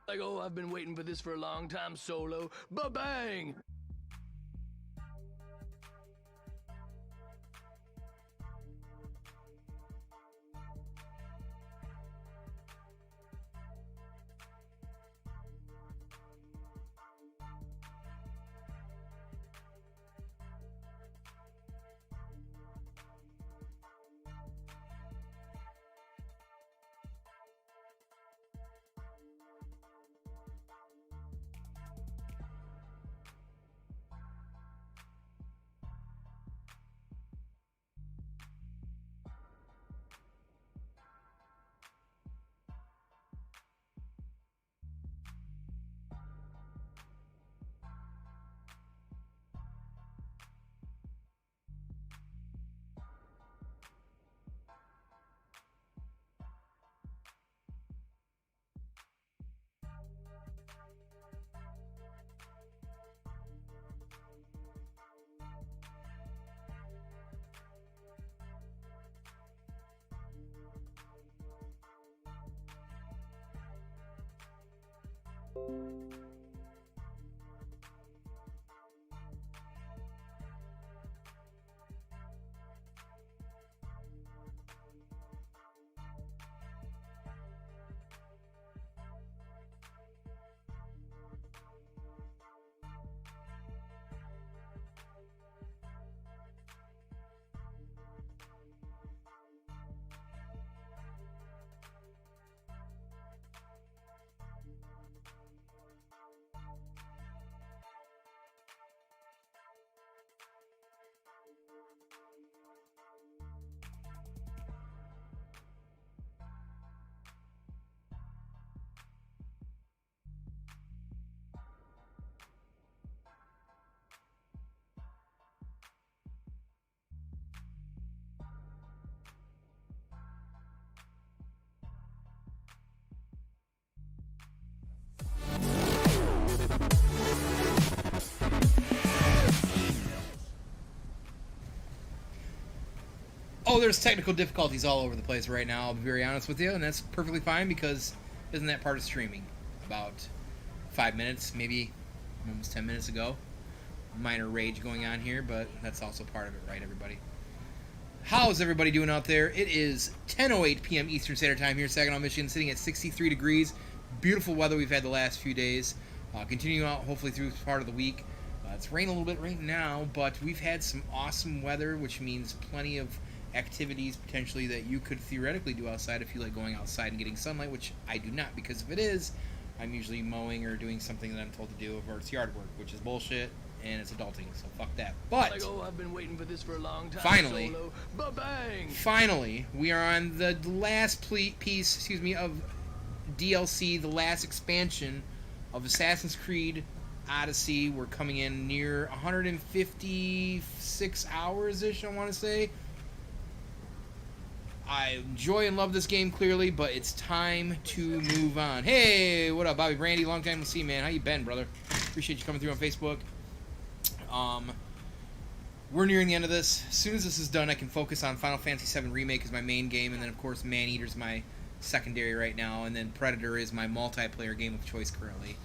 Like, oh, I've been waiting for this for a long time, Solo. Ba-bang! Oh, there's technical difficulties all over the place right now, I'll be very honest with you, and that's perfectly fine because isn't that part of streaming? About 5 minutes, maybe almost 10 minutes ago. Minor rage going on here, but that's also part of it, right, everybody? How's everybody doing out there? It is 10:08 p.m. Eastern Standard Time here in Saginaw, Michigan, sitting at 63 degrees. Beautiful weather we've had the last few days. Continuing out hopefully through part of the week. It's raining a little bit right now, but we've had some awesome weather, which means plenty of activities potentially that you could theoretically do outside if you like going outside and getting sunlight, which I do not, because if it is, I'm usually mowing or doing something that I'm told to do, or it's yard work, which is bullshit, and it's adulting, so fuck that. But like, oh, I've been waiting for this for a long time. Finally, Solo. Ba-bang! Finally, we are on the last piece, of DLC, the last expansion of Assassin's Creed Odyssey. We're coming in near 156 hours-ish, I want to say. I enjoy and love this game, clearly, but it's time to move on. Hey, what up, Bobby Brandy? Long time to see, man. How you been, brother? Appreciate you coming through on Facebook. We're nearing the end of this. As soon as this is done, I can focus on Final Fantasy VII Remake as my main game, and then, of course, Maneater's my secondary right now, and then Predator is my multiplayer game of choice currently.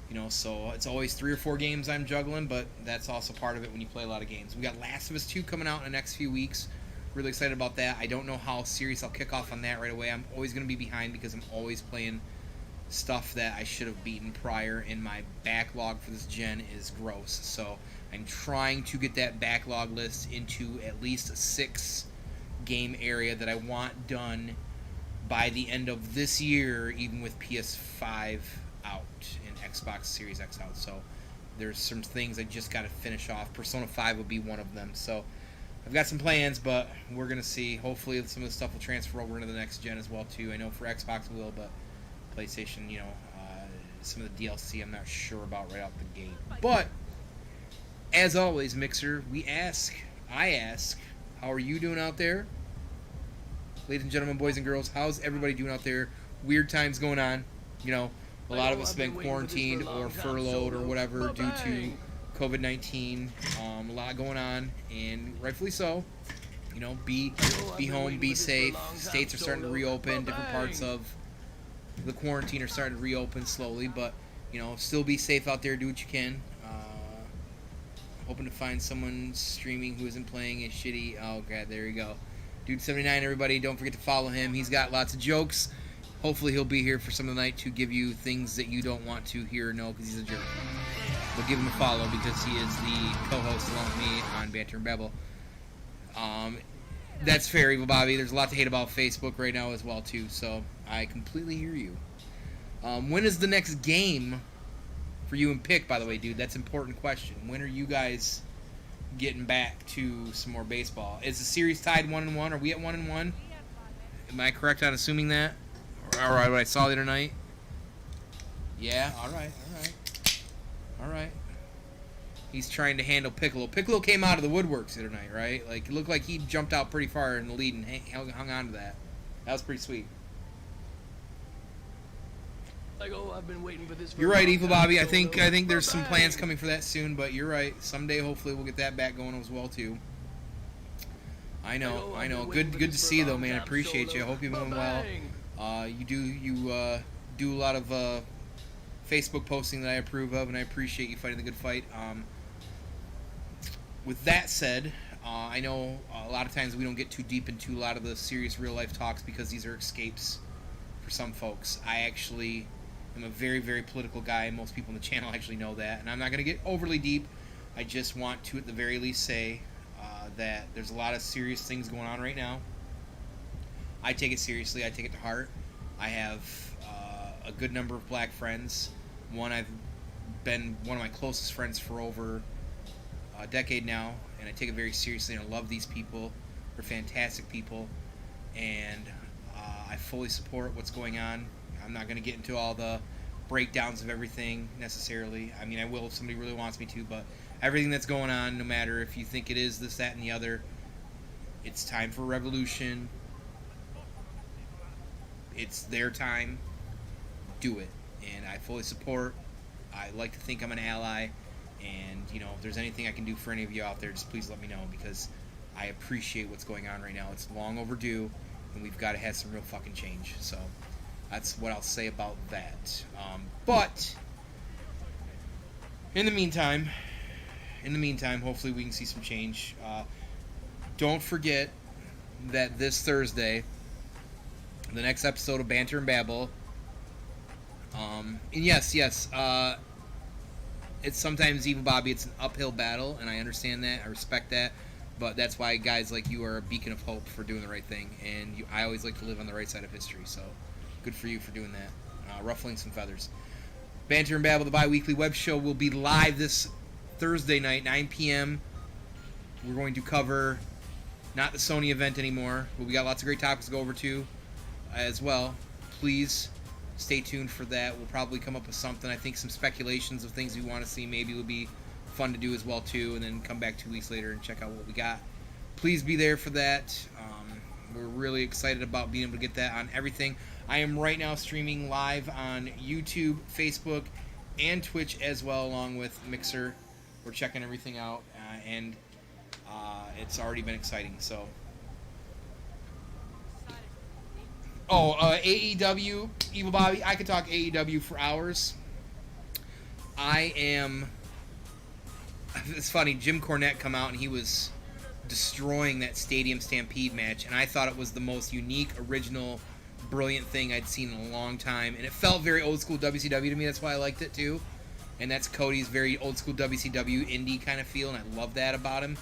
You know, so it's always 3 or 4 games I'm juggling, but that's also part of it when you play a lot of games. We got Last of Us 2 coming out in the next few weeks. Really excited about that. I don't know how serious I'll kick off on that right away. I'm always going to be behind because I'm always playing stuff that I should have beaten prior, and my backlog for this gen is gross. So I'm trying to get that backlog list into at least a 6 game area that I want done by the end of this year, even with PS5 out and Xbox Series X out. So there's some things I just got to finish off. Persona 5 would be one of them. So I've got some plans, but we're going to see. Hopefully some of the stuff will transfer over into the next gen as well, too. I know for Xbox it will, but PlayStation, you know, some of the DLC I'm not sure about right out the gate. But, as always, Mixer, I ask, how are you doing out there? Ladies and gentlemen, boys and girls, how's everybody doing out there? Weird times going on. You know, a lot of us have been quarantined or furloughed or whatever due to COVID-19, a lot going on, and rightfully so. You know, be home, be safe. States are starting to reopen. Different parts of the quarantine are starting to reopen slowly, but you know, still be safe out there. Do what you can. Hoping to find someone streaming who isn't playing a shitty. Oh god, there you go, Dude79. Everybody, don't forget to follow him. He's got lots of jokes. Hopefully, he'll be here for some of the night to give you things that you don't want to hear or know because he's a jerk. But give him a follow because he is the co-host along with me on Banter and Babble. That's fair, Evil Bobby. There's a lot to hate about Facebook right now as well too. So I completely hear you. When is the next game for you and Pick, by the way, dude? That's an important question. When are you guys getting back to some more baseball? Is the series tied 1-1? Are we at 1-1? Am I correct on assuming that? Or what I saw the other night? Yeah, alright. He's trying to handle Piccolo. Piccolo came out of the woodworks the other night, right? Like, it looked like he jumped out pretty far in the lead and hung on to that. That was pretty sweet. Like, oh, I've been waiting for this. You're right, Evil Bobby. I think there's some plans coming for that soon, but you're right. Someday, hopefully, we'll get that back going as well too. I know. Good to see you though, man. I appreciate you. I hope you're doing well. You do a lot of Facebook posting that I approve of, and I appreciate you fighting the good fight. With that said, I know a lot of times we don't get too deep into a lot of the serious real life talks because these are escapes for some folks. I actually am a very, very political guy. Most people on the channel actually know that, and I'm not going to get overly deep. I just want to, at the very least, say that there's a lot of serious things going on right now. I take it seriously. I take it to heart. I have a good number of black friends. I've been one of my closest friends for over a decade now, and I take it very seriously, and I love these people. They're fantastic people, and I fully support what's going on. I'm not going to get into all the breakdowns of everything necessarily. I mean, I will if somebody really wants me to, but everything that's going on, no matter if you think it is this, that, and the other, it's time for revolution. It's their time. Do it. And I fully support. I like to think I'm an ally. And, you know, if there's anything I can do for any of you out there, just please let me know, because I appreciate what's going on right now. It's long overdue, and we've got to have some real fucking change. So that's what I'll say about that. But in the meantime, hopefully we can see some change. Don't forget that this Thursday, the next episode of Banter and Babble, and yes, it's sometimes, Evil Bobby, it's an uphill battle, and I understand that, I respect that, but that's why guys like you are a beacon of hope for doing the right thing, and I always like to live on the right side of history, so good for you for doing that, ruffling some feathers. Banter and Babble, the bi-weekly web show, will be live this Thursday night, 9 p.m. We're going to cover not the Sony event anymore, but we got lots of great topics to go over to as well. Please stay tuned for that. We'll probably come up with something. I think some speculations of things we want to see maybe would be fun to do as well too, and then come back 2 weeks later and check out what we got. Please be there for that. We're really excited about being able to get that on everything. I am right now streaming live on YouTube, Facebook, and Twitch as well, along with Mixer. We're checking everything out, and it's already been exciting. So, AEW, Evil Bobby, I could talk AEW for hours. It's funny, Jim Cornette come out and he was destroying that Stadium Stampede match, and I thought it was the most unique, original, brilliant thing I'd seen in a long time, and it felt very old school WCW to me. That's why I liked it too. And that's Cody's very old school WCW indie kind of feel, and I love that about him.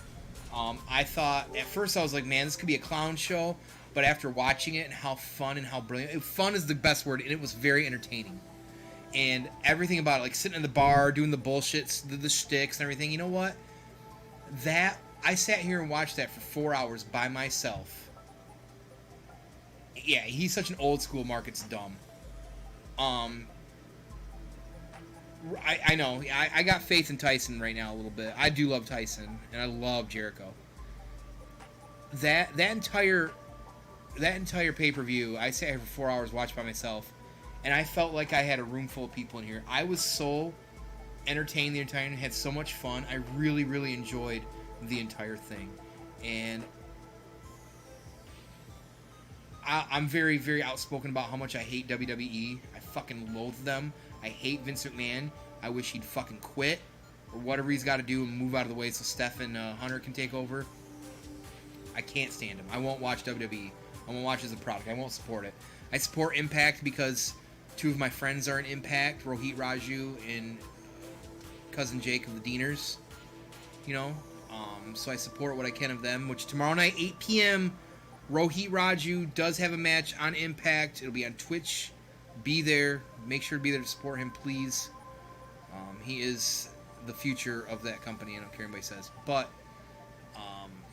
I thought, at first I was like, man, this could be a clown show, but after watching it and how fun and how brilliant, fun is the best word, and it was very entertaining. And everything about it, like sitting in the bar, doing the bullshit, the shticks and everything, you know what? I sat here and watched that for 4 hours by myself. Yeah, he's such an old school mark, it's dumb. I know. I got faith in Tyson right now a little bit. I do love Tyson, and I love Jericho. That entire pay-per-view, I sat here for 4 hours, watched by myself, and I felt like I had a room full of people in here. I was so entertained the entire time, had so much fun. I really, really enjoyed the entire thing. And I'm very, very outspoken about how much I hate WWE. I fucking loathe them. I hate Vince McMahon. I wish he'd fucking quit or whatever he's got to do and move out of the way so Steph and Hunter can take over. I can't stand him. I won't watch WWE. I won't watch as a product. I won't support it. I support Impact because two of my friends are in Impact, Rohit Raju and cousin Jake of the Deaners. You know, so I support what I can of them. Which tomorrow night, 8 p.m., Rohit Raju does have a match on Impact. It'll be on Twitch. Be there. Make sure to be there to support him, please. He is the future of that company. I don't care what anybody says. But,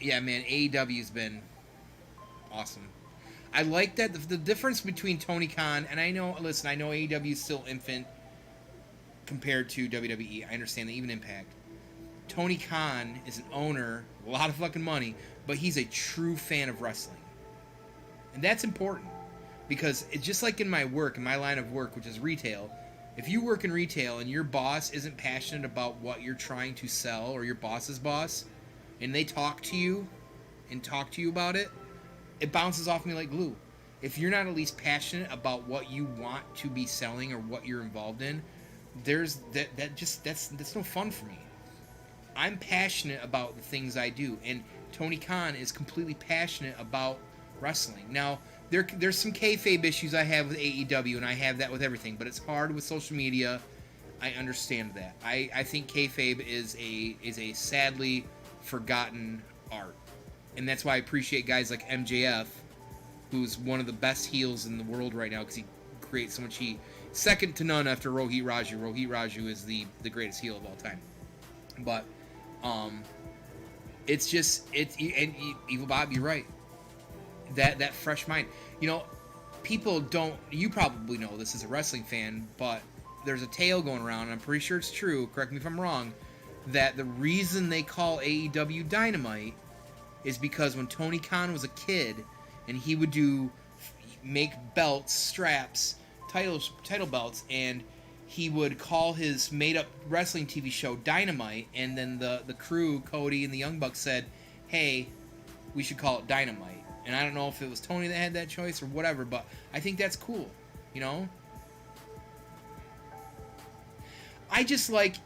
yeah, man, AEW's been awesome. I like that the difference between Tony Khan, and I know AEW is still infant compared to WWE. I understand that, even Impact. Tony Khan is an owner, a lot of fucking money, but he's a true fan of wrestling. And that's important. Because it's just like in my work, in my line of work, which is retail, if you work in retail and your boss isn't passionate about what you're trying to sell, or your boss's boss, and they talk to you about it, it bounces off me like glue. If you're not at least passionate about what you want to be selling or what you're involved in, that's no fun for me. I'm passionate about the things I do, and Tony Khan is completely passionate about wrestling. Now, there's some kayfabe issues I have with AEW, and I have that with everything, but it's hard with social media. I understand that. I think kayfabe is a sadly forgotten art, and that's why I appreciate guys like MJF, who's one of the best heels in the world right now because he creates so much heat. Second to none after Rohit Raju. Rohit Raju is the greatest heel of all time. But it's and Evil Bob, you're right. That fresh mind. You know, people don't. You probably know this as a wrestling fan, but there's a tale going around, and I'm pretty sure it's true. Correct me if I'm wrong. That the reason they call AEW Dynamite is because when Tony Khan was a kid, and he would make belts, straps, title belts, and he would call his made-up wrestling TV show Dynamite, and then the crew, Cody and the Young Bucks, said, hey, we should call it Dynamite. And I don't know if it was Tony that had that choice or whatever, but I think that's cool, you know? I just like,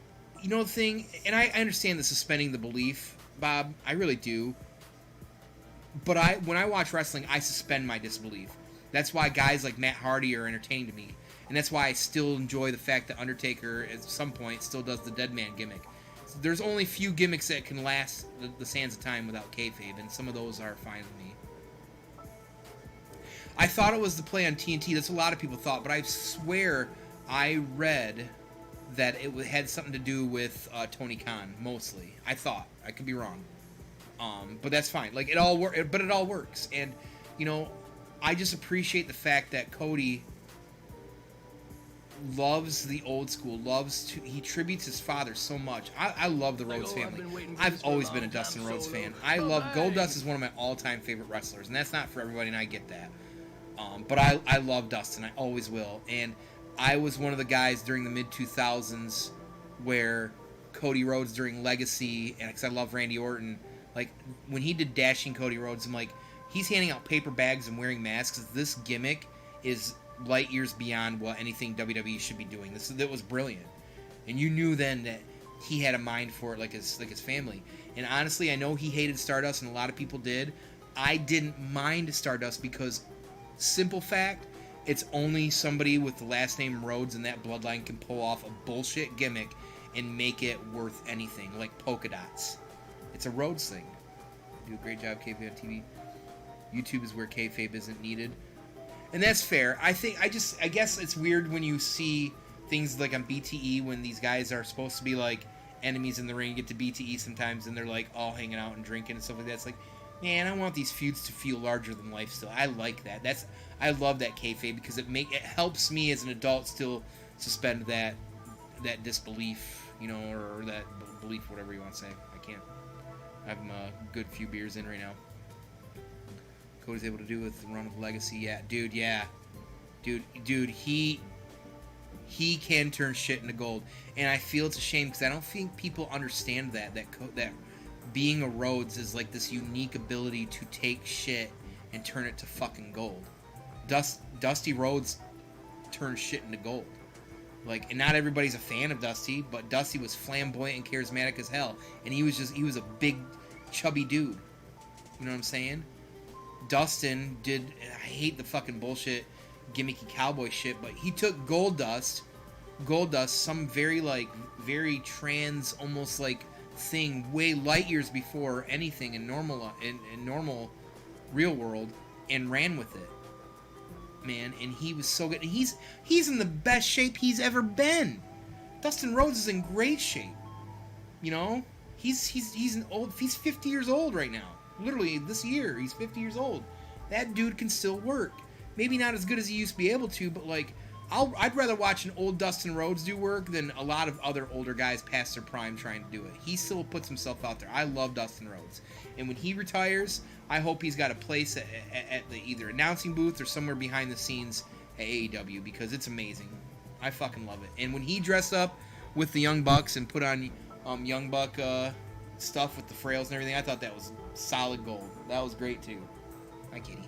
you know the thing, and I understand the suspending the belief, Bob, I really do. But when I watch wrestling, I suspend my disbelief. That's why guys like Matt Hardy are entertaining to me. And that's why I still enjoy the fact that Undertaker, at some point, still does the dead man gimmick. So there's only few gimmicks that can last the sands of time without kayfabe, and some of those are fine with me. I thought it was the play on TNT. That's what a lot of people thought, but I swear I read that it had something to do with Tony Khan, mostly. I thought. I could be wrong. But that's fine. Like, it all works. And, you know, I just appreciate the fact that Cody loves the old school, he tributes his father so much. I love the Rhodes family. I've always been a Dustin Rhodes fan. Goldust is one of my all-time favorite wrestlers, and that's not for everybody, and I get that. But I love Dustin. I always will. And I was one of the guys during the mid-2000s where Cody Rhodes during Legacy, and because I love Randy Orton, like, when he did Dashing Cody Rhodes, I'm like, he's handing out paper bags and wearing masks. This gimmick is light years beyond what anything WWE should be doing. That was brilliant. And you knew then that he had a mind for it, like his family. And honestly, I know he hated Stardust, and a lot of people did. I didn't mind Stardust because, simple fact, it's only somebody with the last name Rhodes and that bloodline can pull off a bullshit gimmick and make it worth anything, like polka dots. It's a Rhodes thing. Do a great job, kayfabe on TV. YouTube is where kayfabe isn't needed. And that's fair. I guess it's weird when you see things like on BTE when these guys are supposed to be like enemies in the ring, get to BTE sometimes, and they're like all hanging out and drinking and stuff like that. It's like, man, I want these feuds to feel larger than life still. I like that. I love that kayfabe because it helps me as an adult still suspend that disbelief, you know, or that belief, whatever you want to say. I'm a good few beers in right now. Cody's able to do with the run of Legacy. Yeah, dude, he can turn shit into gold, and I feel it's a shame because I don't think people understand that being a Rhodes is like this unique ability to take shit and turn it to fucking gold. Dusty Rhodes turned shit into gold. Like, and not everybody's a fan of Dusty, but Dusty was flamboyant and charismatic as hell, and he was a big, chubby dude. You know what I'm saying? Dustin did. I hate the fucking bullshit, gimmicky cowboy shit, but he took Goldust, some very trans, almost like thing, way light years before anything in normal real world, and ran with it. Man, and he was so good. And he's in the best shape he's ever been. Dustin Rhodes is in great shape. You know, he's 50 years old right now. Literally this year, he's 50 years old. That dude can still work. Maybe not as good as he used to be able to, but like, I'd rather watch an old Dustin Rhodes do work than a lot of other older guys past their prime trying to do it. He still puts himself out there. I love Dustin Rhodes. And when he retires, I hope he's got a place at the either announcing booth or somewhere behind the scenes at AEW, because it's amazing. I fucking love it. And when he dressed up with the Young Bucks and put on Young Buck stuff with the frails and everything, I thought that was solid gold. That was great too. Hi, kitty.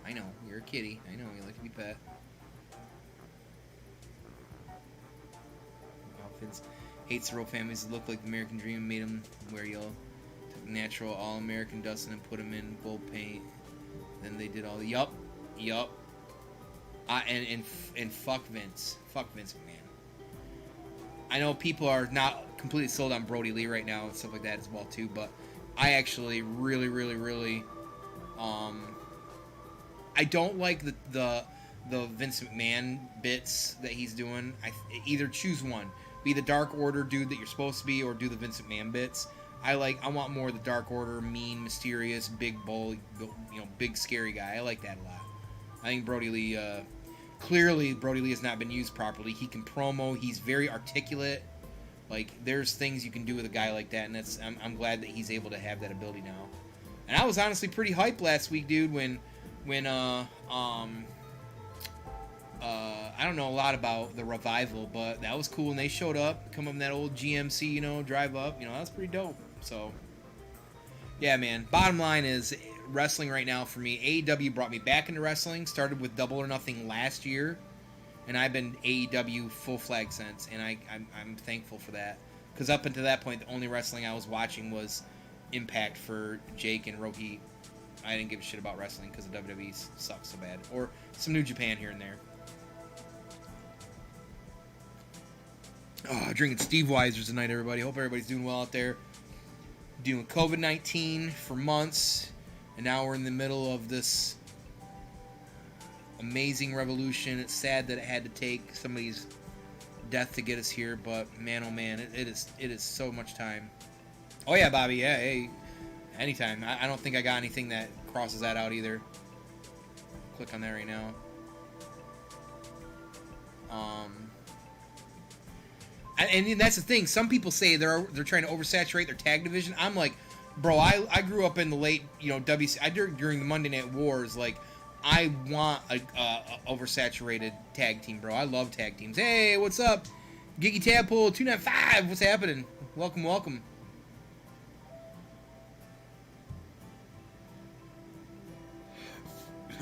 I know, you're a kitty. I know, you like to be pet. Vince hates the real families that look like the American Dream, made him wear yellow. Took natural all-American Dustin and put him in gold paint. Then they did all the yup. And fuck Vince. Fuck Vince McMahon. I know people are not completely sold on Brody Lee right now and stuff like that as well too, but I actually really I don't like the Vince McMahon bits that he's doing. Either choose one. Be the Dark Order dude that you're supposed to be, or do the Vince McMahon bits. I want more of the Dark Order, mean, mysterious, big bull, big scary guy. I like that a lot. I think Brody Lee, clearly Brody Lee has not been used properly. He can promo. He's very articulate. Like, there's things you can do with a guy like that, and I'm glad that he's able to have that ability now. And I was honestly pretty hyped last week, dude, when I don't know a lot about the Revival, but that was cool, and they showed up, come up in that old GMC, drive up, that was pretty dope. So, yeah, man, bottom line is, wrestling right now for me, AEW brought me back into wrestling, started with Double or Nothing last year, and I've been AEW full flag since, and I'm thankful for that, because up until that point, the only wrestling I was watching was Impact for Jake and Rohit. I didn't give a shit about wrestling because the WWE sucks so bad, or some New Japan here and there. Oh, drinking Steve Weisers tonight, everybody. Hope everybody's doing well out there. Doing COVID-19 for months, and now we're in the middle of this amazing revolution. It's sad that it had to take somebody's death to get us here, but man, oh man, it is so much time. Oh yeah, Bobby, yeah, hey, anytime. I don't think I got anything that crosses that out either. Click on that right now. And that's the thing. Some people say they're trying to oversaturate their tag division. I'm like, bro, I grew up in the late, during the Monday Night Wars. Like, I want a oversaturated tag team, bro. I love tag teams. Hey, what's up? Giggy Tadpole 295. What's happening? Welcome.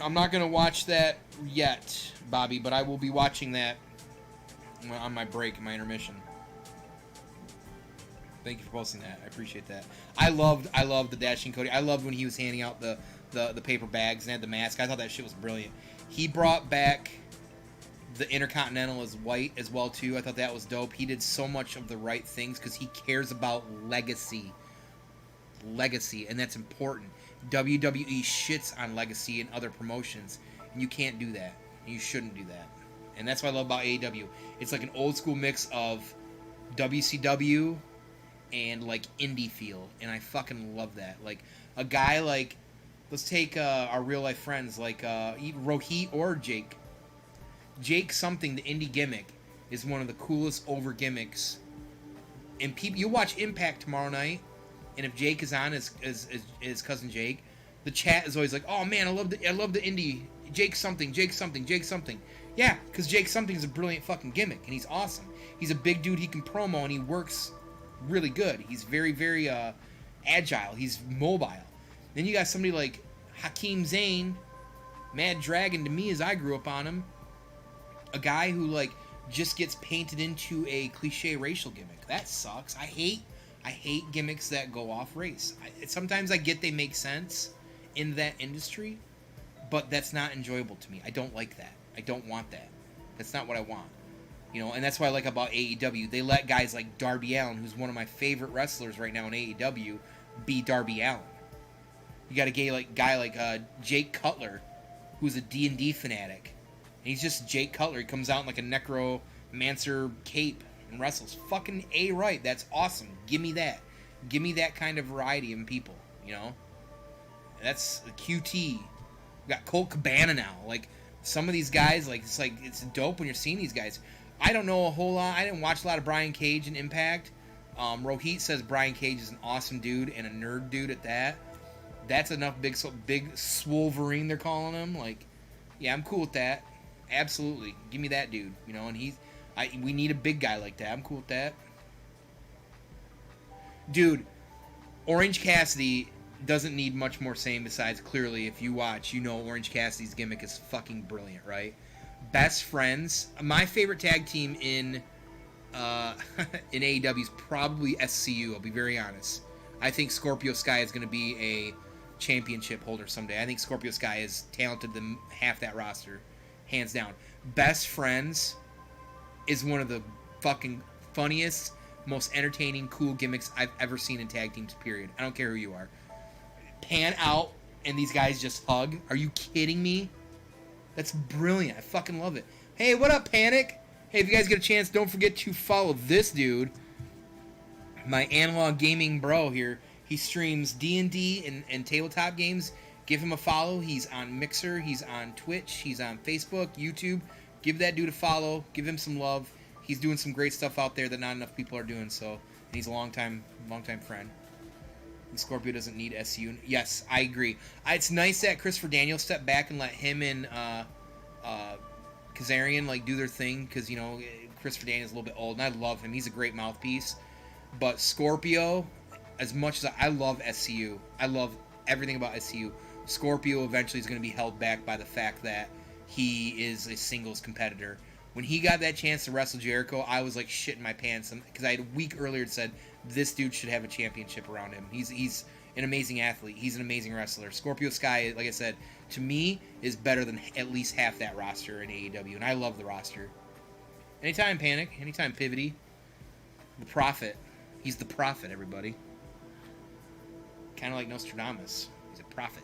I'm not gonna watch that yet, Bobby, but I will be watching that on my break, my intermission. Thank you for posting that. I appreciate that. I loved the Dashing Cody. I loved when he was handing out the paper bags and had the mask. I thought that shit was brilliant. He brought back the Intercontinental as white as well too. I thought that was dope. He did so much of the right things because he cares about legacy, and that's important. WWE shits on legacy and other promotions, and you can't do that. And you shouldn't do that. And that's what I love about AEW. It's like an old school mix of WCW and like indie feel, and I fucking love that. Like a guy like, let's take our real life friends like Rohit or Jake. Jake something, the indie gimmick, is one of the coolest over gimmicks. And people, you watch Impact tomorrow night, and if Jake is on as cousin Jake, the chat is always like, "Oh man, I love the indie Jake something. Yeah, because Jake something is a brilliant fucking gimmick, and he's awesome. He's a big dude. He can promo, and he works really good. He's very, very agile. He's mobile. Then you got somebody like Hakeem Zayn, Mad Dragon to me, as I grew up on him, a guy who like just gets painted into a cliche racial gimmick. That sucks. I hate gimmicks that go off race. Sometimes I get they make sense in that industry, but that's not enjoyable to me. I don't like that. I don't want that. That's not what I want. You know, and that's what I like about AEW. They let guys like Darby Allin, who's one of my favorite wrestlers right now in AEW, be Darby Allin. You got a guy like Jake Cutler, who's a D&D fanatic. And he's just Jake Cutler. He comes out in like a necromancer cape and wrestles. Fucking A-right. That's awesome. Give me that. Give me that kind of variety in people, you know? That's the QT. We got Colt Cabana now. Like, some of these guys, it's dope when you're seeing these guys. I don't know a whole lot. I didn't watch a lot of Brian Cage and Impact. Rohit says Brian Cage is an awesome dude and a nerd dude at that. That's enough big Swolverine, they're calling him. Like, yeah, I'm cool with that. Absolutely. Give me that dude. You know, and we need a big guy like that. I'm cool with that. Dude, Orange Cassidy doesn't need much more saying besides clearly, if you watch, you know Orange Cassidy's gimmick is fucking brilliant, right? Best friends. My favorite tag team in AEW is probably SCU, I'll be very honest. I think Scorpio Sky is going to be a championship holder someday. I think Scorpio Sky is talented than half that roster. Hands down. Best Friends is one of the fucking funniest, most entertaining, cool gimmicks I've ever seen in tag teams, period. I don't care who you are. Pan out and these guys just hug. Are you kidding me? That's brilliant. I fucking love it. Hey, what up, Panic? Hey, if you guys get a chance, don't forget to follow this dude, my analog gaming bro here. He streams D&D and tabletop games. Give him a follow. He's on Mixer. He's on Twitch. He's on Facebook, YouTube. Give that dude a follow. Give him some love. He's doing some great stuff out there that not enough people are doing. So, and he's a long time friend. And Scorpio doesn't need SU. Yes, I agree. It's nice that Christopher Daniels stepped back and let him and Kazarian like do their thing, because you know Christopher Daniels is a little bit old, and I love him. He's a great mouthpiece. But Scorpio, as much as I love SCU, I love everything about SCU. Scorpio eventually is going to be held back by the fact that he is a singles competitor. When he got that chance to wrestle Jericho, I was like shitting my pants, because I had a week earlier said this dude should have a championship around him. He's an amazing athlete. He's an amazing wrestler. Scorpio Sky, like I said, to me is better than at least half that roster in AEW, and I love the roster. Anytime, Panic. Anytime, Pivity. The Prophet. He's the prophet, everybody. Kind of like Nostradamus. He's a prophet.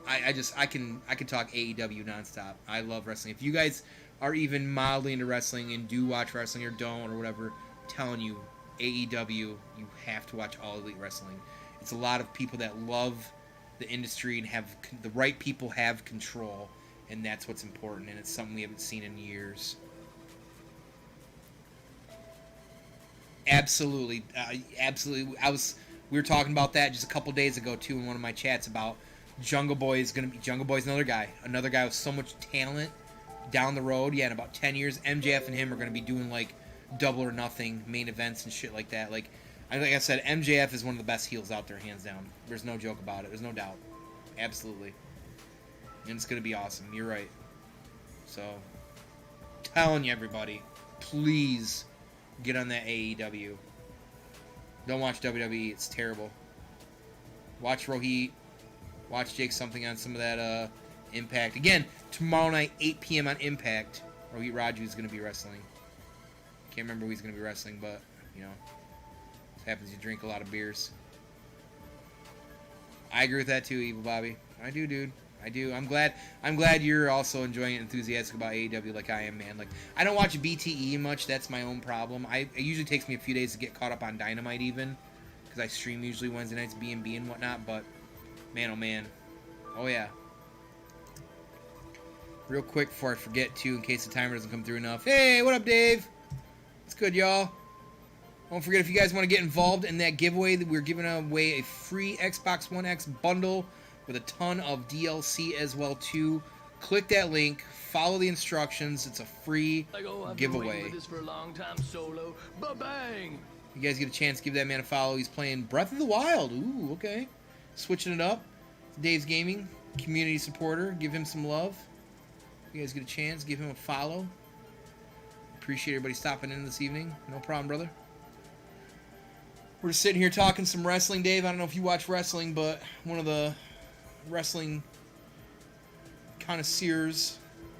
I can talk AEW nonstop. I love wrestling. If you guys are even mildly into wrestling and do watch wrestling or don't or whatever, I'm telling you, AEW, you have to watch All Elite Wrestling. It's a lot of people that love the industry and have the right people have control, and that's what's important, and it's something we haven't seen in years. Absolutely, absolutely. We were talking about that just a couple days ago too in one of my chats about Jungle Boy is going to be Jungle Boy's another guy with so much talent down the road. Yeah, in about 10 years, MJF and him are going to be doing like Double or Nothing main events and shit like that. Like I said, MJF is one of the best heels out there, hands down. There's no joke about it. There's no doubt. Absolutely. And it's going to be awesome. You're right. So, telling you, everybody, please get on that AEW. Don't watch WWE. It's terrible. Watch Rohit. Watch Jake something on some of that Impact. Again, tomorrow night, 8 p.m. on Impact, Rohit Raju is going to be wrestling. Can't remember who he's going to be wrestling, but, you know, it happens you drink a lot of beers. I agree with that too, Evil Bobby. I do, dude. I do. I'm glad you're also enjoying it, enthusiastic about AEW like I am, man. Like, I don't watch BTE much. That's my own problem. It usually takes me a few days to get caught up on Dynamite even, because I stream usually Wednesday nights, B&B and whatnot, but man, oh man. Oh yeah. Real quick before I forget too, in case the timer doesn't come through enough. Hey, what up, Dave? What's good, y'all? Don't forget, if you guys want to get involved in that giveaway, that we're giving away a free Xbox One X bundle with a ton of DLC as well too. Click that link, follow the instructions. It's a free giveaway. I've been for a long time, Solo. Ba-bang! You guys get a chance, give that man a follow. He's playing Breath of the Wild. Ooh, okay. Switching it up. Dave's Gaming, community supporter. Give him some love. If you guys get a chance, give him a follow. Appreciate everybody stopping in this evening. No problem, brother. We're just sitting here talking some wrestling, Dave. I don't know if you watch wrestling, but one of the wrestling connoisseurs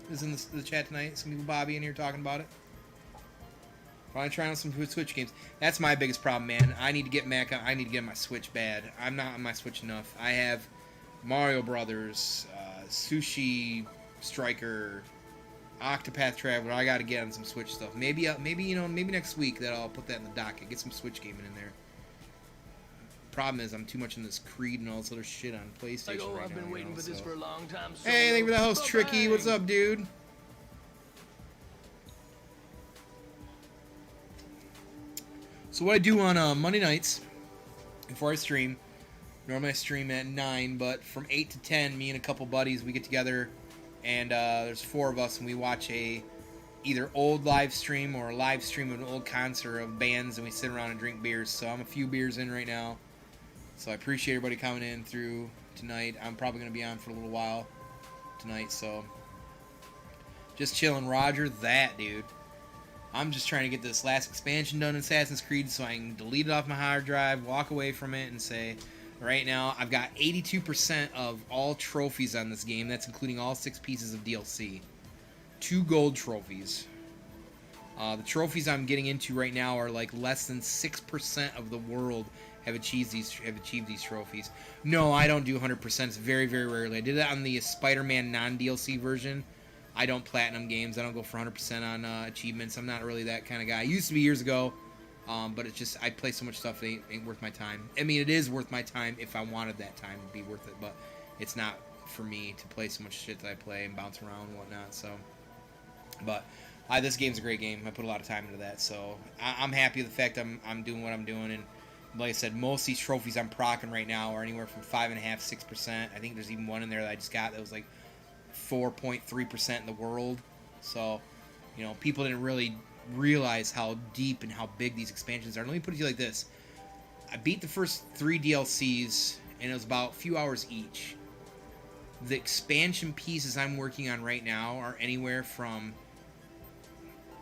is in the chat tonight. Some people, Bobby, in here talking about it. Probably trying out some Switch games. That's my biggest problem, man. I need to get Mac. I need to get my Switch bad. I'm not on my Switch enough. I have Mario Brothers, Sushi Striker, Octopath Traveler. I got to get on some Switch stuff. Maybe next week that I'll put that in the docket. Get some Switch gaming in there. Problem is, I'm too much in this Creed and all this other shit on PlayStation right I've been now. waiting for this for a long time. Hey, thank you for the host, Tricky. What's up, dude? So what I do on Monday nights before I stream, normally I stream at 9, but from 8 to 10, me and a couple buddies, we get together, and there's 4 of us, and we watch a either old live stream or a live stream of an old concert of bands, and we sit around and drink beers. So I'm a few beers in right now. So I appreciate everybody coming in through tonight. I'm probably going to be on for a little while tonight, so just chilling. Roger that, dude. I'm just trying to get this last expansion done in Assassin's Creed so I can delete it off my hard drive, walk away from it, and say, right now, I've got 82% of all trophies on this game. That's including all 6 pieces of DLC. 2 gold trophies. The trophies I'm getting into right now are like less than 6% of the world have achieved these trophies. No, I don't do 100%. It's very, very rarely. I did it on the Spider-Man non-DLC version. I don't platinum games. I don't go for 100% on achievements. I'm not really that kind of guy. I used to be years ago, but it's just I play so much stuff it ain't worth my time. I mean, it is worth my time if I wanted that time to be worth it, but it's not for me to play so much shit that I play and bounce around and whatnot. So, but this game's a great game. I put a lot of time into that, so I'm happy with the fact I'm doing what I'm doing. And like I said, most of these trophies I'm procking right now are anywhere from 5.5%, 6%. I think there's even one in there that I just got that was like 4.3% in the world. So, you know, people didn't really realize how deep and how big these expansions are. Let me put it to you like this. I beat the first 3 DLCs, and it was about a few hours each. The expansion pieces I'm working on right now are anywhere from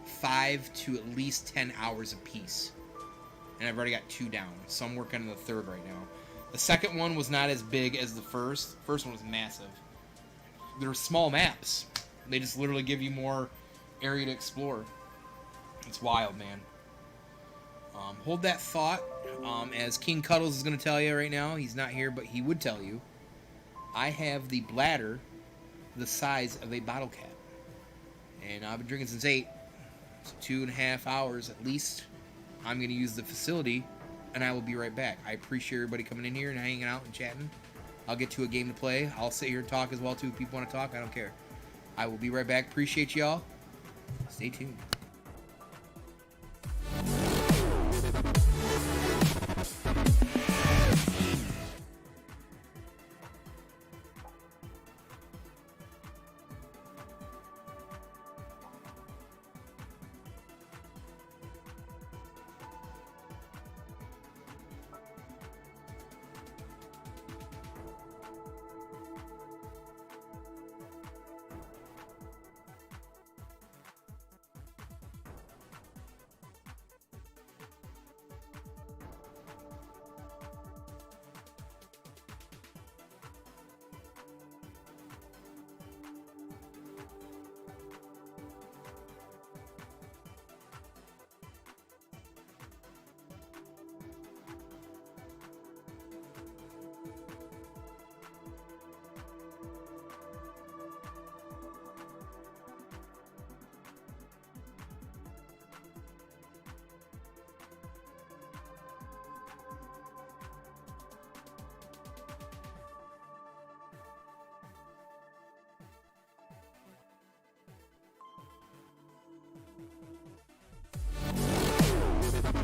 5 to at least 10 hours a piece. And I've already got 2 down, so I'm working on the 3rd right now. The second one was not as big as the first. The first one was massive. They're small maps. They just literally give you more area to explore. It's wild, man. Hold that thought. As King Cuddles is going to tell you right now, he's not here, but he would tell you, I have the bladder the size of a bottle cap. And I've been drinking since 8. So 2.5 hours at least. I'm going to use the facility, and I will be right back. I appreciate everybody coming in here and hanging out and chatting. I'll get to a game to play. I'll sit here and talk as well, too. If people want to talk, I don't care. I will be right back. Appreciate y'all. Stay tuned.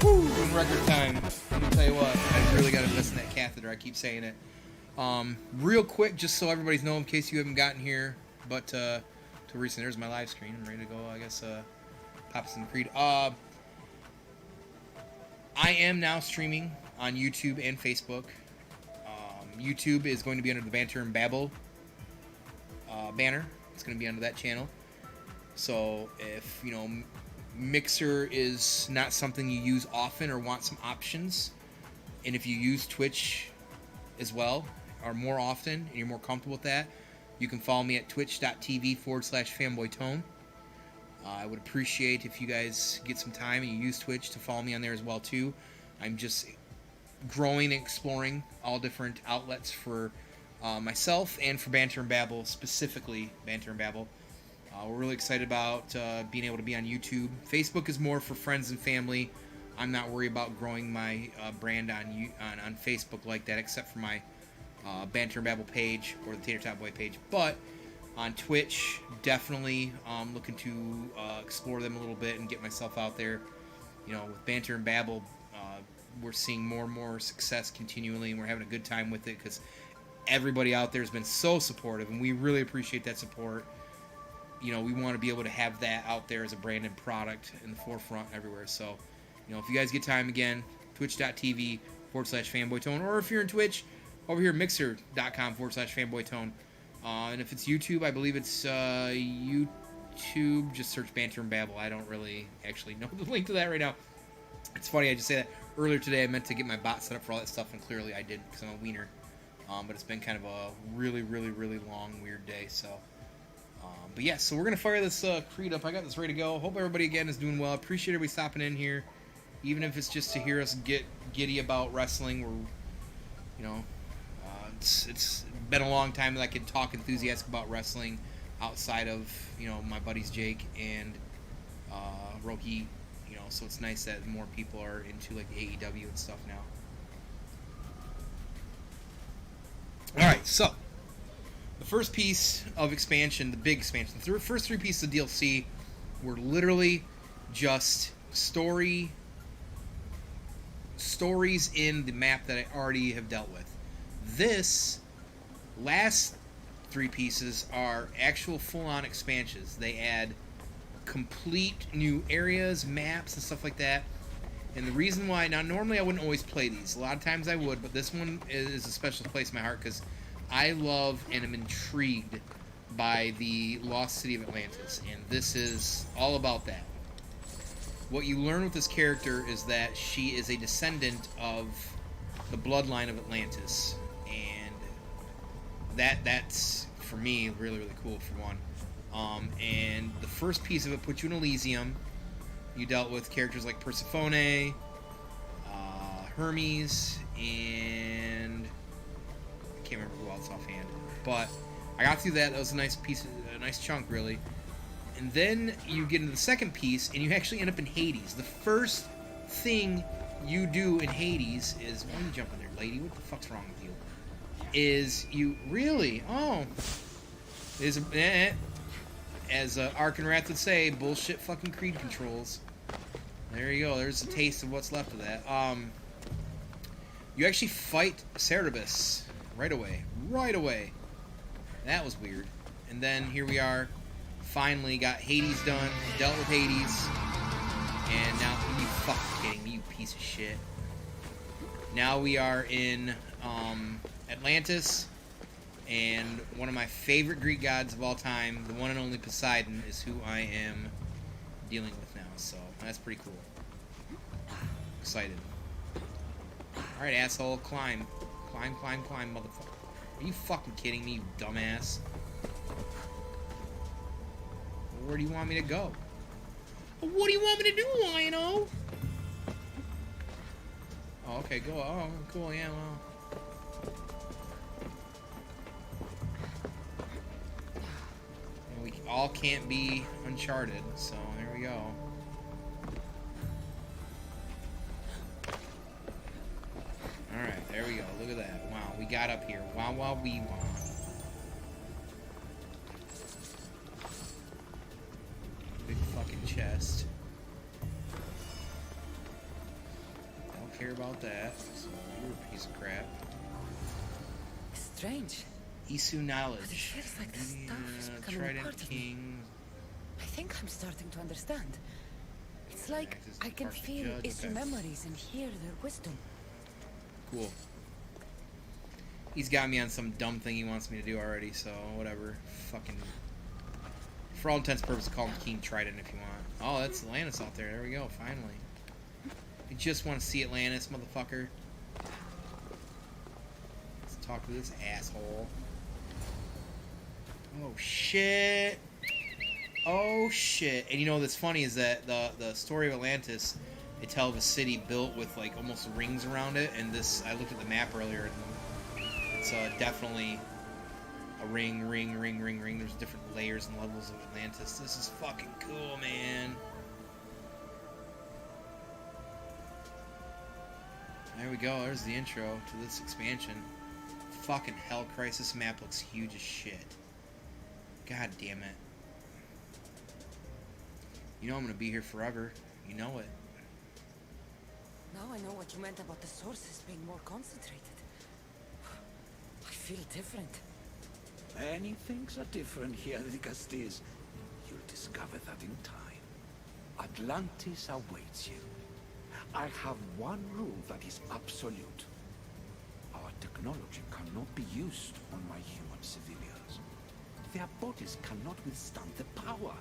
Woo, in record time. Let me tell you what, I really got to invest in that catheter. I keep saying it. Real quick, just so everybody's know, in case you haven't gotten here, but to recently, there's my live screen. I'm ready to go. I guess pop some Creed. I am now streaming on YouTube and Facebook. YouTube is going to be under the Banter and Babble banner. It's going to be under that channel. So if, you know, Mixer is not something you use often or want some options, and if you use Twitch as well, or more often, and you're more comfortable with that, you can follow me at twitch.tv/fanboytone. I would appreciate if you guys get some time and you use Twitch to follow me on there as well too. I'm just growing and exploring all different outlets for myself and for Banter and Babble, specifically Banter and Babble. We're really excited about being able to be on YouTube. Facebook is more for friends and family. I'm not worried about growing my brand on Facebook like that, except for my Banter and Babble page or the Tater Tot Boy page. But on Twitch, definitely looking to explore them a little bit and get myself out there. You know, with Banter and Babble, we're seeing more and more success continually, and we're having a good time with it because everybody out there has been so supportive, and we really appreciate that support. You know, we want to be able to have that out there as a branded product in the forefront everywhere. So, you know, if you guys get time, again, twitch.tv/fanboytone, or if you're in Twitch, over here, mixer.com/fanboytone. And if it's YouTube, I believe it's YouTube. Just search Banter and Babble. I don't really actually know the link to that right now. It's funny, I just say that. Earlier today, I meant to get my bot set up for all that stuff, and clearly I didn't because I'm a wiener. But it's been kind of a really, really, really long, weird day, so... but yeah, so we're going to fire this Creed up. I got this ready to go. Hope everybody, again, is doing well. Appreciate everybody stopping in here. Even if it's just to hear us get giddy about wrestling. We're, you know, it's been a long time that I could talk enthusiastic about wrestling outside of, you know, my buddies Jake and Rohit. You know, so it's nice that more people are into, like, AEW and stuff now. Alright, so... the first piece of expansion, the big expansion, the first three pieces of DLC were literally just stories in the map that I already have dealt with. This last three pieces are actual full-on expansions. They add complete new areas, maps, and stuff like that. And the reason why, now normally I wouldn't always play these. A lot of times I would, but this one is a special place in my heart because I love and am intrigued by the lost city of Atlantis, and this is all about that. What you learn with this character is that she is a descendant of the bloodline of Atlantis, and that's, for me, really, really cool, for one. And the first piece of it puts you in Elysium. You dealt with characters like Persephone, Hermes, and... I can't remember who else offhand, but I got through that. That was a nice piece, a nice chunk, really. And then you get into the second piece, and you actually end up in Hades. The first thing you do in Hades is, why are you jumping there, lady? What the fuck's wrong with you? Is you really? Oh, is as Ark and Wrath would say, bullshit fucking Creed controls. There you go. There's a taste of what's left of that. You actually fight Cerberus. Right away. That was weird. And then here we are. Finally got Hades done. Dealt with Hades. And now, are you fucking kidding me, you piece of shit? Now we are in Atlantis. And one of my favorite Greek gods of all time, the one and only Poseidon, is who I am dealing with now. So, that's pretty cool. Excited. Alright, asshole. Climb. Climb, motherfucker. Are you fucking kidding me, you dumbass? Where do you want me to go? What do you want me to do, Lionel? Oh, okay, go. Oh, cool, yeah, well. And we all can't be Uncharted, so there we go. Alright, there we go. Look at that. Wow, we got up here. Wow, we wow. Big fucking chest. Don't care about that. So you're a piece of crap. Strange. Isu knowledge. But it feels like the stuff is becoming Trident part of me. King. I think I'm starting to understand. It's like This is I can partial feel judge, Isu okay. memories and hear their wisdom. Cool. He's got me on some dumb thing he wants me to do already, so whatever. Fucking... For all intents and purposes, call him King Trident if you want. Oh, that's Atlantis out there. There we go, finally. I just want to see Atlantis, motherfucker. Let's talk to this asshole. Oh, shit. Oh, shit. And you know what's funny is that the story of Atlantis, they tell of a city built with, like, almost rings around it. And this, I looked at the map earlier, and it's definitely a ring. There's different layers and levels of Atlantis. This is fucking cool, man. There we go. There's the intro to this expansion. Fucking Hell Crisis map looks huge as shit. God damn it. You know I'm gonna be here forever. You know it. Now I know what you meant about the sources being more concentrated. I feel different. Many things are different here in the Castilles. You'll discover that in time. Atlantis awaits you. I have one rule that is absolute. Our technology cannot be used on my human civilians. Their bodies cannot withstand the power.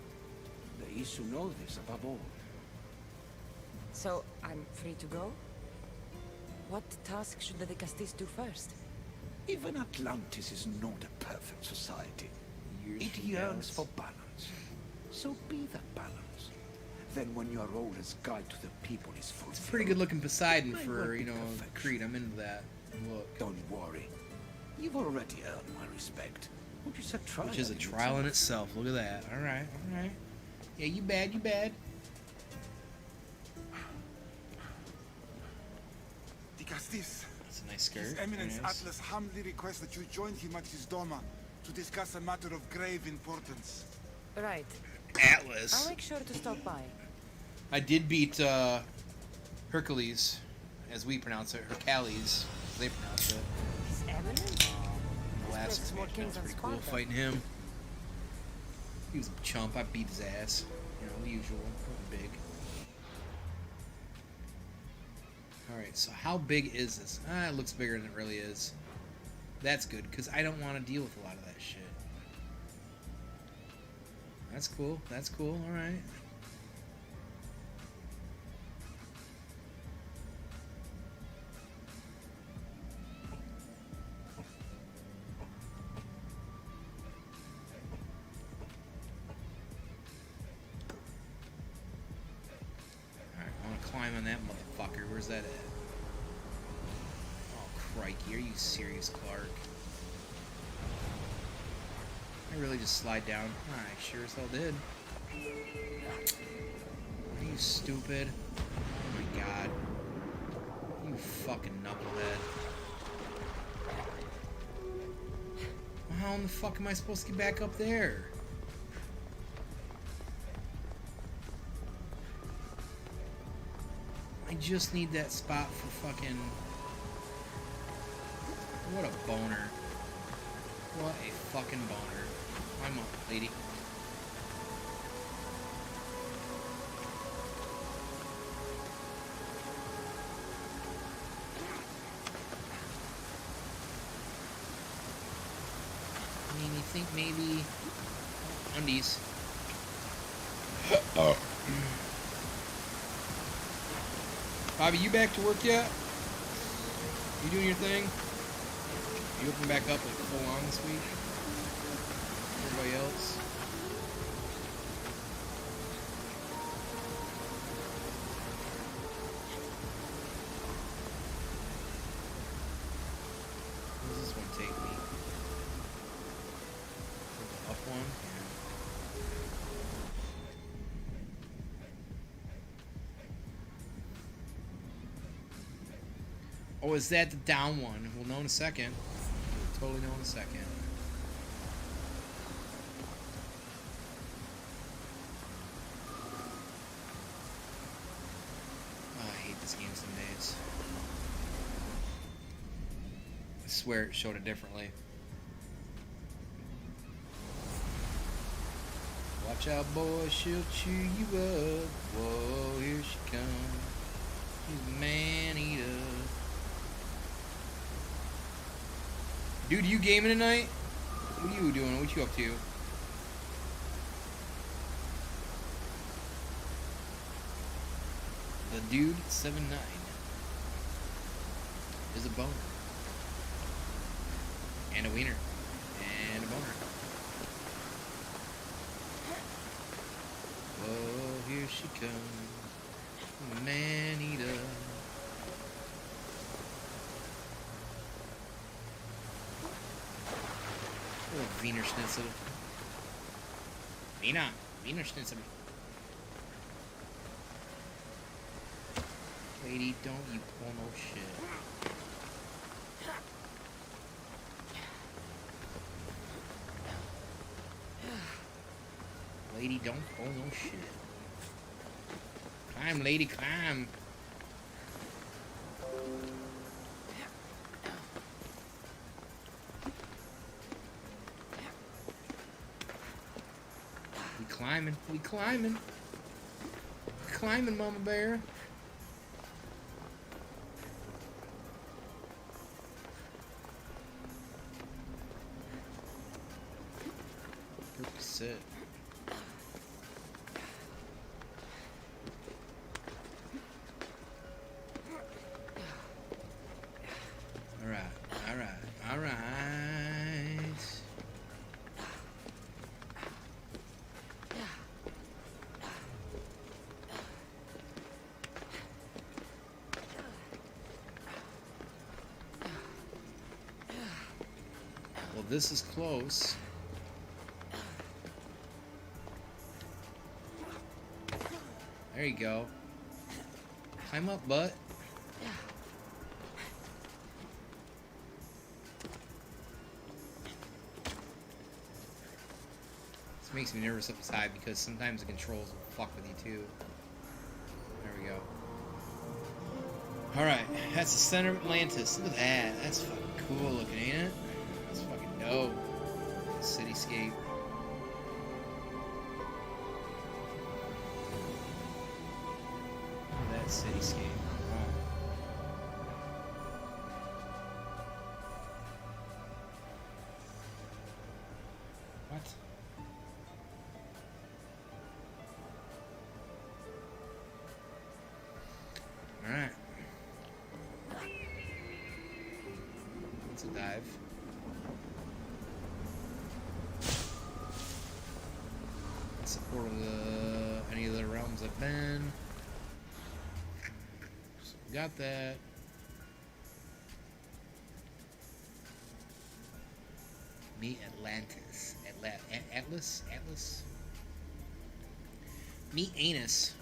The Isu know this above all. So, I'm free to go? What task should the Castilles do first? Even Atlantis is not a perfect society. It yearns for balance. So be that balance. Then when your role as guide to the people is fulfilled... It's a pretty good looking Poseidon for, you know, Creed. I'm into that. Look. Don't worry. You've already earned my respect. Which is a trial. Which is a trial in itself. Look at that. Alright, alright. Yeah, you bad, you bad. The Castilles. That's a nice skirt. His Eminence Nice. Atlas humbly requests that you join him at his Doma to discuss a matter of grave importance. Right. Atlas. I'll make sure to stop by. I did beat Hercules, as we pronounce it. Hercules, as they pronounce it. His Eminence? The last Expects more expansion was kings than pretty cool Sparta. fighting him. He was a chump. I beat his ass. You know, the usual. Big. Alright, so how big is this? It looks bigger than it really is. That's good, because I don't want to deal with a lot of that shit. That's cool. That's cool. Alright. Climb on that motherfucker. Where's that at? Oh, crikey. Are you serious, Clark? I really just slide down? I sure as hell did. Are you stupid? Oh my god. You fucking knucklehead. Well, how in the fuck am I supposed to get back up there? I just need that spot for fucking... What a boner. What a fucking boner. Climb up, lady. I mean, you think maybe... Undies. Oh. Bobby, you back to work yet? You doing your thing? You open back up like full on this week? Everybody else? Where does this one take me? The up one? Yeah. Oh, is that the down one? We'll know in a second. We'll totally know in a second. Oh, I hate this game some days. I swear it showed it differently. Watch out, boy, she'll chew you up. Whoa, here she comes. She's a Maneater. Dude, you gaming tonight? What are you doing? What you up to? The dude 7'9" is a boner. And a wiener. And a boner. Oh, here she comes. Maneater. Oh, Wiener Schnitzel. Wiener Schnitzel. Lady, don't you pull no shit. Lady, don't pull no shit. Climb, lady, climb. We climbing, we climbing. Climbing, Mama Bear. Sit. All right. Well, this is close. There you go. Climb up, butt. This makes me nervous up high because sometimes the controls will fuck with you too. There we go. Alright, that's the center of Atlantis. Look at that. That's fucking cool looking, ain't it? That's fucking dope. Cityscape. Cityscape. Wow. What? All right. That's a dive. That's the portal to any of the realms I've been. Got that. Meet Atlantis. Atlas? Meet Anus.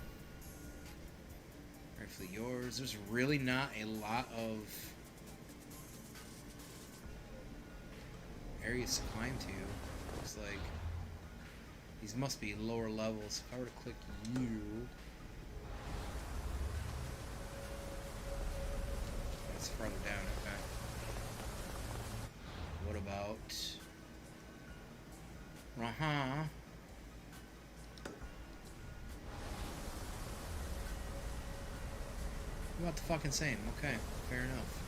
Rightfully yours. There's really not a lot of areas to climb to. Looks like these must be lower levels. If I were to click you. Further down, okay. What about about the fucking same? Okay, fair enough.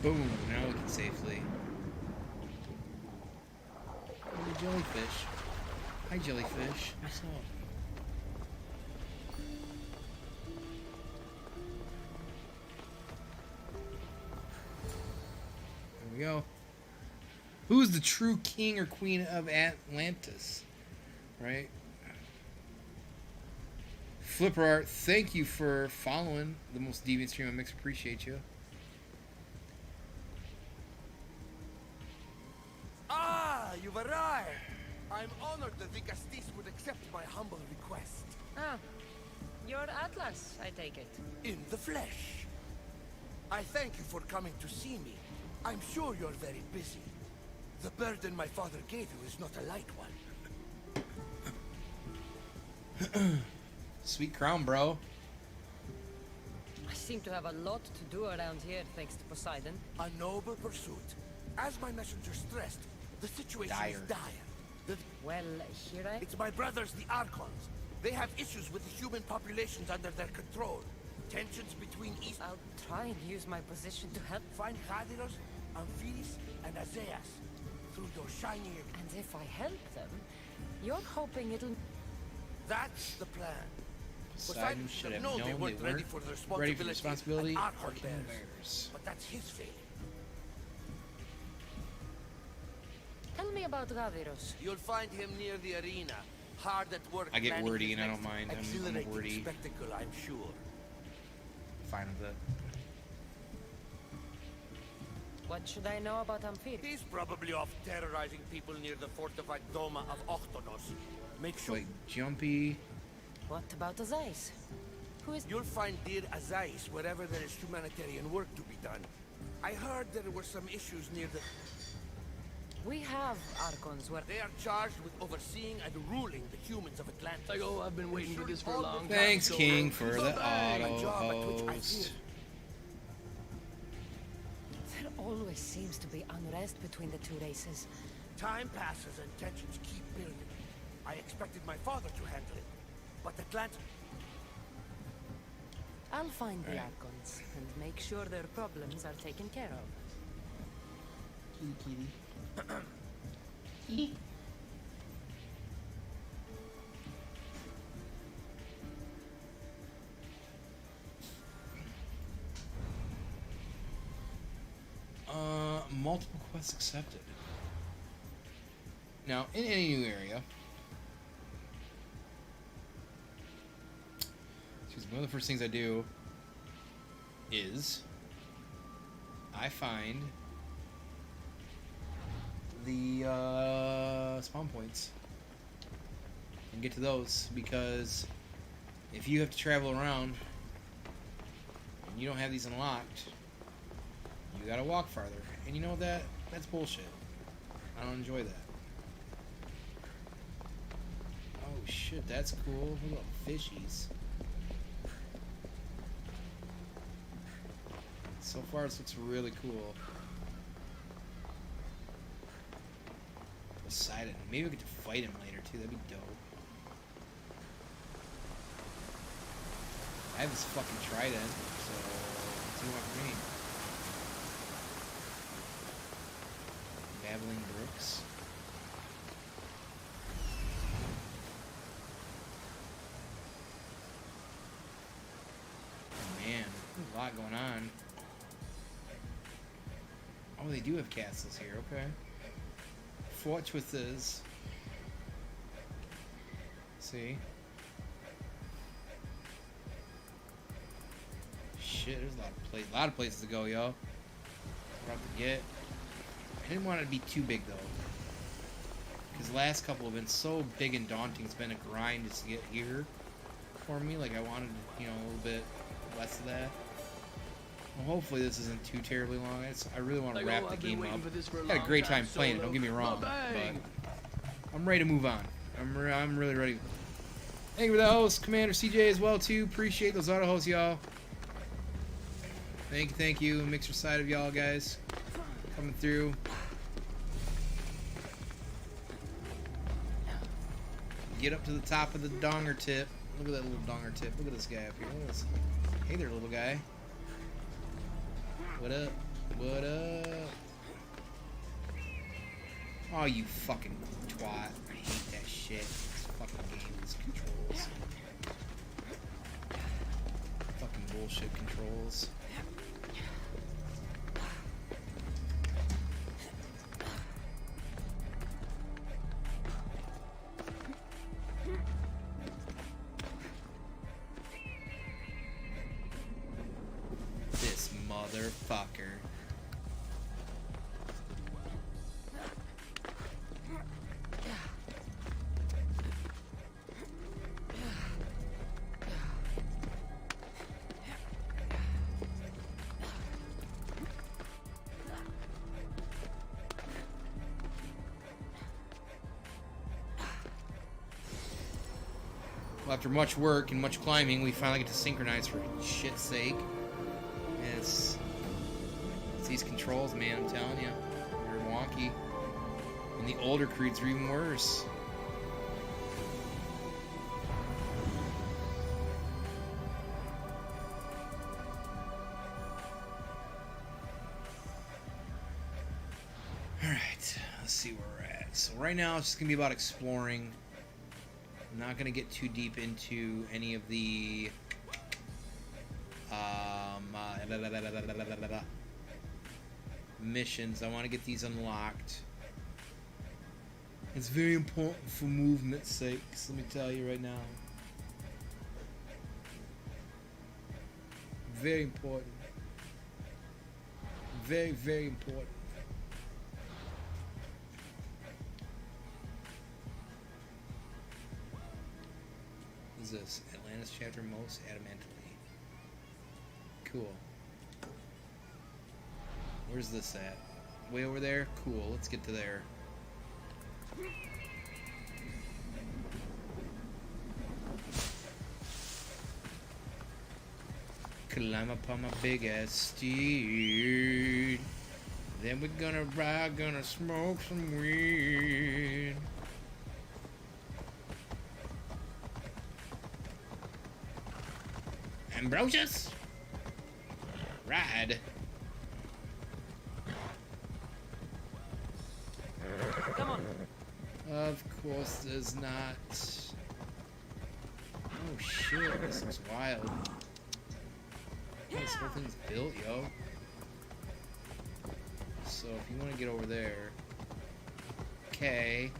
Boom, now we can safely. Oh, jellyfish. Hi, jellyfish. What's up? There we go. Who's the true king or queen of Atlantis? Right? Flipper Art, thank you for following the most deviant stream on Mix. Appreciate you. You've arrived! I'm honored that the Castis would accept my humble request. Ah, you're Atlas, I take it. In the flesh. I thank you for coming to see me. I'm sure you're very busy. The burden my father gave you is not a light one. Sweet crown, bro. seem to have a lot to do around here, thanks to Poseidon. A noble pursuit. As my messenger stressed, the situation is dire. Well, here I... It's my brothers, the Archons. They have issues with the human populations under their control. Tensions between East... I'll try and use my position to help. Find Hadiros, Amphilis, and Azaeas. Through your shining... And if I help them, you're hoping it'll... That's the plan. Poseidon should have known known they they weren't weren't ready for the ready for the responsibility responsibility an for Archon killing bears. bears. But that's his failing. Tell me about Gaviros. You'll find him near the arena, hard at work. I get planning wordy his and I next don't mind. I'm exhilarating wordy. spectacle, I'm sure. Fine with it. What should I know about Amphilis? He's probably off terrorizing people near the fortified Doma of Ochtonos. Make sure Like jumpy. What about Azaeas? Who is... you'll find dear Azaeas wherever there is humanitarian work to be done. I heard there were some issues near the... We have Archons where... They are charged with overseeing and ruling the humans of Atlantis. Like, oh, I've been waiting for this for a long time. Thanks, Solo. King, for the Ba-bang! A job at which I auto-host. fear. There always seems to be unrest between the two races. Time passes and tensions keep building. I expected my father to handle it, but Atlantis... I'll find the Right. Archons and make sure their problems are taken care of. Kitty. Multiple quests accepted. Now, in any new area, excuse me, one of the first things I do is I find the spawn points and get to those, because if you have to travel around and you don't have these unlocked, you gotta walk farther. And you know what, that's bullshit. I don't enjoy that. Oh shit, that's cool. Look at fishies. So far this looks really cool. Poseidon. Maybe we get to fight him later too. That'd be dope. I have this fucking trident, so what's he want from me? Babbling brooks. Oh man, there's a lot going on. Oh, they do have castles here. Okay. Fortresses. See? Shit, there's a lot of places to go, yo. We're about to get. I didn't want it to be too big though, because the last couple have been so big and daunting. It's been a grind just to get here for me. Like I wanted, you know, a little bit less of that. Well, hopefully this isn't too terribly long. I really want to Like, wrap oh, the I've been game waiting up. for this for a I had a long great time, time playing it. Solo. Don't get me wrong, Ba-bang! but I'm ready to move on. I'm really ready. Thank you for the host, Commander CJ, as well too. Appreciate those auto hosts, y'all. Thank you. Mixer side of y'all guys coming through. Get up to the top of the donger tip. Look at that little donger tip. Look at this guy up here. Look at this. Hey there, little guy. What up? What up? Oh, you fucking twat. I hate that shit. This fucking game, these controls. Fucking bullshit controls. This motherfucker. Well, after much work and much climbing, we finally get to synchronize for shit's sake. It's these controls, man, I'm telling you. They're wonky. And the older creeds are even worse. Alright, let's see where we're at. So right now it's just going to be about exploring. I'm not going to get too deep into any of the missions. I want to get these unlocked. It's very important for movement's sake, let me tell you right now. Very important. Very, very important. What is this? Atlantis chapter most adamantly. Cool. Where's this at? Way over there? Cool, let's get to there. Climb up on my big ass steed. Then we're gonna ride, gonna smoke some weed. Ambrosius! Ride. Come on. Of course there's not. Oh shit, this is wild. This whole thing's built, yo. So if you want to get over there. Okay.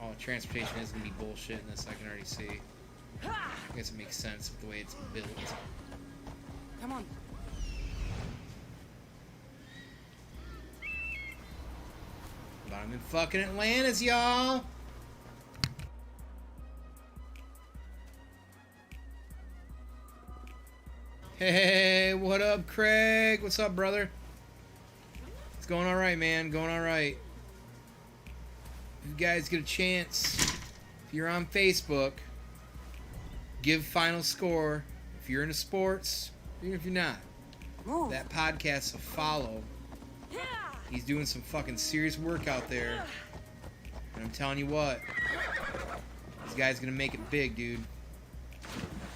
Oh, transportation is going to be bullshit in this, I can already see. I guess it makes sense with the way it's built. Come on. But I'm in fucking Atlantis, y'all! Hey, what up, Craig? What's up, brother? It's going alright, man. Going alright. If you guys get a chance, if you're on Facebook, give Final Score. If you're into sports, even if you're not, Move. that podcast's a follow. He's doing some fucking serious work out there. And I'm telling you what, this guy's gonna make it big, dude.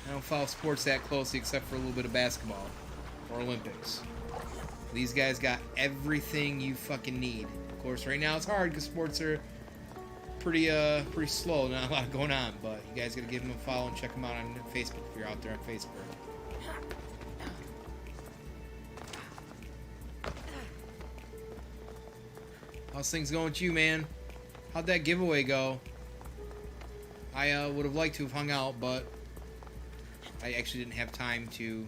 I don't follow sports that closely except for a little bit of basketball or Olympics. These guys got everything you fucking need. Of course, right now it's hard because sports are pretty slow. Not a lot going on, but you guys gotta give them a follow and check them out on Facebook if you're out there on Facebook. How's things going with you, man? How'd that giveaway go? I would have liked to have hung out, but I actually didn't have time to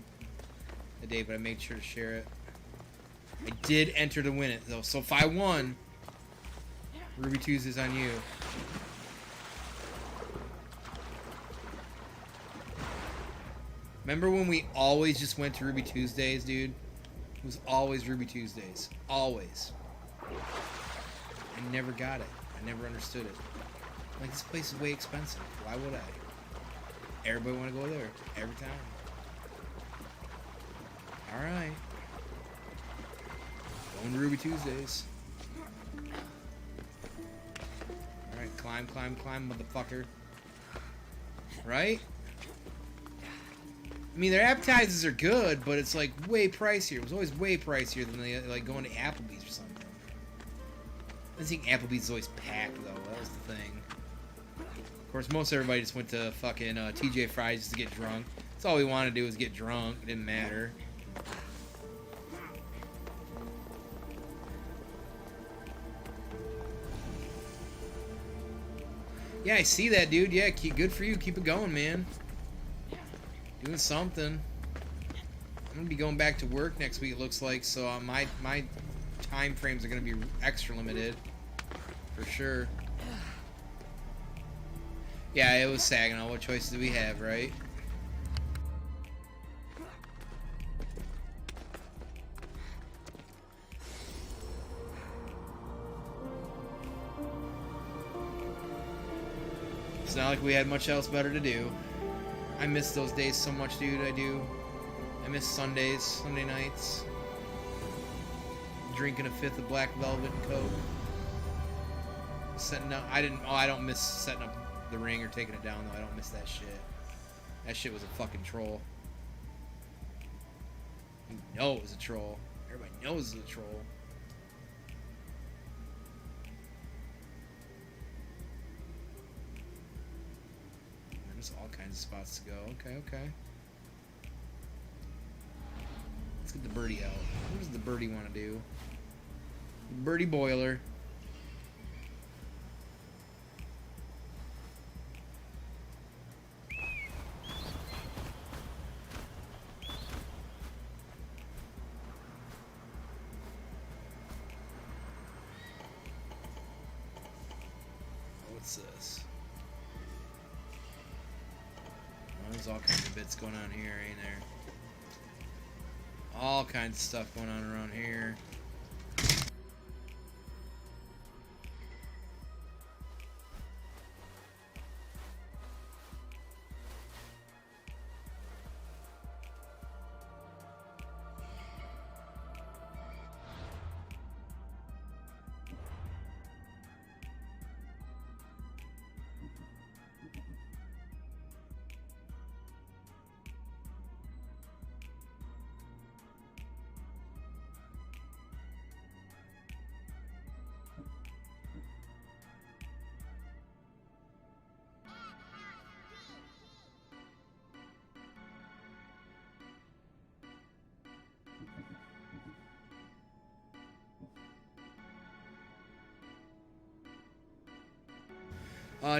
today, but I made sure to share it. I did enter to win it, though. So if I won, Ruby Tuesday's on you. Remember when we always just went to Ruby Tuesdays, dude? It was always Ruby Tuesdays. Always. I never got it. I never understood it. Like, this place is way expensive. Why would I? Everybody want to go there. Every time. Alright. Going to Ruby Tuesdays. Alright, climb, climb, climb, motherfucker. Right? I mean, their appetizers are good, but it's like way pricier. It was always way pricier than like going to Applebee's or something. I think Applebee's is always packed, though. That was the thing. Of course, most everybody just went to fucking TJ Fries just to get drunk. That's all we wanted to do was get drunk. It didn't matter. Yeah, I see that, dude. Yeah, good for you. Keep it going, man. Doing something. I'm gonna be going back to work next week, it looks like, so my time frames are gonna be extra limited. For sure. Yeah, it was Saginaw. What choices do we have, right? It's not like we had much else better to do. I miss those days so much, dude. I do. I miss Sundays, Sunday nights. drinking a fifth of black velvet and coke. Setting up. I don't miss setting up the ring or taking it down though. I don't miss that shit. That shit was a fucking troll. You know it was a troll. Everybody knows it's a troll. There's all kinds of spots to go. Okay. Let's get the birdie out. What does the birdie want to do? Birdie boiler. What's this? Oh, there's all kinds of bits going on here, ain't there? All kinds of stuff going on around here.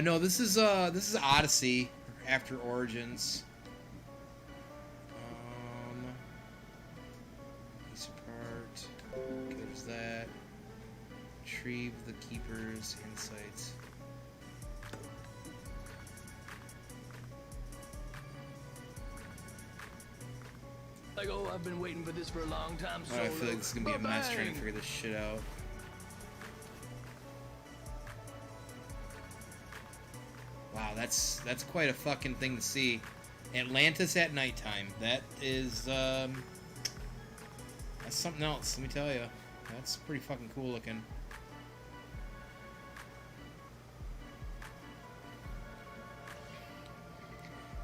No, this is Odyssey after Origins. Piece apart. Okay, there's that. Retrieve the Keeper's insights. Like, oh, I've been waiting for this for a long time. Oh, I feel like this is gonna be a mess trying to figure this shit out. Wow, that's quite a fucking thing to see. Atlantis at nighttime. That is that's something else, let me tell you. That's pretty fucking cool looking.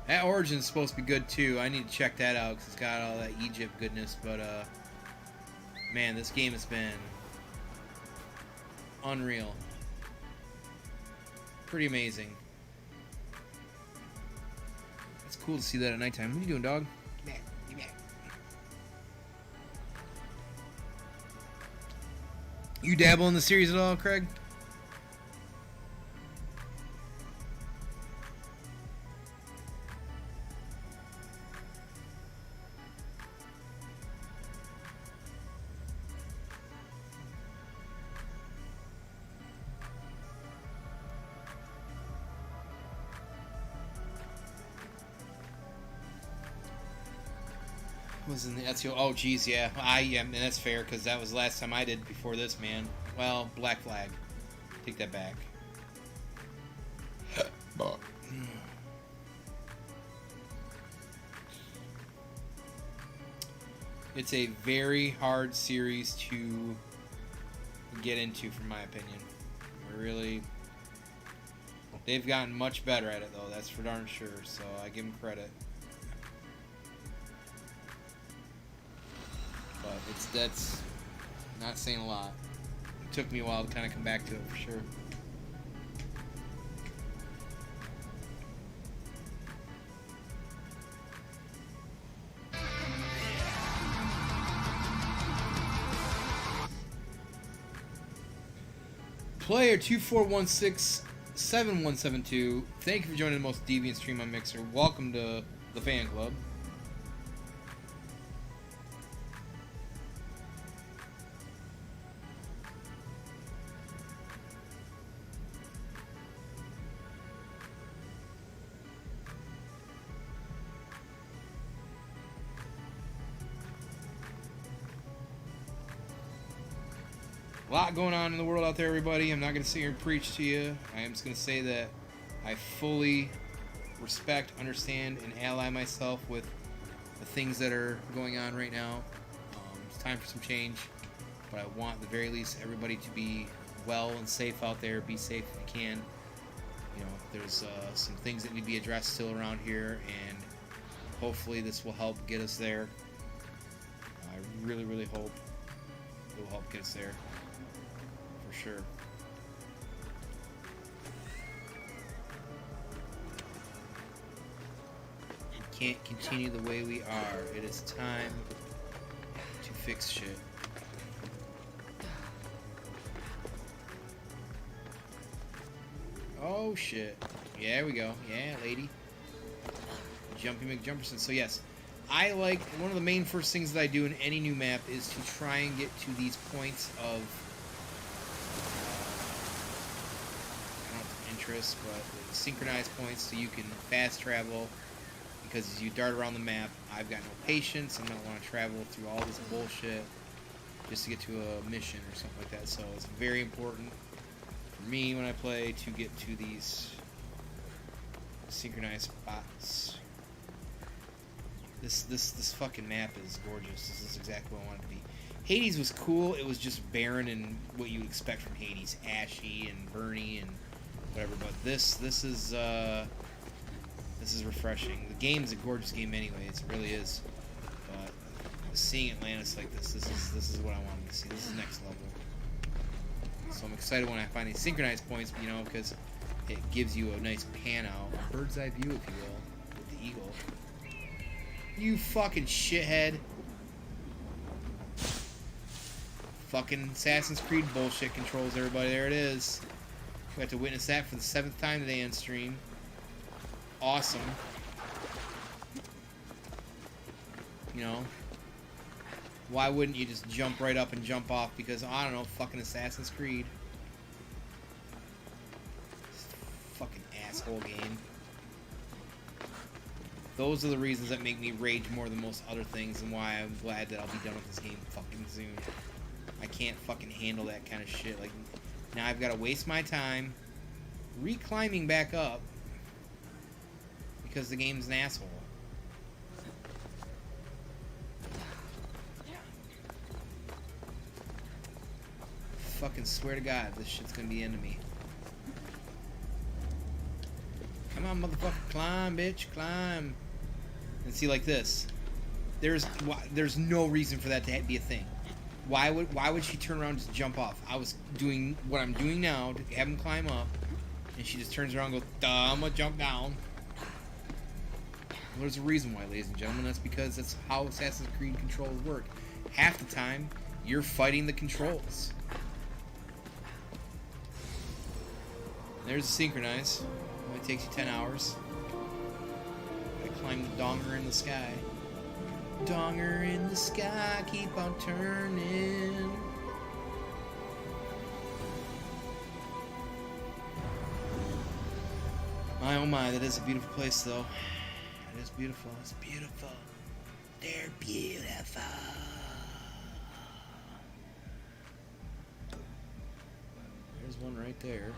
That Origin's supposed to be good too. I need to check that out because it's got all that Egypt goodness. But man, this game has been unreal. Pretty amazing. It's cool to see that at nighttime. What are you doing, dog? Get back. Get back. You dabble in the series at all, Craig? Was in the Ezio. Oh, geez, yeah. And that's fair because that was the last time I did before this, man. Well, Black Flag. Take that back. It's a very hard series to get into, from my opinion. Really, they've gotten much better at it, though. That's for darn sure. So I give them credit. But that's not saying a lot. It took me a while to kind of come back to it, for sure. Player 24167172, thank you for joining the most deviant stream on Mixer. Welcome to the fan club. A lot going on in the world out there, everybody. I'm not going to sit here and preach to you. I am just going to say that I fully respect, understand, and ally myself with the things that are going on right now. It's time for some change. but I want at the very least everybody to be well and safe out there. Be safe if you can. You know, there's some things that need to be addressed still around here, and hopefully this will help get us there. I really, really hope it will help get us there, for sure. We can't continue the way we are. It is time to fix shit. Oh shit. Yeah, there we go. Yeah, lady. Jumpy McJumperson. So yes, I like, one of the main first things that I do in any new map is to try and get to these points of I don't know, interest, but synchronized points so you can fast travel, because as you dart around the map, I've got no patience. I don't want to travel through all this bullshit just to get to a mission or something like that. So it's very important for me when I play to get to these synchronized spots. This fucking map is gorgeous. This is exactly what I wanted to be. Hades was cool. It was just barren and what you would expect from Hades, ashy and burny and whatever. But this is refreshing. The game's a gorgeous game anyway. It really is. But seeing Atlantis like this is what I wanted to see. This is next level. So I'm excited when I find these synchronized points, you know, because it gives you a nice pan out, a bird's eye view, if you will, with the eagle. You fucking shithead. Fucking Assassin's Creed bullshit controls, everybody. There it is. We have to witness that for the 7th time today on stream. Awesome. You know, why wouldn't you just jump right up and jump off? Because, I don't know, fucking Assassin's Creed. Fucking asshole game. Those are the reasons that make me rage more than most other things, and why I'm glad that I'll be done with this game fucking soon. I can't fucking handle that kind of shit. Like, now I've got to waste my time re-climbing back up because the game's an asshole. Fucking swear to God, this shit's gonna be the end of me. Come on, motherfucker, climb, bitch, climb. And see, like this, there's no reason for that to be a thing. Why would she turn around and just jump off? I was doing what I'm doing now to have him climb up, and she just turns around and goes, duh, I'm gonna jump down. Well, there's a reason why, ladies and gentlemen. That's because that's how Assassin's Creed controls work. Half the time, you're fighting the controls. There's a synchronize. It only takes you 10 hours. Gotta climb the donger in the sky. Donger in the sky, keep on turning. My oh my, that is a beautiful place though. It is beautiful. It's beautiful. They're beautiful. There's one right there.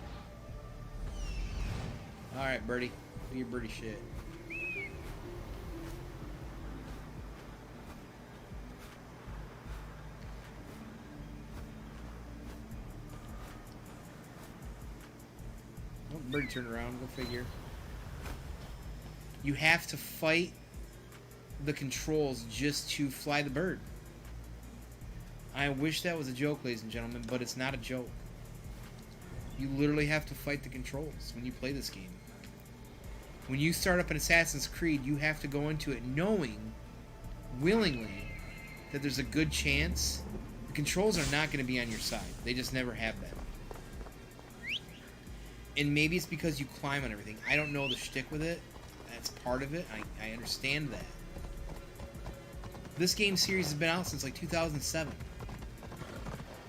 Alright, birdie. Do your birdie shit. Oh, birdie turned around. Go figure. You have to fight the controls just to fly the bird. I wish that was a joke, ladies and gentlemen, but it's not a joke. You literally have to fight the controls when you play this game. When you start up an Assassin's Creed, you have to go into it knowing, willingly, that there's a good chance the controls are not going to be on your side. They just never have been. And maybe it's because you climb on everything. I don't know the shtick with it. That's part of it. I understand that. This game series has been out since like 2007.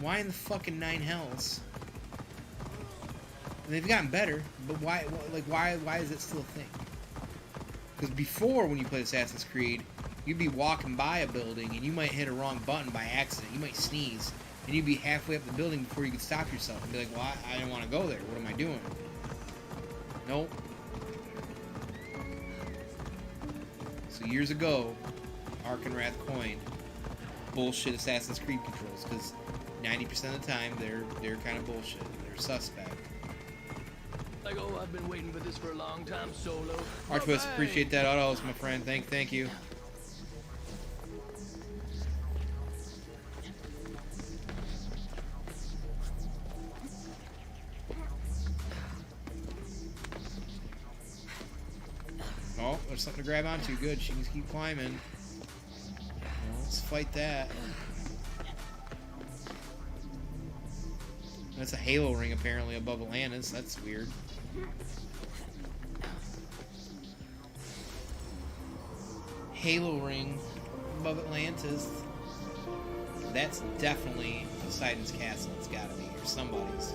Why in the fucking nine hells? And they've gotten better, but why is it still a thing? Because before, when you played Assassin's Creed, you'd be walking by a building and you might hit a wrong button by accident. You might sneeze, and you'd be halfway up the building before you could stop yourself and be like, well, I didn't want to go there. What am I doing? Nope. So years ago, Ark and Wrath coined, bullshit Assassin's Creed controls, because 90% of the time they're kind of bullshit. They're suspect. Like, oh, I've been waiting for this for a long time, Solo. Archwest, Bye-bye. appreciate that autos, my friend. Thank you. Oh, there's something to grab onto. Good, she can keep climbing. Well, let's fight that. That's a halo ring apparently above Atlantis. That's weird. Halo ring above Atlantis. That's definitely Poseidon's castle. It's gotta be, or somebody's.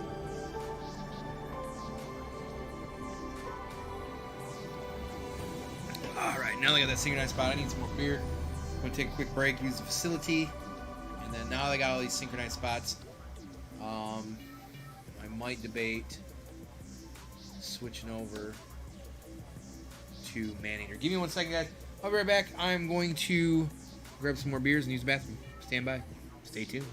Alright, now they got that synchronized spot. I need some more beer. I'm gonna take a quick break, use the facility. And then now they got all these synchronized spots. I might debate switching over to Maneater. Give me 1 second, guys. I'll be right back. I'm going to grab some more beers and use the bathroom. Stand by. Stay tuned.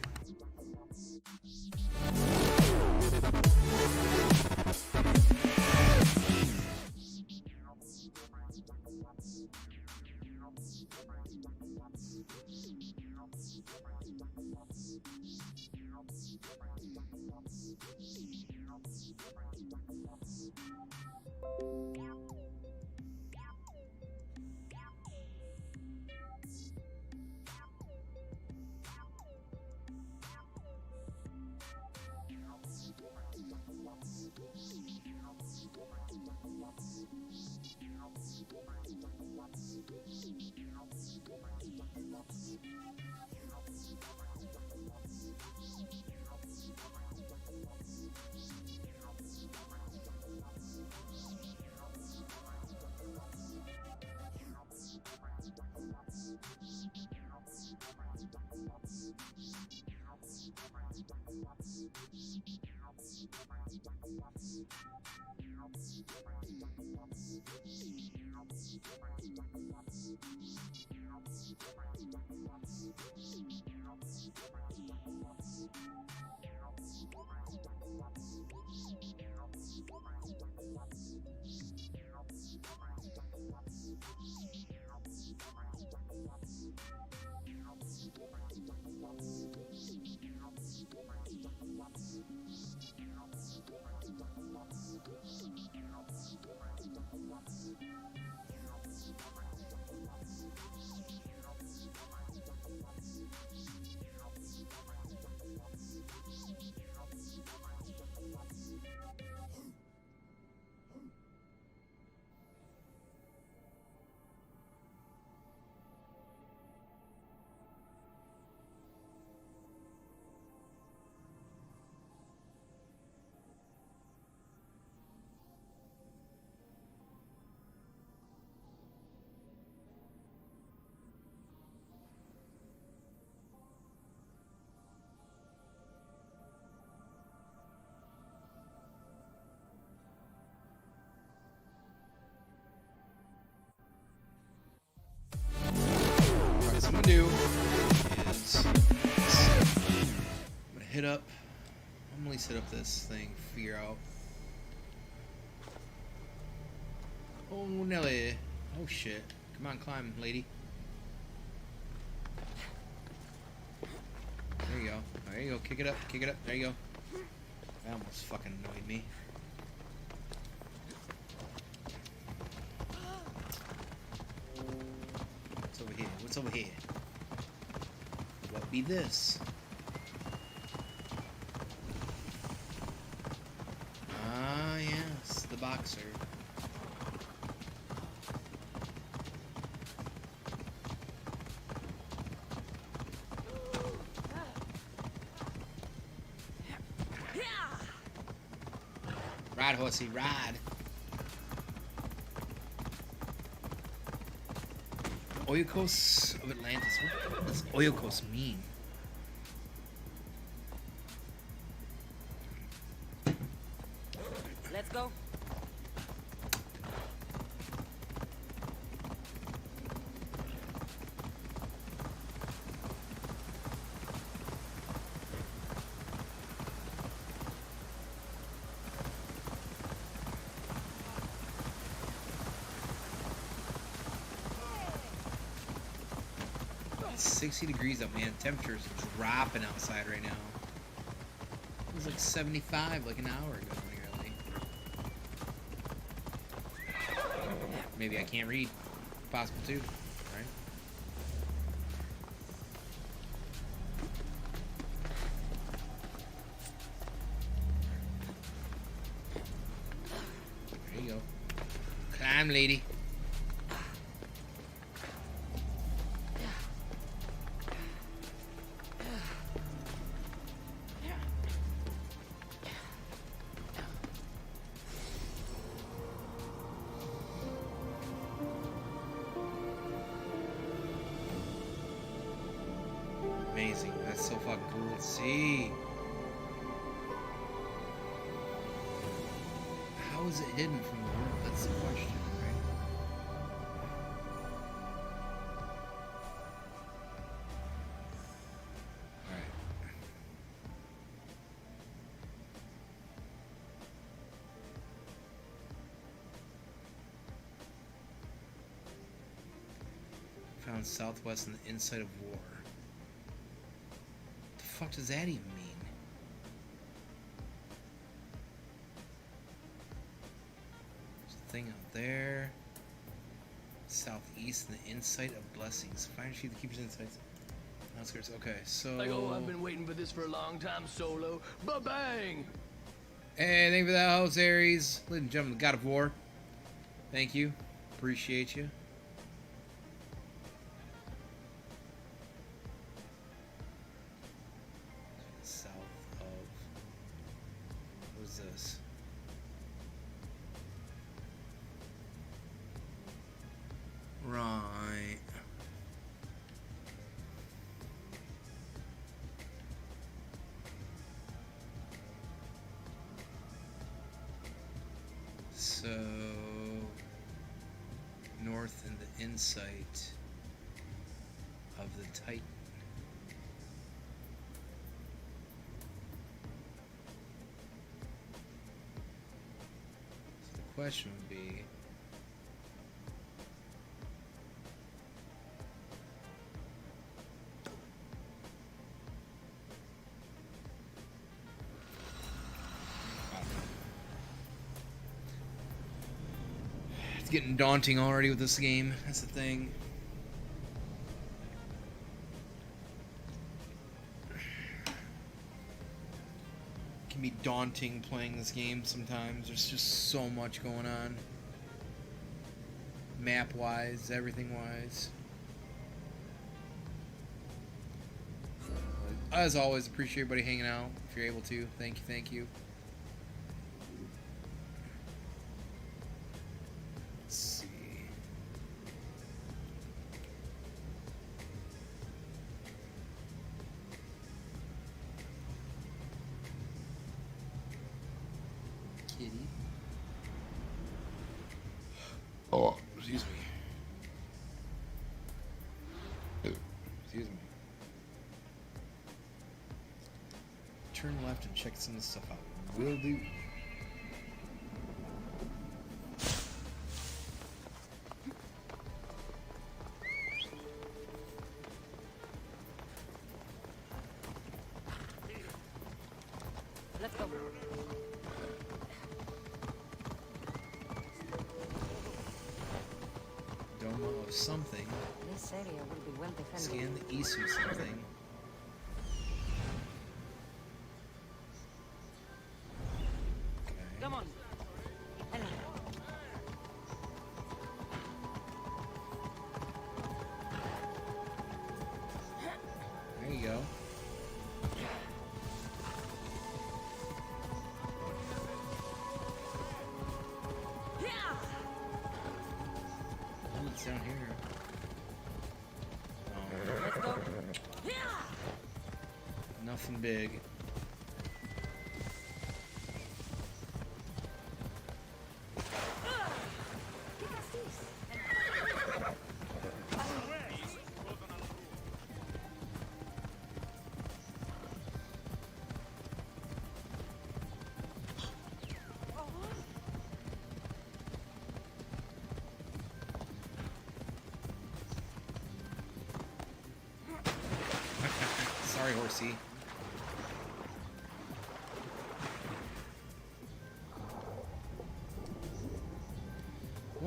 What I'm gonna do is I'm gonna hit up. I'm gonna at least hit up this thing, figure out. Oh Nelly! Oh shit! Come on, climb, lady. There you go. There you go. Kick it up. Kick it up. There you go. That almost fucking annoyed me. What's over here? What's over here? What be this? Ah, yes, the boxer. Ride, horsey, ride. Oikos of Atlantis. What does Oikos mean? Let's go. 60 degrees up, man. Temperature's dropping outside right now. It was like 75 like an hour ago, nearly. Maybe I can't read. Possible too, right? There you go. Climb, lady. Amazing. That's so fucking cool. Let's see. How is it hidden from the roof? That's the question, right? Alright. Found southwest in the inside of war. What the fuck does that even mean? There's a thing out there. Southeast in the insight of blessings. Find and sheet the keeper's insights. Outskirts. Okay, so. Like, oh, I've been waiting for this for a long time, Solo. Ba-bang! Hey, thank you for that host, Ares. Ladies and gentlemen, God of War. Thank you. Appreciate you. South of. What is this? Right. So, north in the insight of the Titan. So the question would be, it's getting daunting already with this game. That's the thing. It can be daunting playing this game sometimes. There's just so much going on. Map-wise, everything-wise. As always, appreciate everybody hanging out. If you're able to, thank you, thank you. Let's see. Kitty. Oh, excuse me. Excuse me. Turn left and check some of this stuff out. Will do. Let's go. Doma of something. This area will be well defended. Scan the Isu something. Okay. Come on. Hello. There you go. Oh, it's down here. Oh, Let's go. nothing big.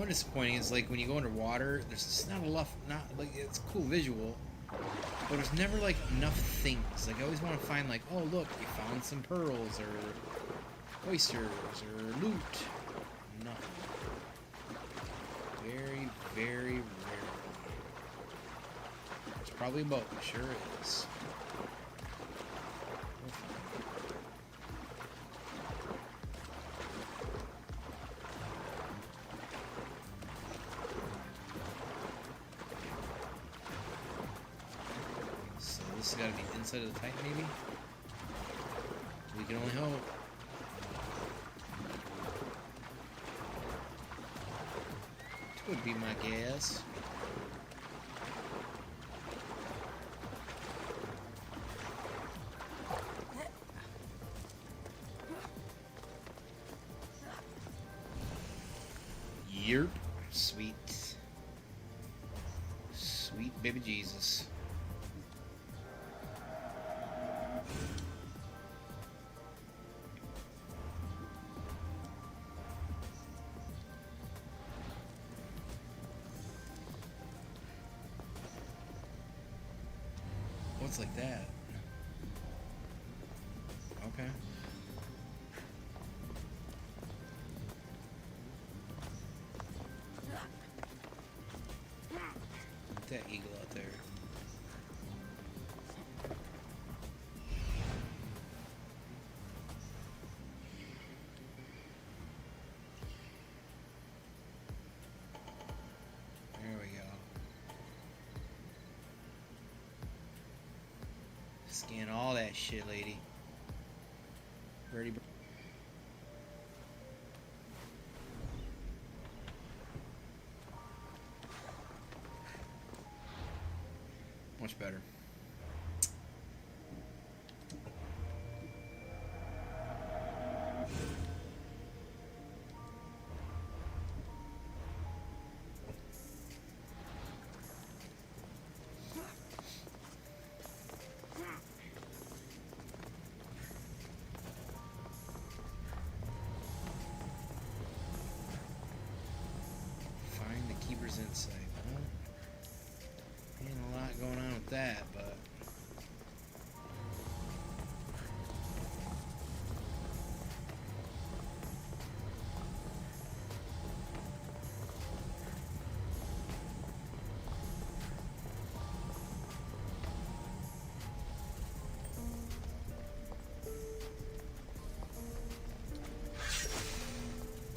disappointing is like when you go underwater, there's just not enough. Not like it's a cool visual, but there's never like enough things. Like I always want to find like, oh look, you found some pearls or oysters or loot. Nothing. Very, very rare. There's probably a boat. Sure is. We'll find it. So this has got to be inside of the tank, maybe? We can only hope. Would be my guess. Yerp. Sweet. Sweet baby Jesus. What's like that? Okay. That eagle out there. There we go. Scan all that shit, lady. Ready? Much better. Find the keeper's insight. Well, ain't a lot going on with that, but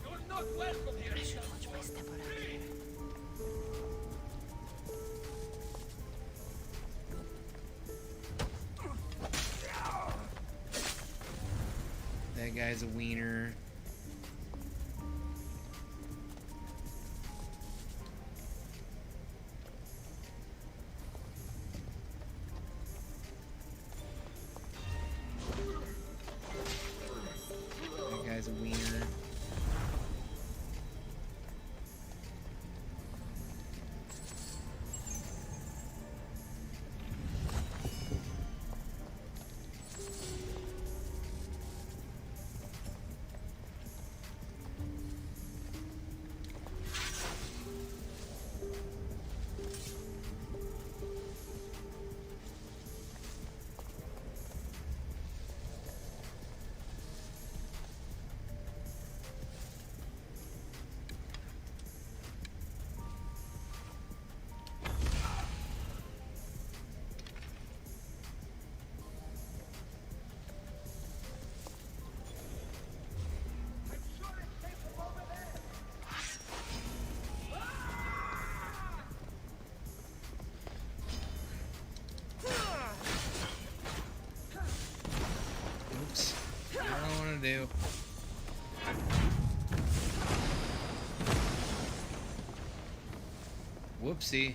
You're not welcome here. I should watch my step around here. that guy's a wiener. That guy's a wiener. Oops. I don't want to do. Whoopsie.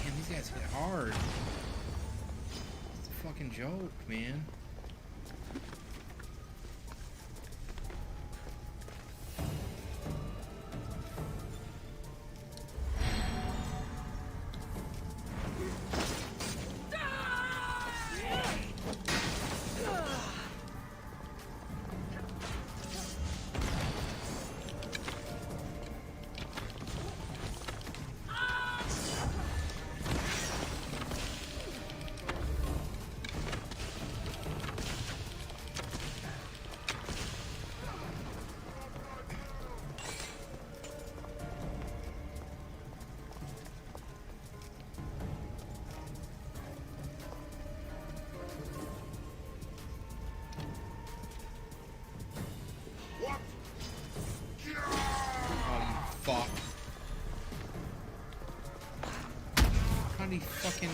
Damn, these guys hit hard. fucking joke, man. Fuck. How do you fucking...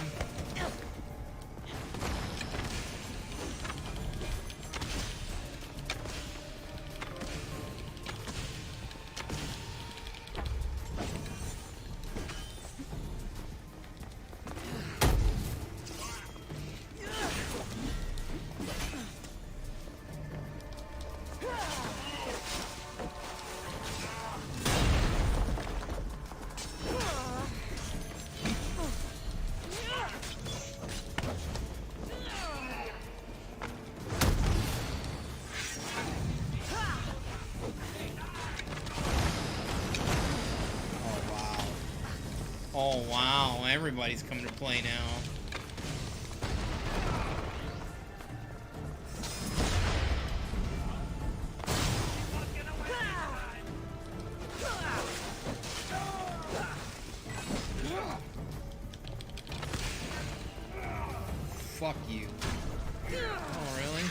Oh wow, everybody's coming to play now. Fuck you. Oh really?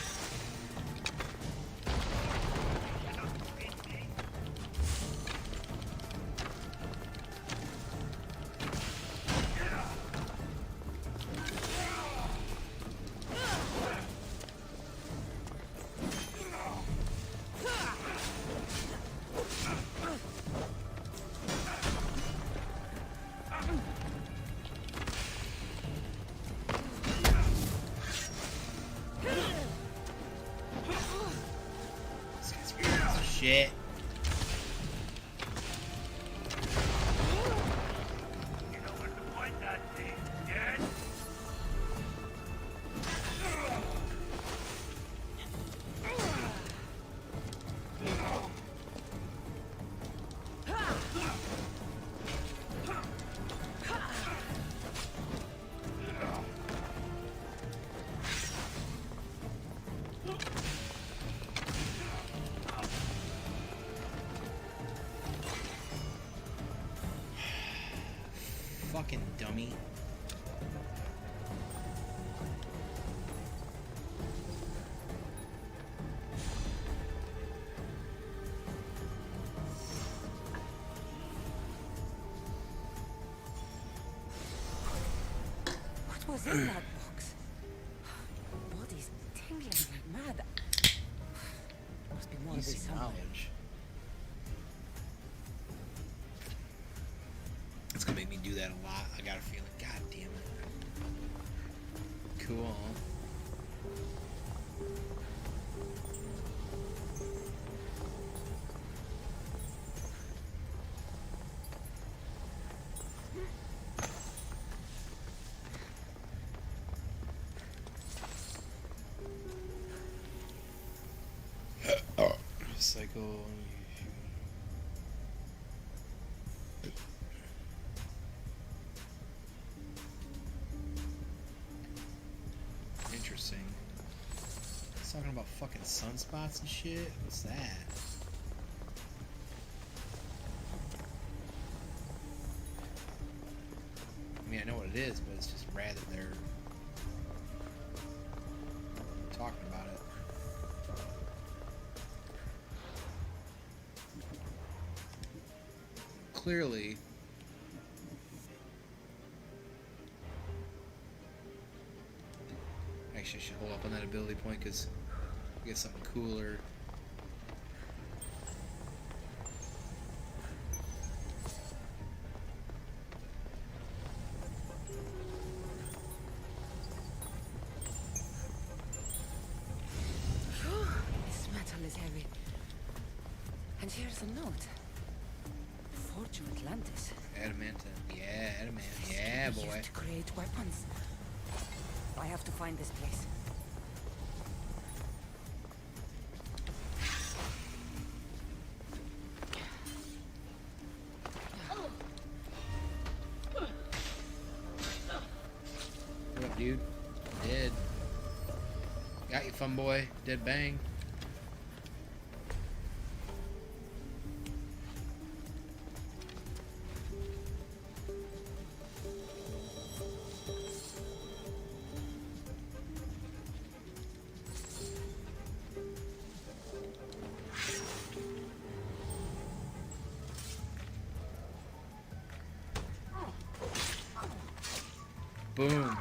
Shit. You know where to point that thing, yes? Fucking dummy. What was in that box? Body's tingling like mad. Must be more of Easy this somewhere. knowledge. It's gonna make me do that a lot. I got a feeling. God damn it. Cool. Cycle. Interesting. It's talking about fucking sunspots and shit. What's that? I mean, I know what it is, but it's just rad that they're talking about it. Clearly, actually, I should hold up on that ability point because we get something cooler. a note. Forge of Atlantis. Adamantine. Yeah, adamant. Yeah, Used boy. to create weapons. I have to find this place. What up, dude? Dead. Got you, fun boy. Dead bang. Boom.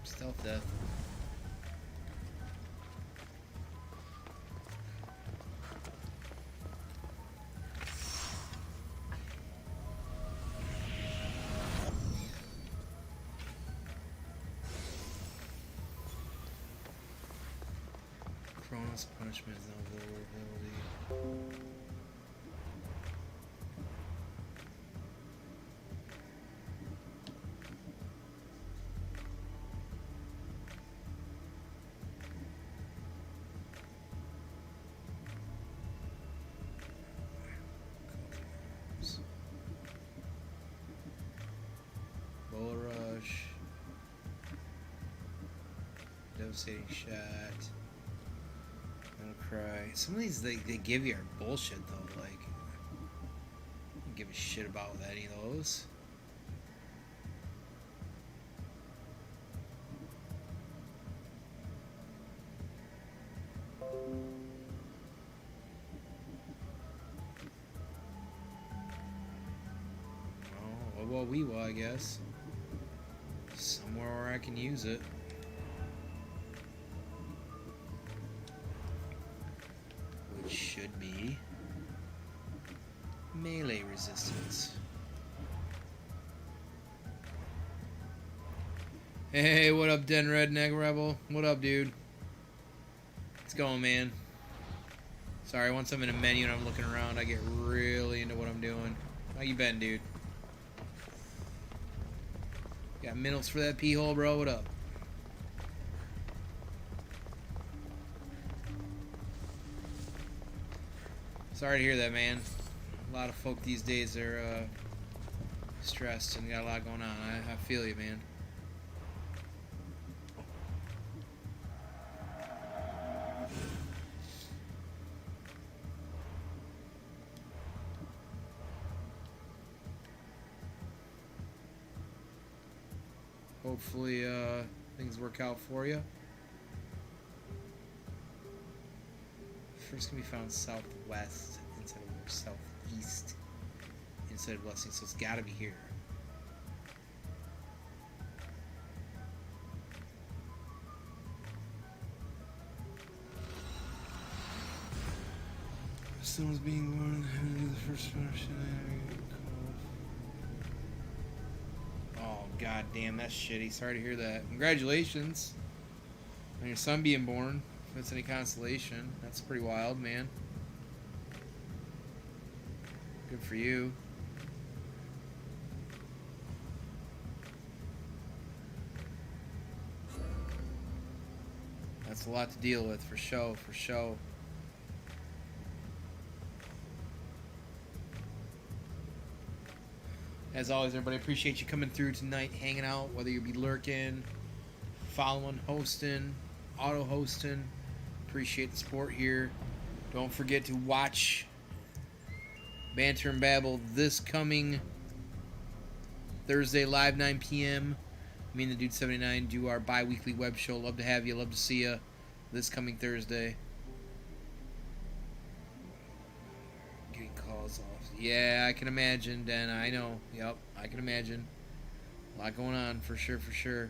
Stealth death. Chronos punishment is no vulnerability. Bull rush. Devastating shot. Don't cry. Some of these they give you are bullshit though. Like, I don't give a shit about any of those. Oh, well, we will, I guess. Somewhere where I can use it. Which should be melee resistance. Hey, what up, Den Redneck Rebel? What up, dude? It's going, man. Sorry, once I'm in a menu and I'm looking around, I get really into what I'm doing. How you been, dude? Got minerals for that pee hole, bro? What up? Sorry to hear that, man. A lot of folk these days are stressed and got a lot going on. I feel you, man. Hopefully things work out for you. First can be found southwest instead of southeast instead of blessing, so it's got to be here. Someone's being born. The first Oh, god damn, that's shitty. Sorry to hear that. Congratulations on your son being born. If it's any consolation, that's pretty wild, man. Good for you. That's a lot to deal with, for sure, for sure. As always, everybody, appreciate you coming through tonight, hanging out, whether you be lurking, following, hosting, auto-hosting. Appreciate the support here. Don't forget to watch Banter and Babble this coming Thursday, live 9 p.m. Me and the Dude 79 do our bi-weekly web show. Love to have you. Love to see you this coming Thursday. Getting calls off. Yeah, I can imagine, Dan. I know. Yep, I can imagine. A lot going on, for sure, for sure.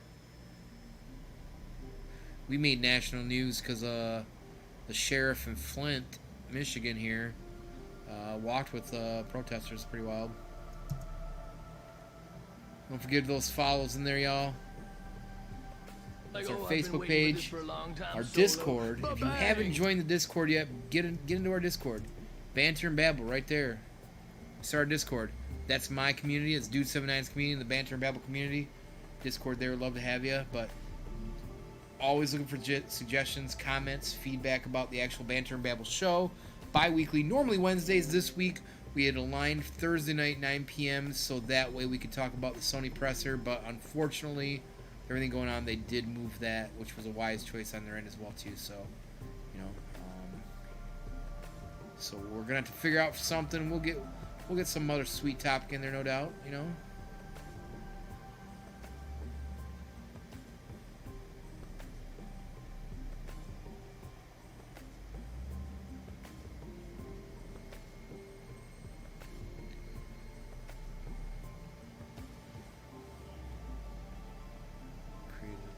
We made national news because the sheriff in Flint, Michigan here, walked with protesters. Pretty wild. Don't forget those follows in there, y'all. It's our Facebook page, our Discord. If you haven't joined the Discord yet, get into our Discord. Banter and Babble right there. Start Discord. That's my community. It's Dude 79's community, the Banter and Babble community. Discord there, would love to have you. But always looking for suggestions, comments, feedback about the actual Banter and Babble show. Bi-weekly, normally Wednesdays. This week we had aligned Thursday night 9 p.m. so that way we could talk about the Sony presser. But unfortunately, everything going on, they did move that, which was a wise choice on their end as well too. So, you know, so we're gonna have to figure out something. We'll get some other sweet topic in there, no doubt. You know.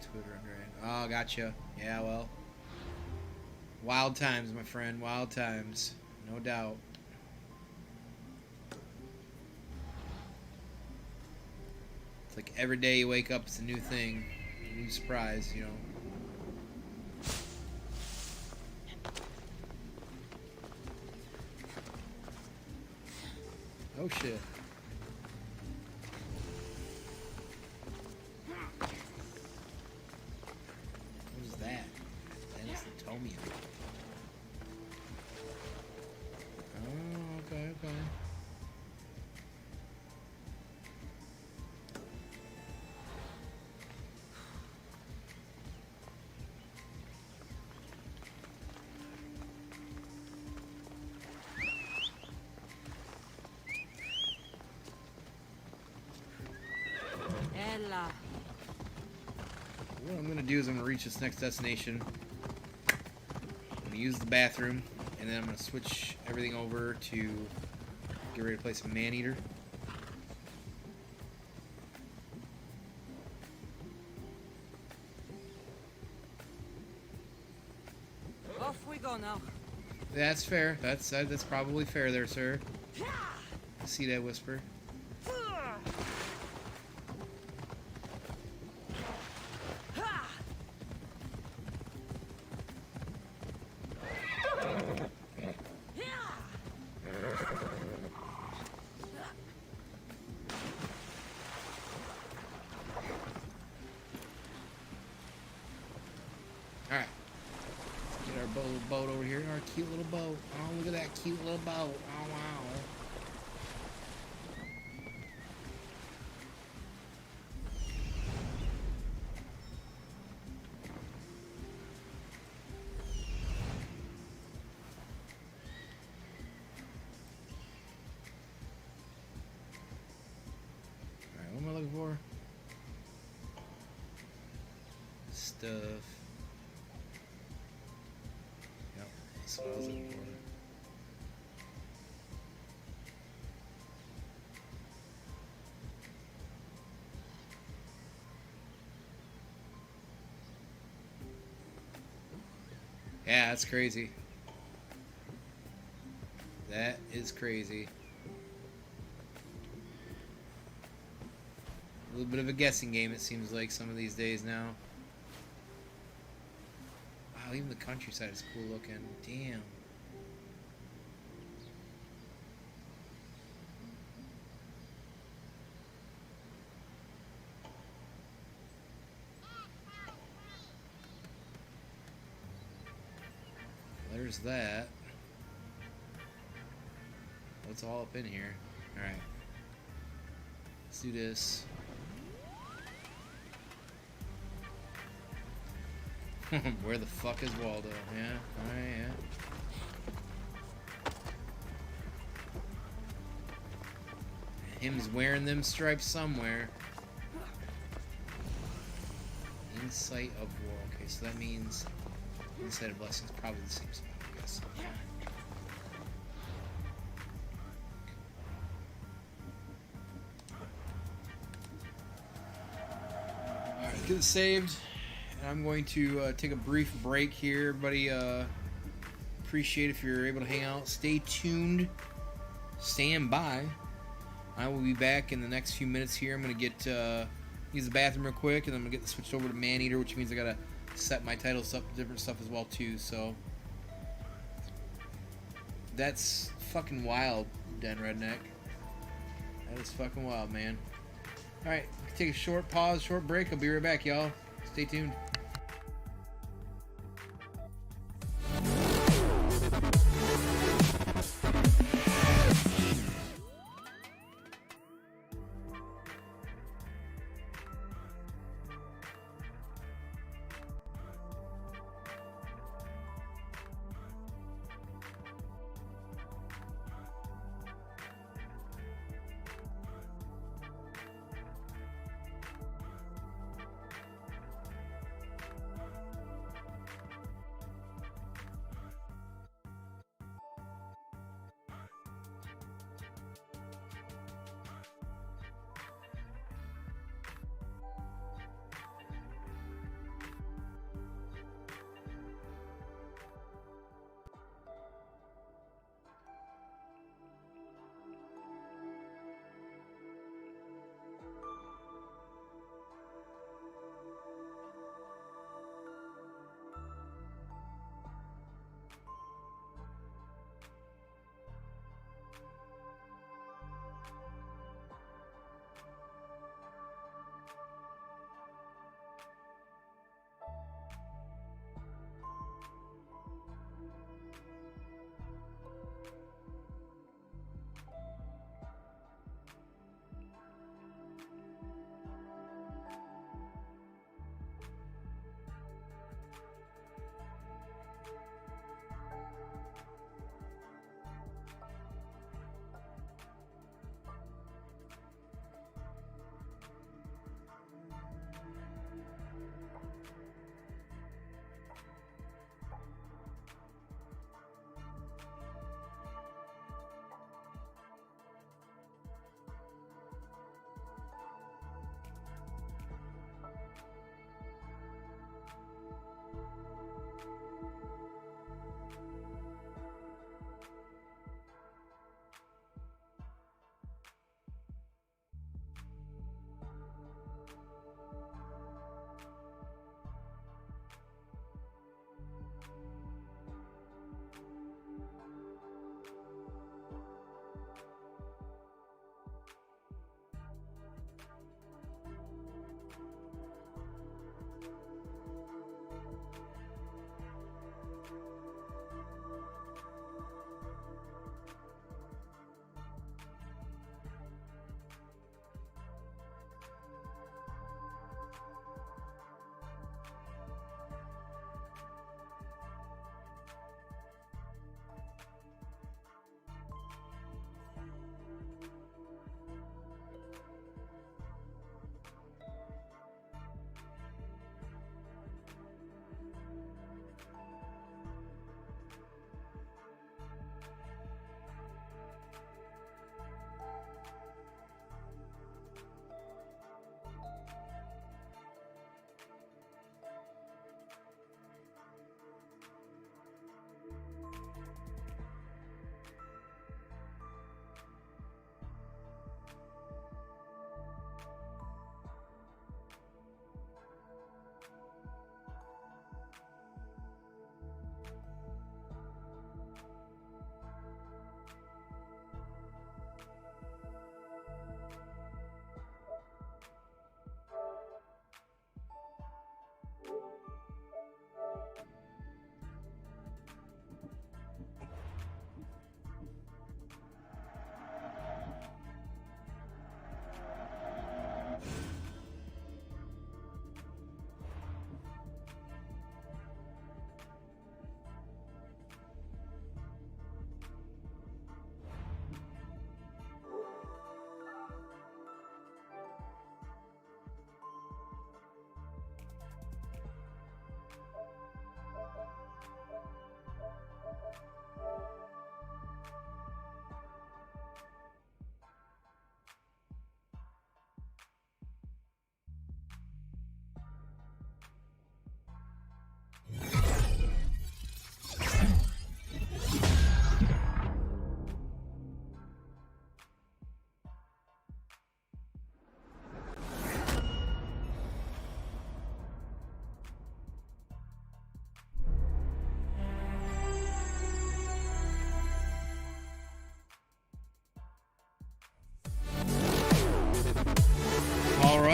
Twitter under. Oh, gotcha. Yeah, well. Wild times, my friend. Wild times. No doubt. It's like every day you wake up, it's a new thing. A new surprise, you know. Oh, shit. Oh, okay. Ella. What I'm gonna do is I'm gonna reach this next destination. I'm gonna use the bathroom, and then I'm gonna switch everything over to get ready to play some Maneater. Off we go now. That's fair. That's probably fair there, sir. I see that whisper. Alright. Let's get our little boat over here. Our cute little boat. Oh, look at that cute little boat. Oh, wow. Alright, what am I looking for? Stuff. Yep, that's what I was looking for. Yeah, that's crazy. That is crazy. A little bit of a guessing game, it seems like, some of these days now. Wow, even the countryside is cool looking. Damn. There's that. What's all up in here? Alright. Let's do this. Where the fuck is Waldo? Yeah, alright, yeah. Him's wearing them stripes somewhere. In sight of war. Okay, so that means Inside of Blessings probably the same spot, I guess. Alright, get it saved. And I'm going to take a brief break here. Everybody, appreciate if you're able to hang out. Stay tuned. Stand by. I will be back in the next few minutes here. I'm going to get use the bathroom real quick, and then I'm going to get switched over to Maneater, which means I got to set my title stuff, different stuff as well too. So that's fucking wild, Den Redneck. That is fucking wild, man. Alright, take a short pause, short break. I'll be right back, y'all. Stay tuned.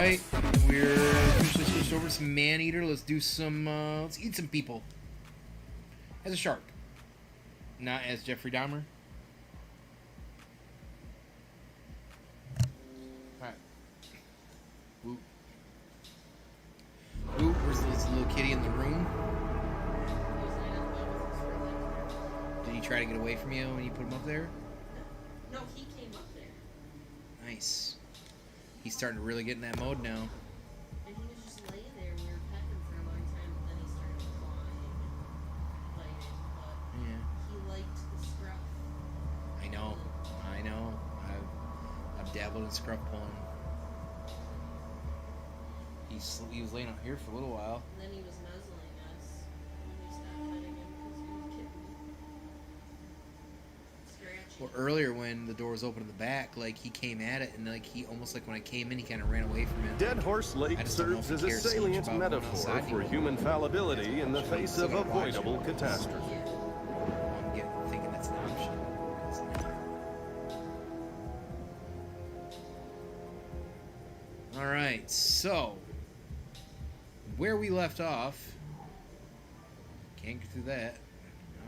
Alright, we're officially switched over to some Maneater. Let's do some, let's eat some people. As a shark. Not as Jeffrey Dahmer. Alright. Woo. Woo, where's this little kitty in the room? Did he try to get away from you when you put him up there? No, he came up there. Nice. He's starting to really get in that mode now. And he was just laying there and we were petting for a long time, but then he started clawing and biting. But Yeah. he liked the scruff. I know. I've dabbled in scruff pulling. He was laying out here for a little while. And then he was nuzzling us when we stopped petting him because he was kitten. Scratching. Well, earlier when the door was open in the back, like he came at it, and like he almost like when I came in, he kind of ran away from it. Dead Horse Lake I just don't know if serves he as a cares so much salient about going metaphor outside for anymore. human fallibility in the Sure, face still of gotta watch it. avoidable catastrophe. I'm thinking that's an option. It's not. All right, so where we left off, can't get through that.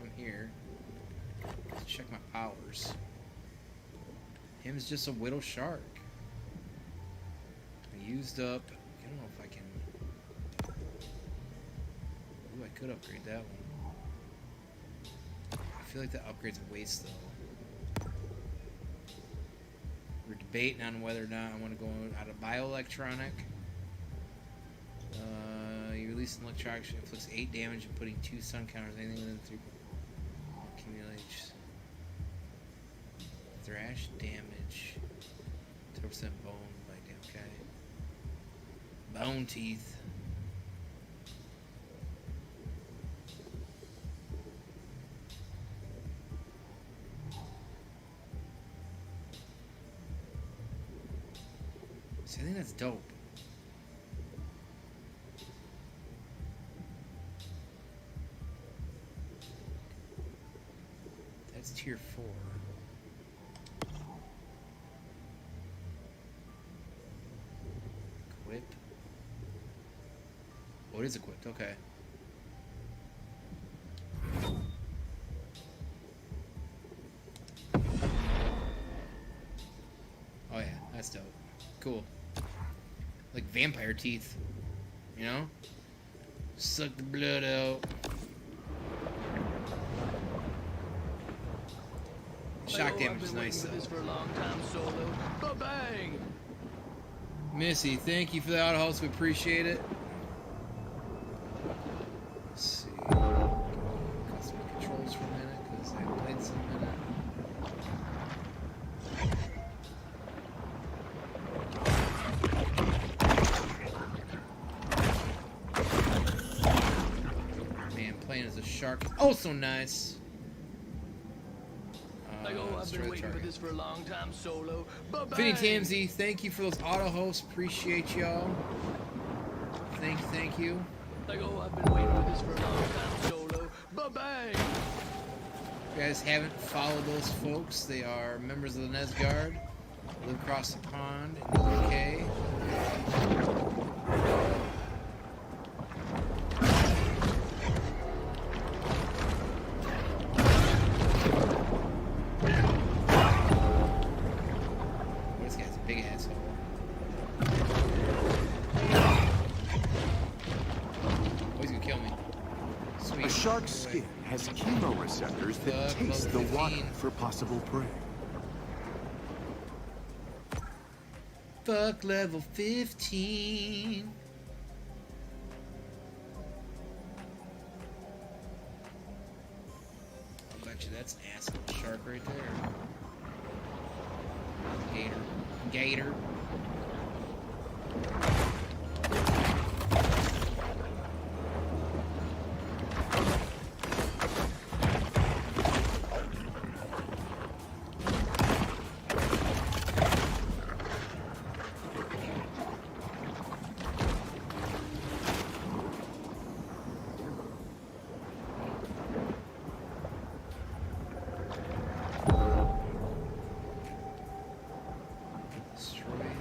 I'm here. Let's check my powers. Him's just a whittle shark. I used up. I don't know if I can. Ooh, I could upgrade that one. I feel like that upgrade's a waste though. We're debating on whether or not I want to go out of bioelectronic. You release an electronic that inflicts 8 damage and putting 2 stun counters. Anything within 3 accumulates thrash damage. 2% bone bite. Okay. Bone teeth. See, I think that's dope. That's tier 4. Equip. Oh, it is equipped. Okay. Oh yeah, that's dope. Cool. Like vampire teeth, you know? Suck the blood out. Shock damage is nice though. This for a long time, Solo. Ba-bang! Missy, thank you for the auto host. We appreciate it. Let's see. Custom controls for a minute because I haven't played this in a minute. Man, playing as a shark is also nice. Like, oh, I've destroy been the waiting for target. this for a long time, Solo. Finny Ba-bang! Tamsy, thank you for those auto hosts. Appreciate y'all. Thank you. Like, oh, I've been waiting for this for a long time, Solo. Ba-bang! If you guys haven't followed those folks, they are members of the Nesgard, live across the pond in the UK. This guy's a big asshole. Oh, he's gonna kill me. Sweet. A shark's Go away. skin has chemoreceptors that Fuck, taste the level water 15. for possible prey. Fuck level 15. I'll bet you that's an asshole shark right there. Gator. Destroy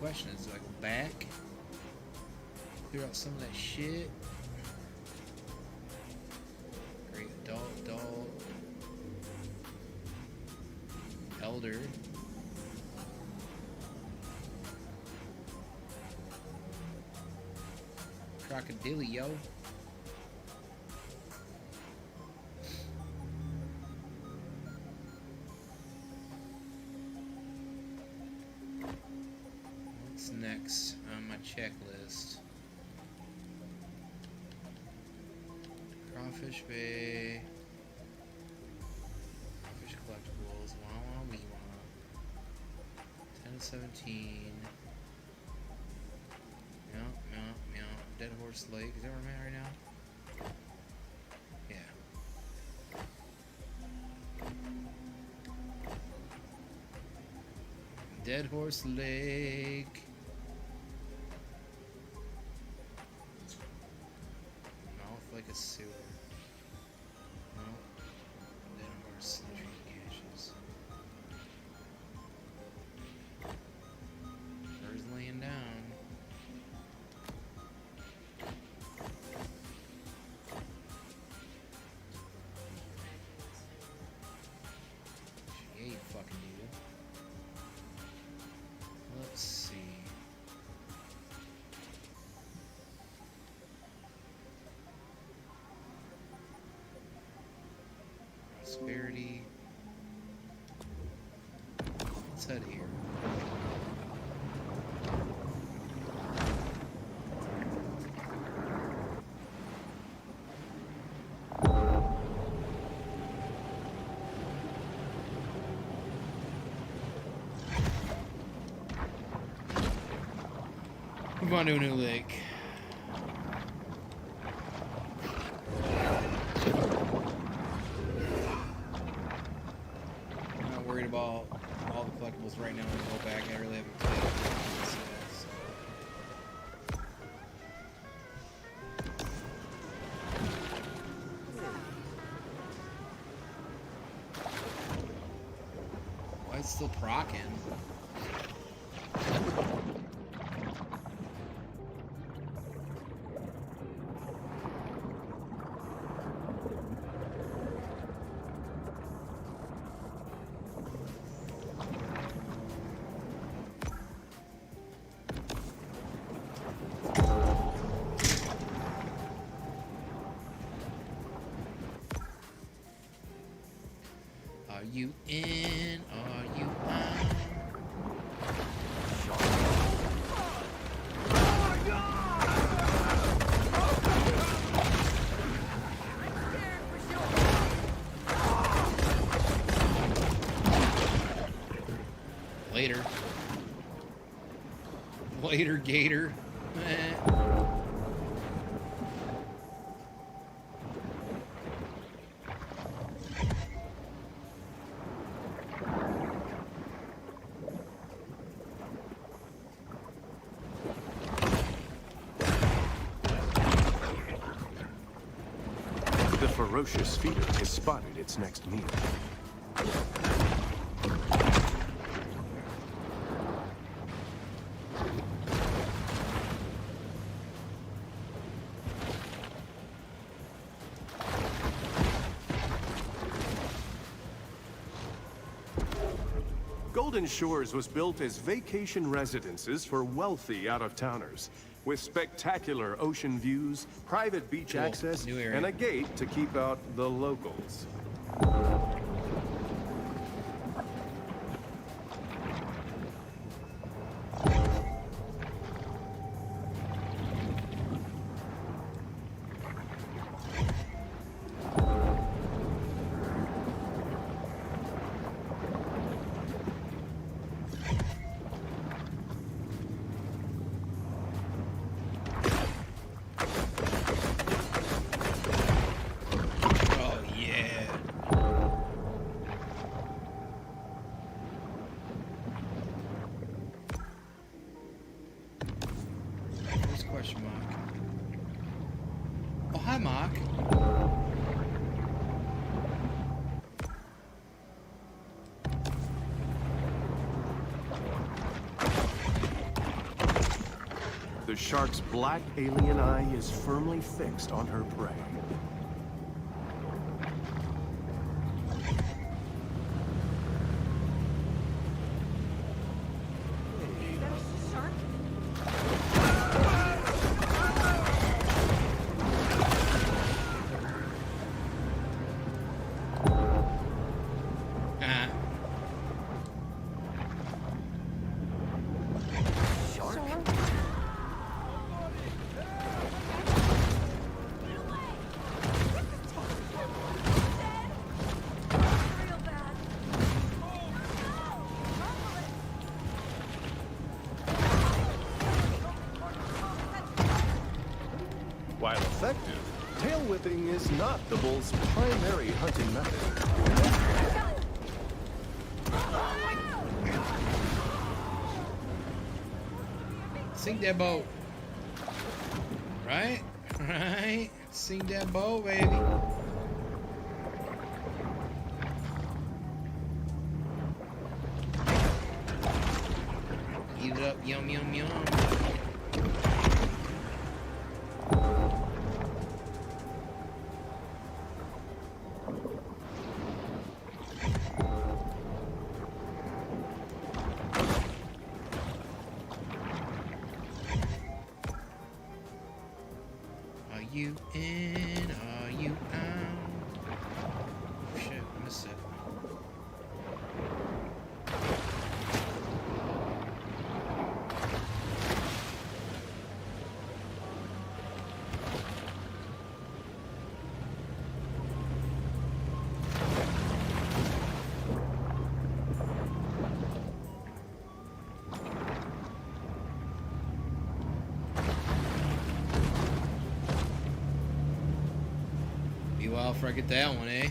question is, do I go back? Clear out some of that shit? Great adult. Elder. Crocodilio. What's next on my checklist? Crawfish Bay. Crawfish collectibles. Wah wee wah. 10 to 17. Meow. Dead Horse Lake. Is that where I'm at right now? Yeah. Dead Horse Lake. Mouth like a sewer. No. Dead Horse Century Caches. Birds laying down. Let's see. Prosperity. Let's head here. Move on to a new lake. I'm not worried about all the collectibles right now. I'm gonna go back. I really haven't played this yet, so. Why is it still procking? Are you in? Are you out? Later. Later, Gator. The ferocious feeder has spotted its next meal. Golden Shores was built as vacation residences for wealthy out-of-towners, with spectacular ocean views, private beach access, and a gate to keep out the locals. The shark's black alien eye is firmly fixed on her prey. While effective, tail whipping is not the bull's primary hunting method. Sink that boat. Right? Right? Sink that boat, baby. Eat it up. Yum, yum, yum. Are you in? Are you out? Oh, shit, I missed it. Be well if I get that one, eh?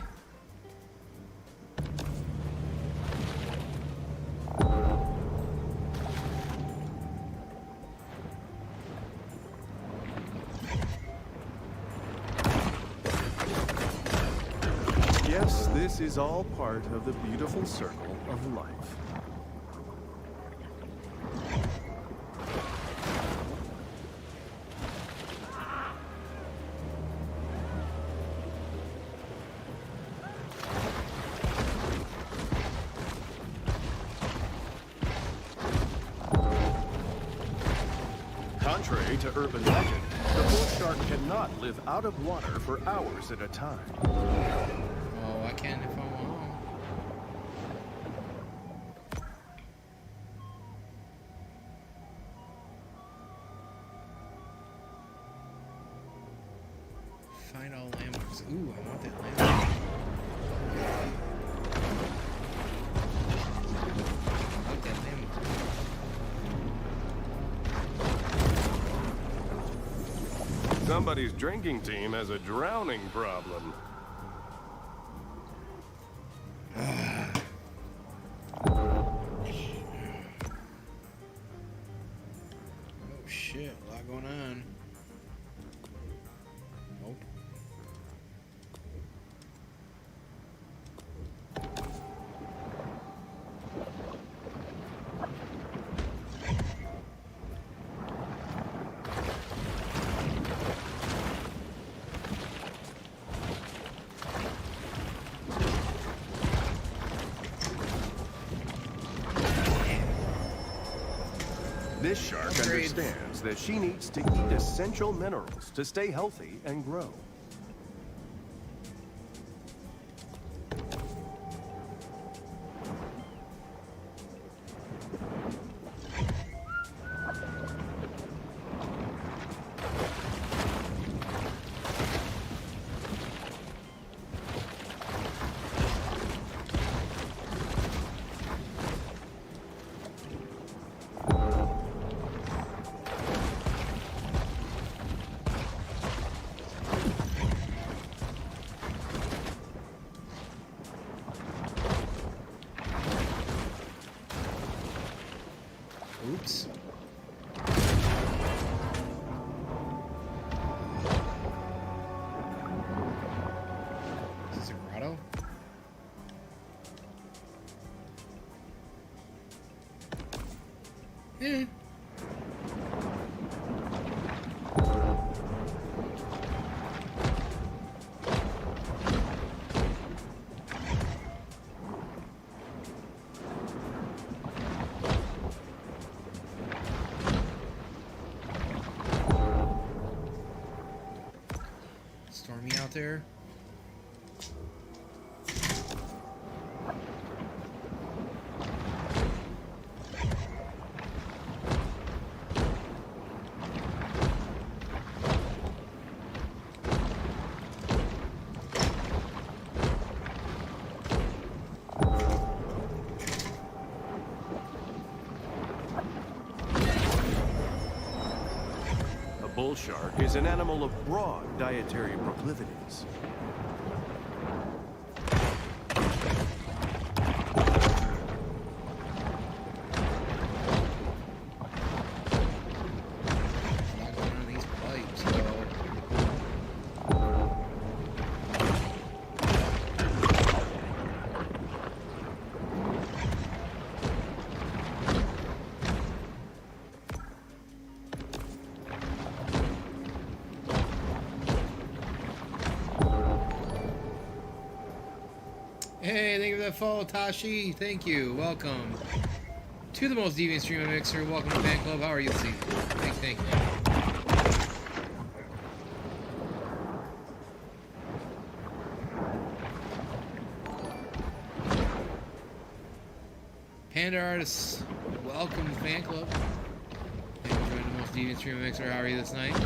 Yes, this is all part of the beautiful circle of life. Contrary to urban legend, the bull shark cannot live out of water for hours at a time. Oh, I can if I want. Find all landmarks. Ooh, I want that landmark. I want that landmark. Somebody's drinking team has a drowning problem. Oh shit, a lot going on. Nope. This shark understands that she needs to eat essential minerals to stay healthy and grow. Oops. Is this a grotto? Eh. there. Bull shark is an animal of broad dietary proclivities. Hey, thank you for that follow, Tashi. Thank you. Welcome to the most deviant streamer mixer. Welcome to Fan Club. How are you this evening? Thank you. Panda Artists, welcome to Fan Club. Thank you for joining the most deviant streamer mixer. How are you this night?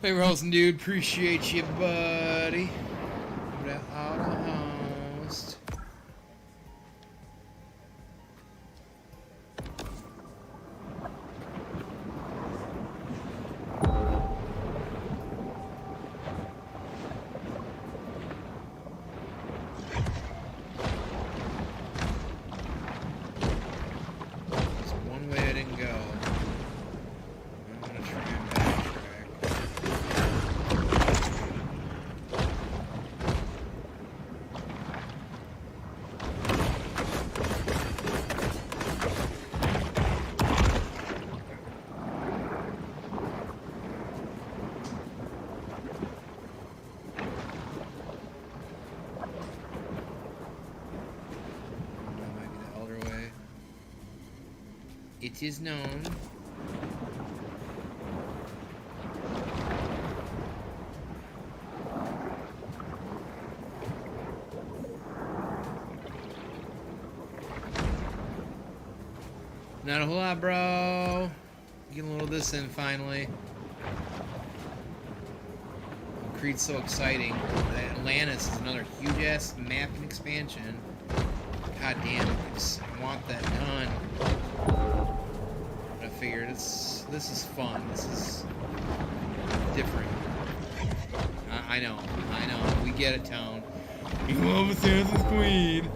Hey, Rolson, dude. Appreciate you, buddy. Out of the host. There's one way I didn't go. I'm gonna try and backtrack. It is known. Not a whole lot, bro. Getting a little of this in finally. Creed's so exciting. Atlantis is another huge ass map and expansion. God damn, I just want that done. But I figured this is fun. This is different. I know. We get it, Tone. You love Assassin's Creed.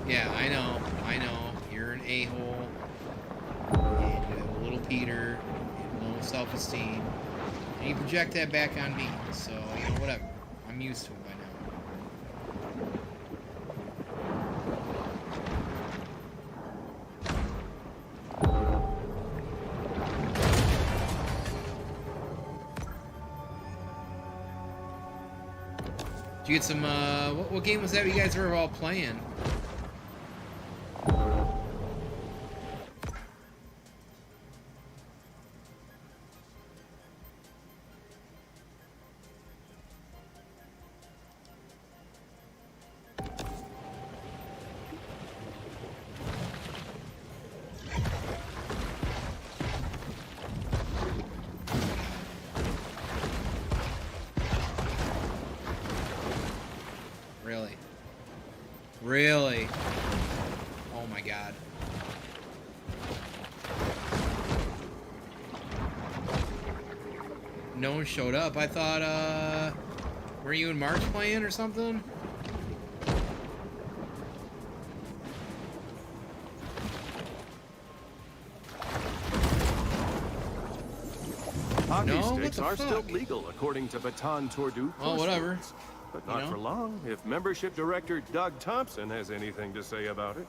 Yeah, I know. You're an a-hole. And you have a little Peter. And low self-esteem. And you project that back on me. So, you know, whatever. I'm used to it by now. Did you get some, what game was that you guys were all playing? Really? Really? Oh my god. No one showed up. I thought, were you and March playing or something? Hockey No? What sticks the are still fuck? legal according to Baton Tordu. Well, whatever. But not You know? for long if membership director Doug Thompson has anything to say about it.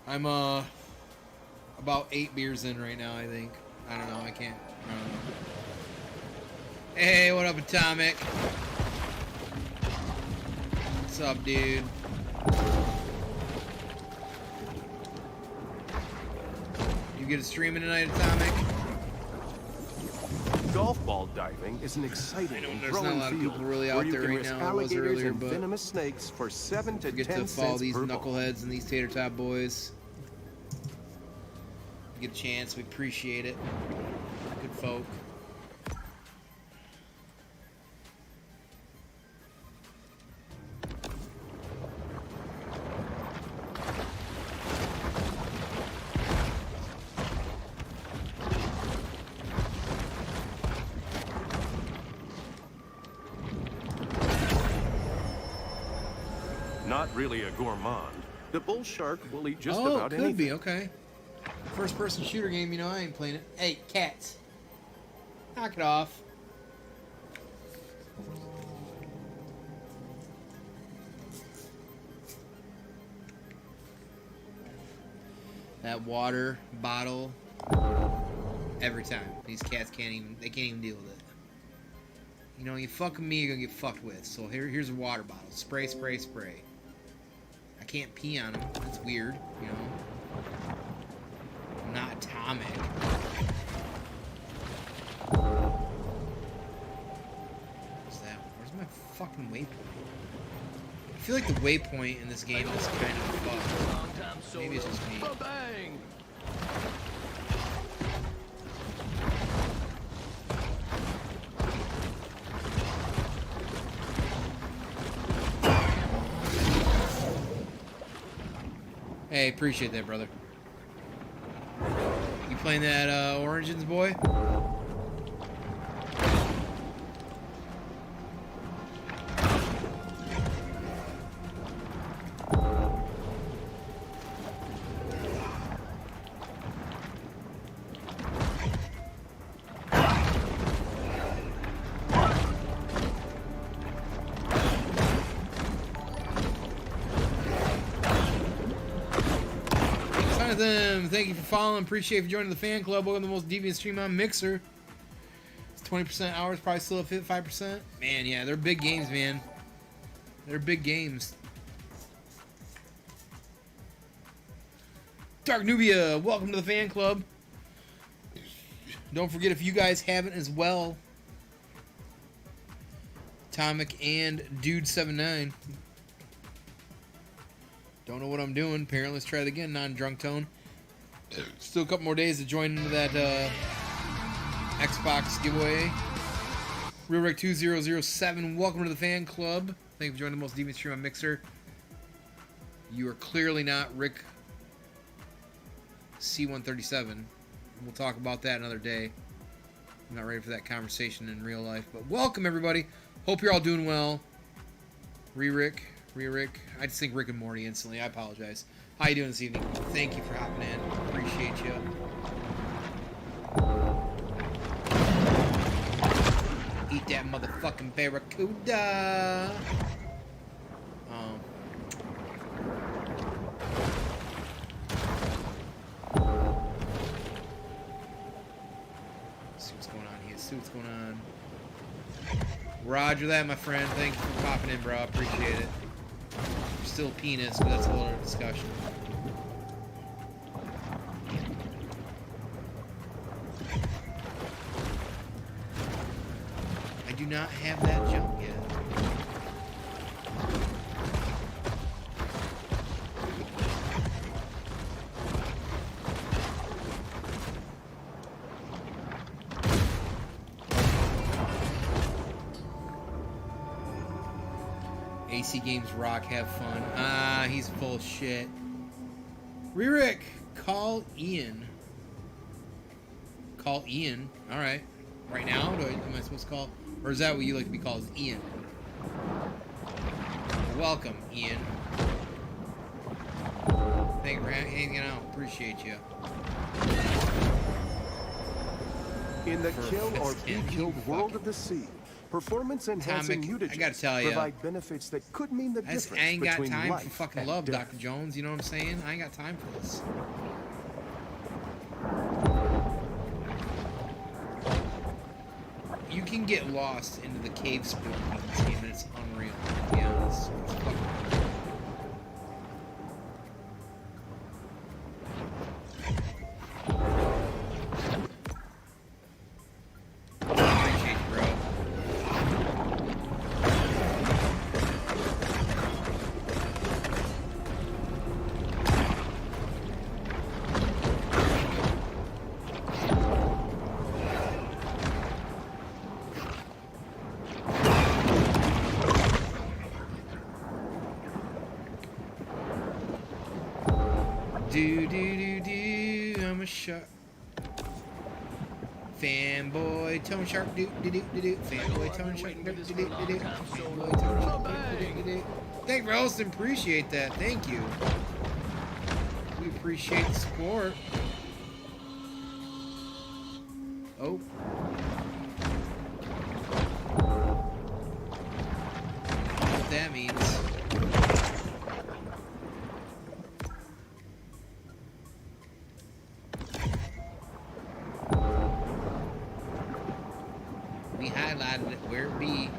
I'm, about 8 beers in right now, I think. I don't know, I don't know. Hey, what up, Atomic? What's up, dude? You get a streaming tonight, Atomic? Golf ball diving is an exciting and there's not a growing lot of field people really out where you there can right risk now. There was alligators earlier, and but venomous snakes for 7 to Get 10 to follow cents these per ball. knuckleheads and these tater tot boys. Get a chance, we appreciate it. Good folk. Not really a gourmand, the bull shark will eat just Oh, about could anything. be, okay. First-person shooter game, you know, I ain't playing it. Hey, cats. Knock it off. That water bottle. Every time. These cats can't even deal with it. You know, you fuck with me, you're gonna get fucked with. So here's a water bottle. Spray, spray, spray. I can't pee on them. That's weird, you know. I'm not atomic. What's that? Where's my fucking waypoint? I feel like the waypoint in this game is kind of fucked. Maybe it's just me. Ba-bang! Hey, appreciate that, brother. You playing that Origins, boy? Jonathan, thank you for following. Appreciate you for joining the fan club. Welcome to the most deviant stream on Mixer. It's 20% hours, probably still at 5%. Man, yeah, they're big games, man. They're big games. Dark Nubia, welcome to the fan club. Don't forget, if you guys haven't as well, Atomic and Dude79. Don't know what I'm doing. Apparently, let's try it again. Non-drunk tone. Still a couple more days to join into that Xbox giveaway. RealRick2007, welcome to the fan club. Thank you for joining the most deviant stream on Mixer. You are clearly not Rick C137. We'll talk about that another day. I'm not ready for that conversation in real life. But welcome, everybody. Hope you're all doing well. Rick. I just think Rick and Morty instantly. I apologize. How you doing this evening? Thank you for hopping in. Appreciate you. Eat that motherfucking barracuda. See what's going on here. See what's going on. Roger that, my friend. Thank you for popping in, bro. I appreciate it. You're still a penis, but that's a whole other discussion. I do not have that jump yet. AC Games rock, have fun. Ah, he's full of shit. Rick, call Ian. Call Ian. All right. Right now, am I supposed to call? Or is that what you like to be called, as Ian? Welcome, Ian. Thank you for hanging out. Appreciate you. In the kill or be killed world of the sea, performance-enhancing mutagens provide benefits that could mean the difference between life and death. I ain't got time for fucking love, Dr. Jones. You know what I'm saying? I ain't got time for this. You can get lost into the cave spoon of this game, and it's unreal. To be honest, it's fucking unreal. I'm a shark. Fanboy Tone Shark do. Fanboy Tone Shark do. Fanboy Tone Shark do. Thank you, Ralston. Appreciate that. Thank you. We appreciate the support. Oh. What that means. We highlighted it where it be.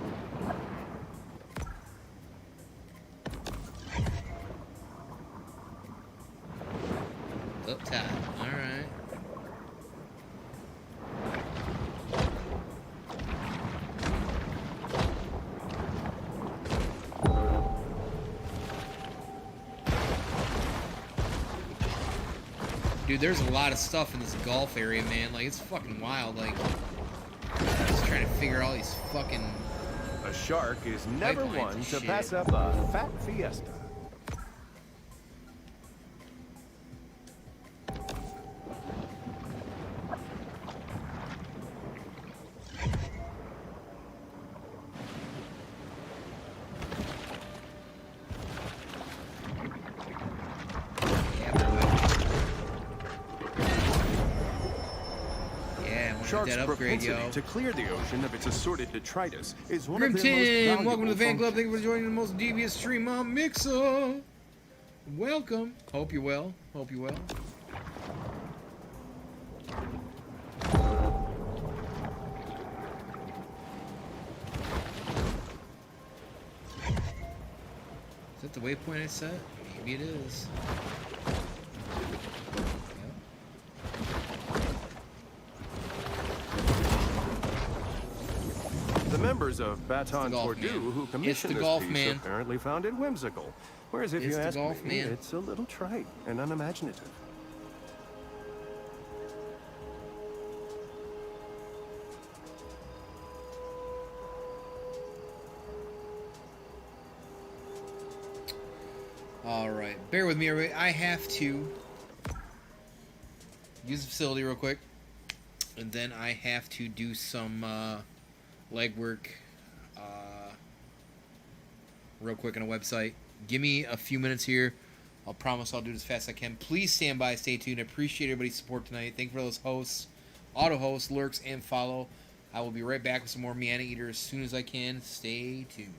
Up top. Alright. Dude, there's a lot of stuff in this Gulf area, man. Like, it's fucking wild. Like, just trying to figure all these fucking... A shark is never one to pass up a fat fiesta. Shark's propensity to clear the ocean of its assorted detritus is one of their most valuable welcome to the fan club. functions. Thank you for joining the most devious stream on Mixer. Welcome. Hope you're well. Hope you're well. Is that the waypoint I set? Maybe it is. The members of Baton Purdue who commissioned this piece apparently found it whimsical. Whereas if you ask me, it's a little trite and unimaginative. Alright, bear with me, everybody. I have to use the facility real quick. And then I have to do some legwork real quick on a website. Give me a few minutes here. I'll promise I'll do it as fast as I can. Please stand by, stay tuned. I appreciate everybody's support tonight. Thank you for those hosts, auto hosts, lurks, and follow. I will be right back with some more Maneater as soon as I can. Stay tuned.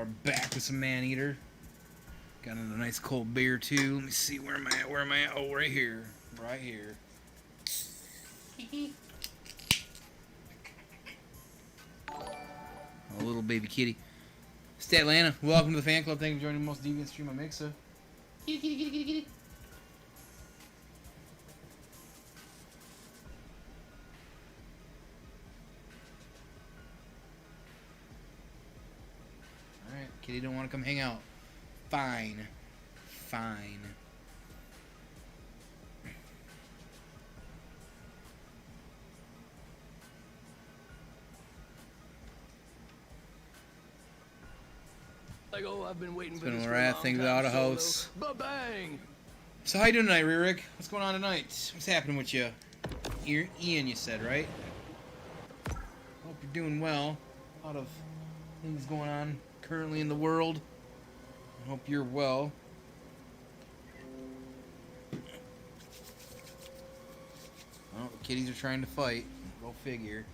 We're back with some Maneater. Got a nice cold beer too. Let me see, where am I at? Where am I at? Oh, right here. Right here. Oh, little baby kitty. Statlanta, welcome to the fan club. Thank you for joining the most deviant stream on Mixa. Kitty, kitty, kitty, kitty, kitty. Alright, kitty don't want to come hang out. Fine. Fine. Like, oh, I've been waiting for Been this a for a rat long thing time without a solo. house. Ba-bang! So how you doing tonight, Ririk? What's going on tonight? What's happening with you? Ian, you said, right? Hope you're doing well. A lot of things going on currently in the world. I hope you're well. Oh, the kitties are trying to fight. Go figure.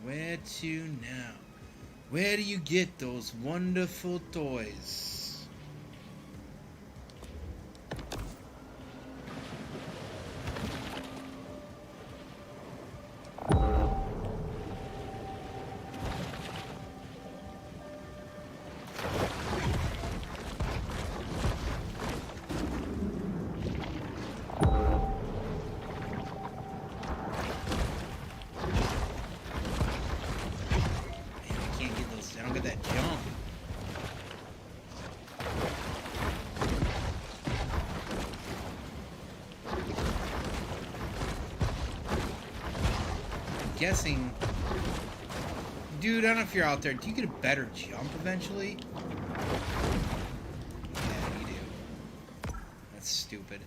Where to now? Where do you get those wonderful toys? Guessing, dude, I don't know if you're out there. Do you get a better jump eventually? Yeah, you do. That's stupid.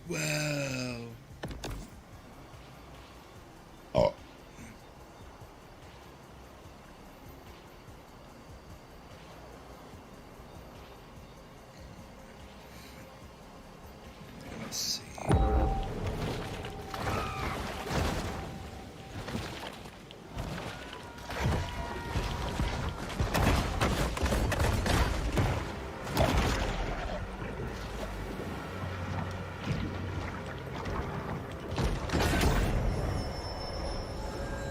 Whoa. Oh. Let's see.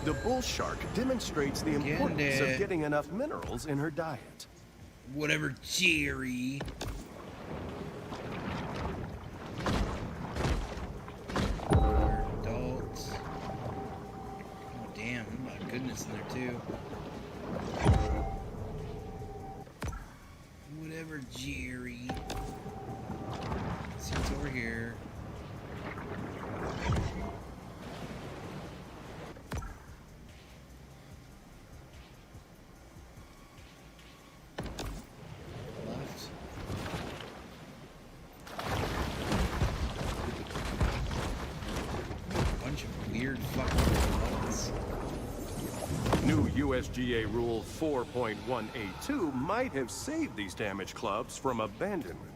The bull shark demonstrates the importance of getting enough minerals in her diet. Whatever, Jerry. Adults. Oh, damn. A lot of goodness in there, too. Whatever, Jerry. Let's see what's over here. USGA Rule 4.182 might have saved these damaged clubs from abandonment.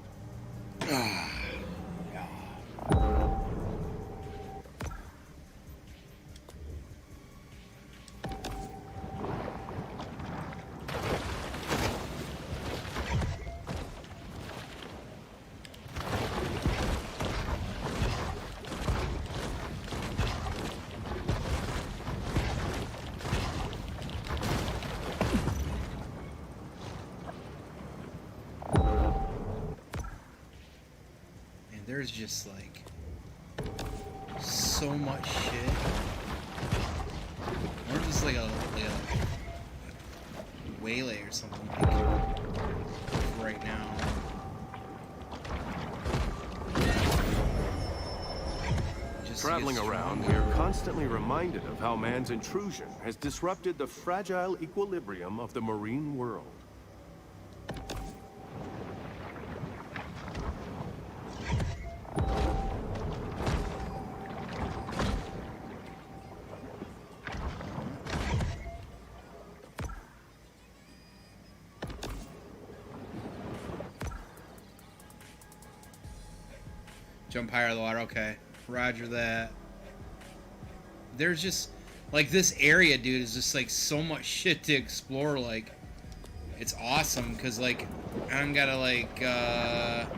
There's just like so much shit. Or just like a waylay or something like right now. Traveling around, we are constantly reminded of how man's intrusion has disrupted the fragile equilibrium of the marine world. Jump higher out of the water. Okay. Roger that. There's just, like, this area, dude, is just, like, so much shit to explore. Like, it's awesome because, like, I'm gotta, like, get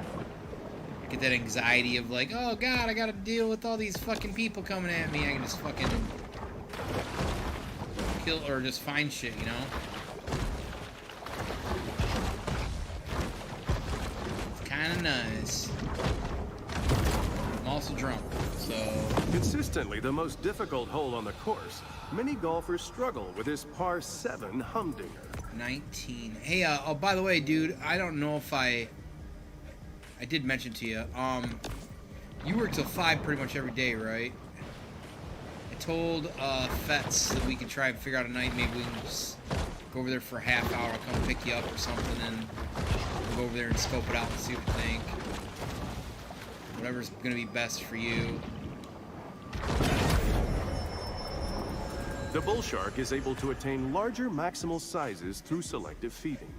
that anxiety of, like, oh, God, I gotta deal with all these fucking people coming at me. I can just fucking kill or just find shit, you know? It's kind of nice. I'm also drunk, so... Consistently the most difficult hole on the course, many golfers struggle with this par 7 humdinger. 19. Hey, oh, by the way, dude, I don't know if I did mention to you, you work till 5 pretty much every day, right? I told, Fets that we could try and figure out a night, maybe we can just go over there for a half hour, I'll come pick you up or something, and we'll go over there and scope it out and see what you think. Whatever's gonna be best for you. The bull shark is able to attain larger maximal sizes through selective feeding.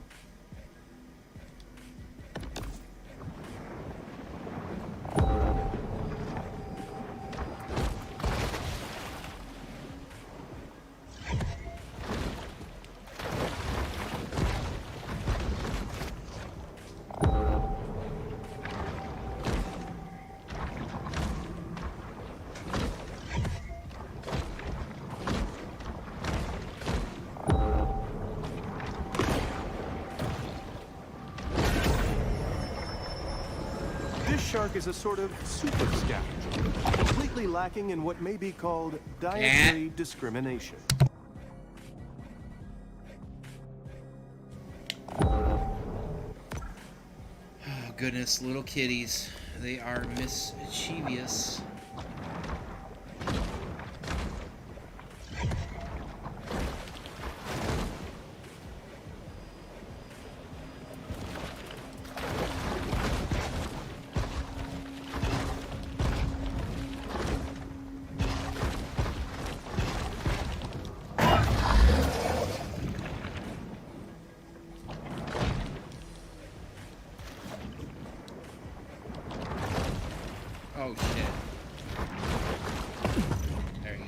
Shark is a sort of super scavenger, completely lacking in what may be called dietary discrimination. Oh goodness, little kitties. They are mischievous. Oh shit. There you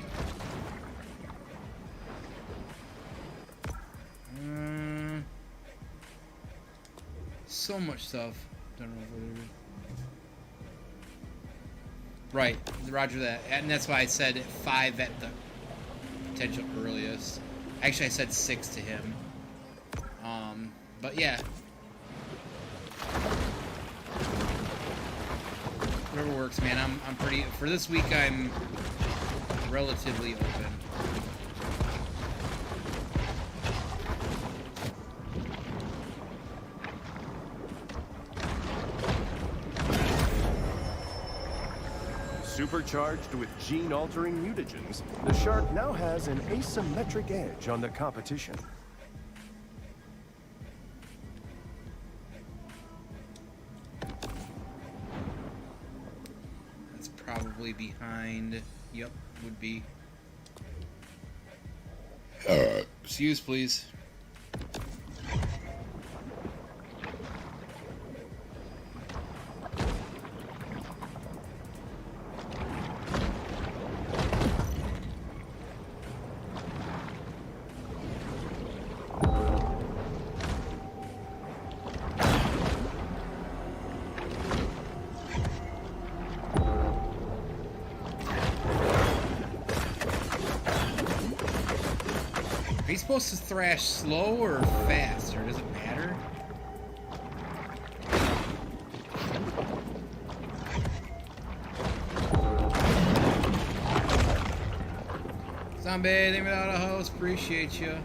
go. So much stuff. Don't know what it is. Right, roger that. And that's why I said 5 at the potential earliest. Actually, I said 6 to him. But yeah. Whatever works, man. I'm pretty... For this week, I'm relatively open. Supercharged with gene-altering mutagens, the shark now has an asymmetric edge on the competition. Probably behind. Yep, would be. Excuse, please. Are you supposed to thrash slow or fast, or does it matter? Zombie, thank you for the host. Appreciate you.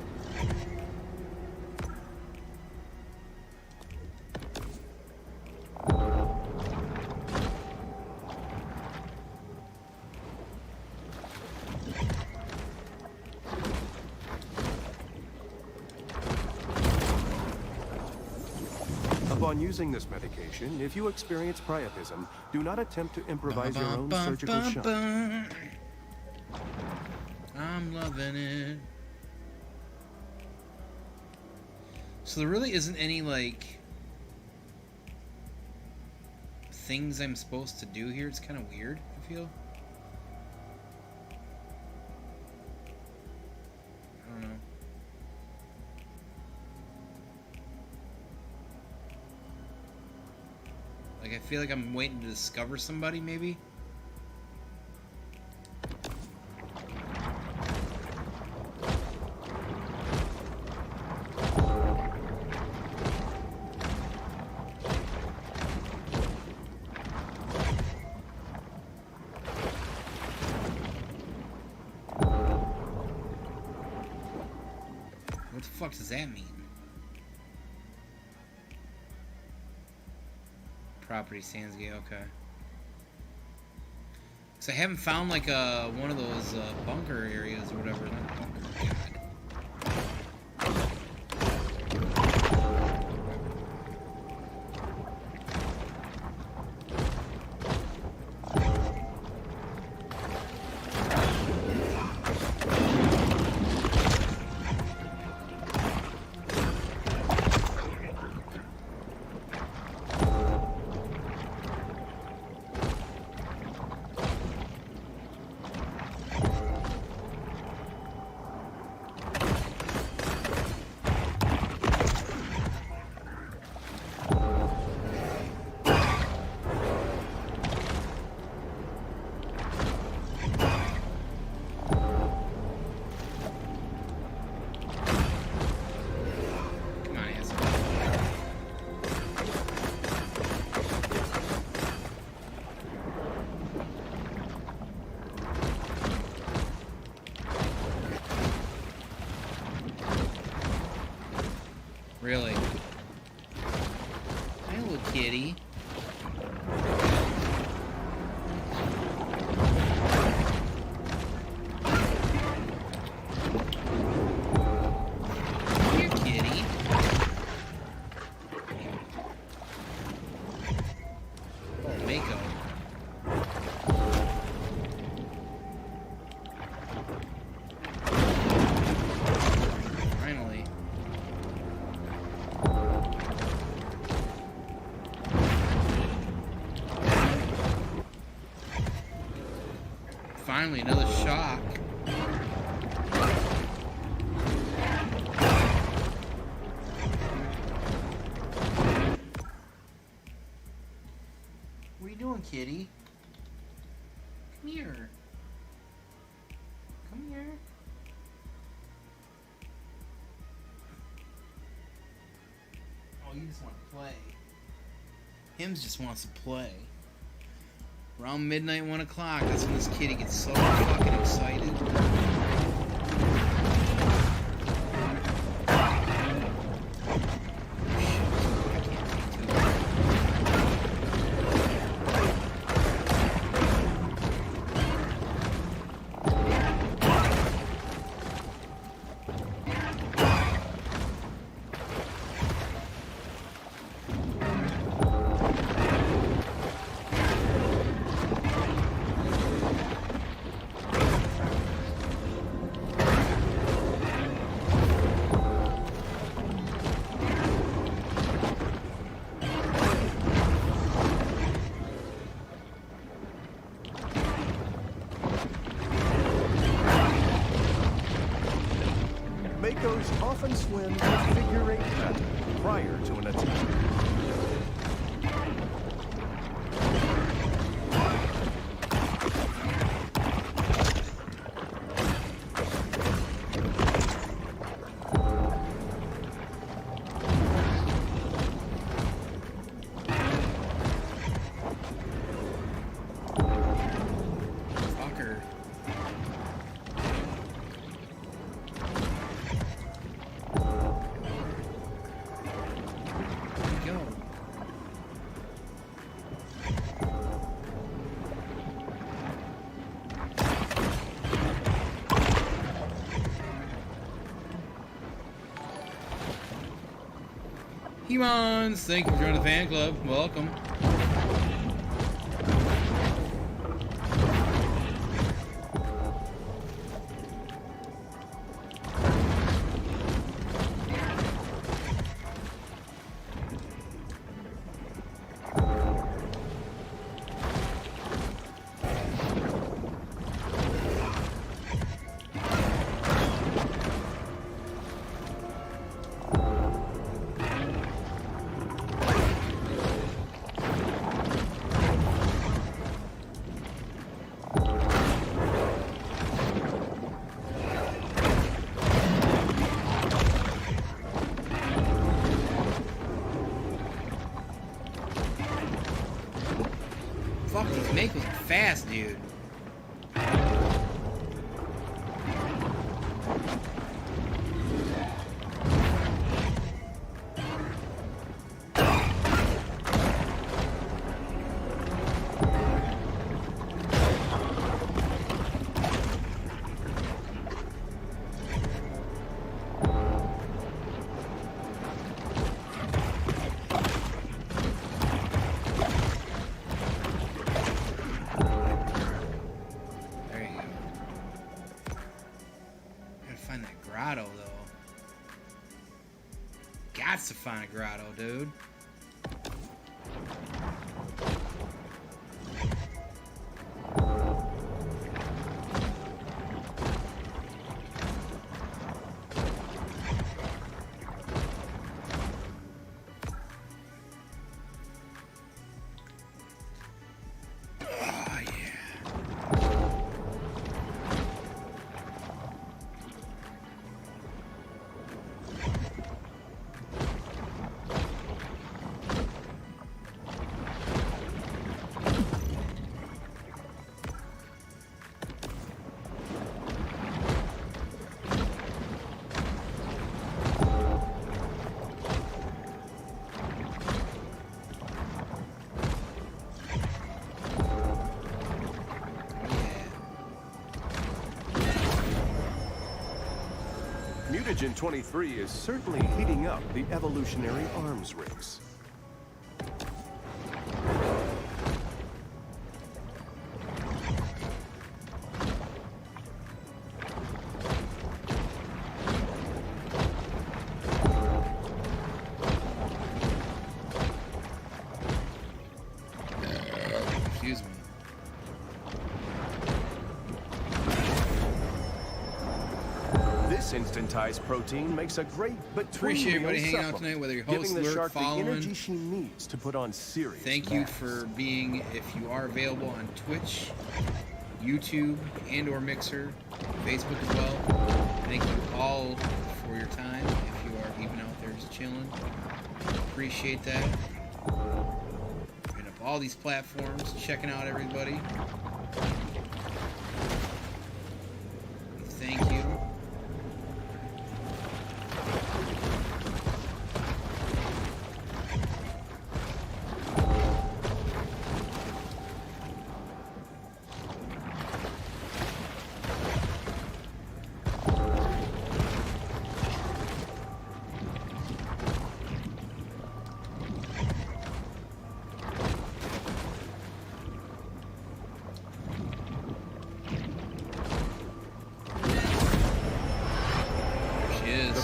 Upon using this medication, if you experience priapism, do not attempt to improvise your own surgical shot. I'm loving it. So there really isn't any, like, things I'm supposed to do here. It's kind of weird, I feel. I don't know. Like, I feel like I'm waiting to discover somebody, maybe? What the fuck does that mean? Property Sandsgate, okay. So I haven't found like one of those bunker areas or whatever. Not bunker, God. Really? Hi, little kitty. Here, kitty. Oh, Mako. Finally. Finally, another shock. What are you doing, kitty? Come here. Come here. Oh, you just want to play. Hims just wants to play. Around midnight, 1 o'clock, that's when this kitty gets so fucking excited. Makos often swim a figure-8 pattern prior to an attack. Humans, thank you for joining the fan club. Welcome. Got to find a grotto, dude. Mutagen 23 is certainly heating up the evolutionary arms race. Excuse me. This instantized protein makes a great but appreciate everybody hanging out tonight, whether you're host, giving the lurk, shark following. the energy she needs to put on serious Thank you mass. for being, if you are available on Twitch, YouTube, and or Mixer, Facebook as well. Thank you all for your time. If you are even out there just chilling, appreciate that. Hitting up all these platforms, checking out everybody. Thank you.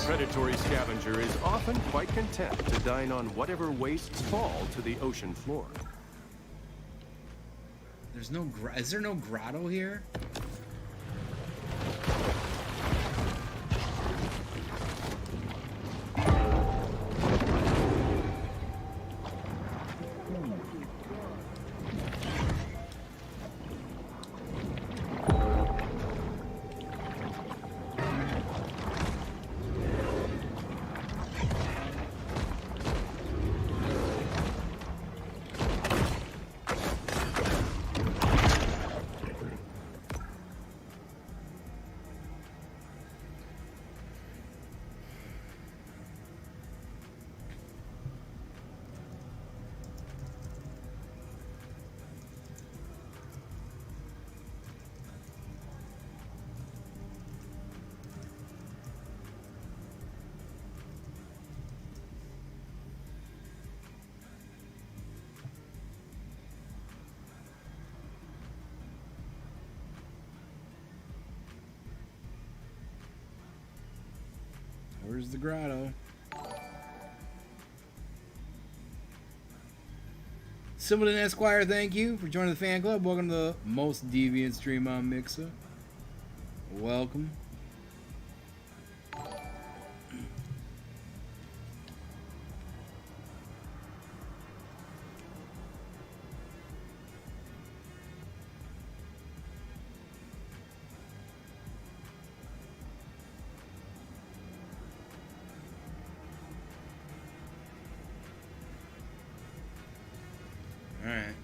Predatory scavenger is often quite content to dine on whatever wastes fall to the ocean floor. There's no is there no grotto here? Where's the grotto? Simpleton Esquire, thank you for joining the fan club. Welcome to the most deviant stream on Mixer. Welcome. Alright.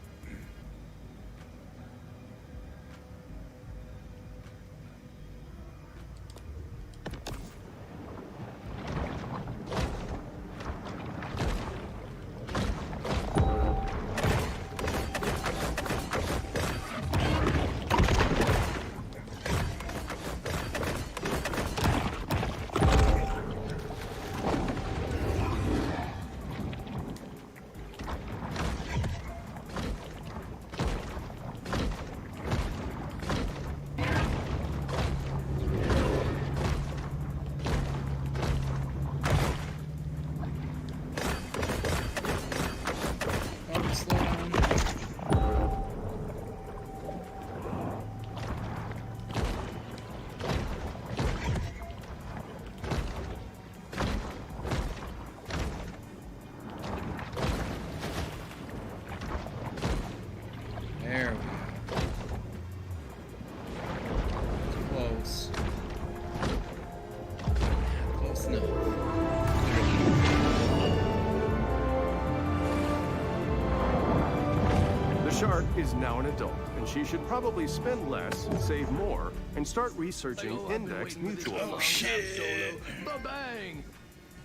Shark is now an adult, and she should probably spend less, save more, and start researching indexed mutual funds. Oh shit! Ba-bang!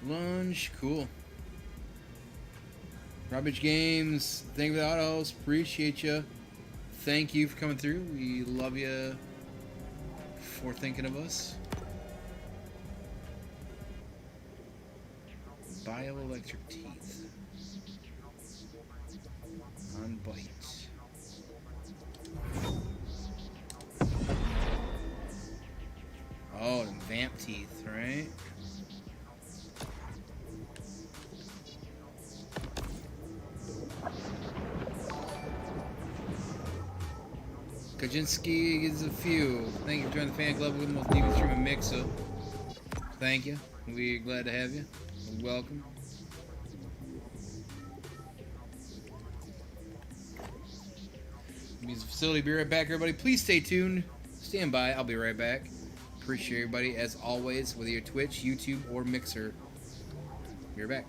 Lunge, cool. Rubbish Games, thank you for the autos. Appreciate you. Thank you for coming through. We love you for thinking of us. Bioelectric teeth. On bite. Oh, the vamp teeth, right? Kaczynski gives a few. Thank you for joining the fan club with the most deepest stream of mix-up. Thank you. We're glad to have you. Welcome. Music facility. Be right back, everybody. Please stay tuned. Stand by. I'll be right back. Appreciate everybody, as always, whether you're Twitch, YouTube, or Mixer. Be right back.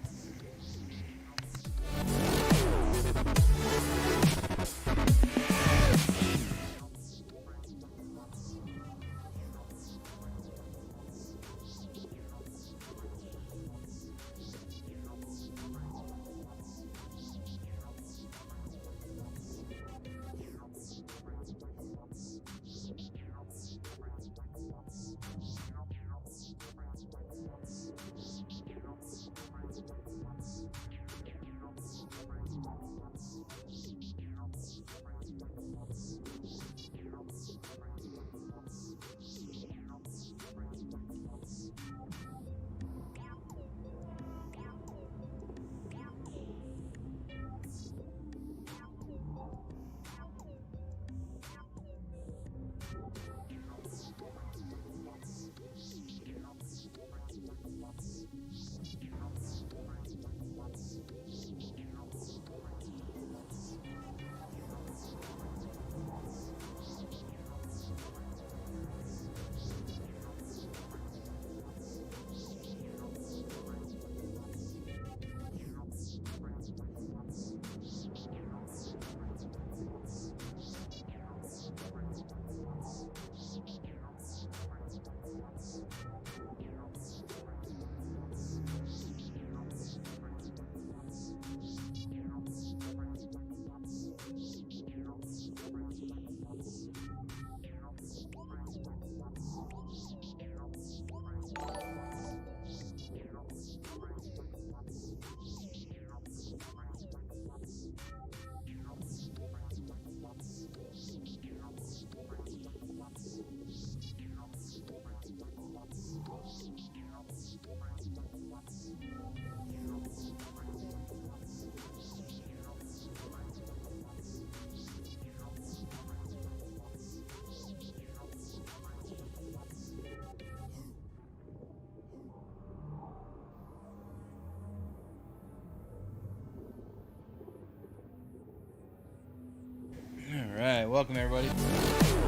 Alright, welcome everybody.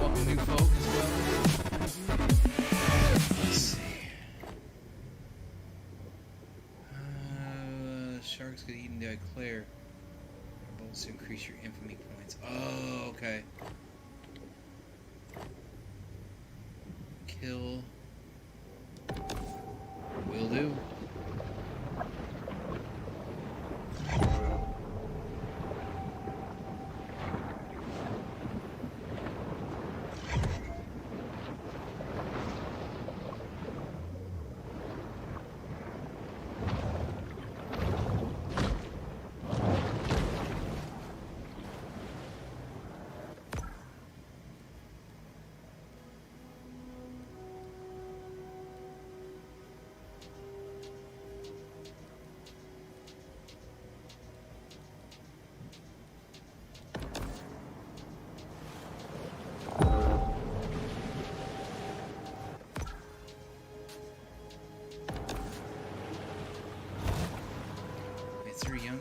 Welcome new folks as well. Let's see. Sharks get eaten by Claire. Bolts to increase your infamy points. Oh, okay. Kill. Will do.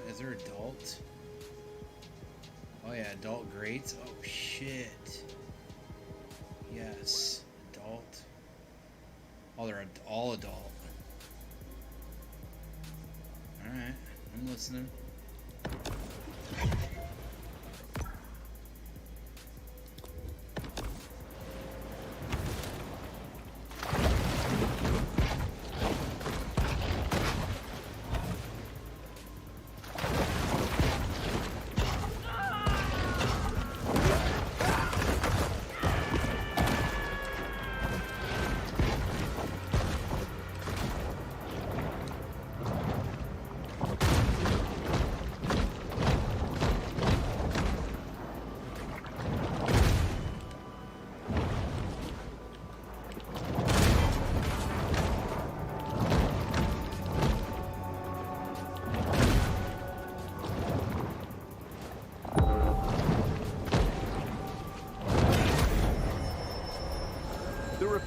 Is there adult? Oh yeah, adult grades. Oh shit. Yes, adult. Oh, they're all adult. Alright, I'm listening.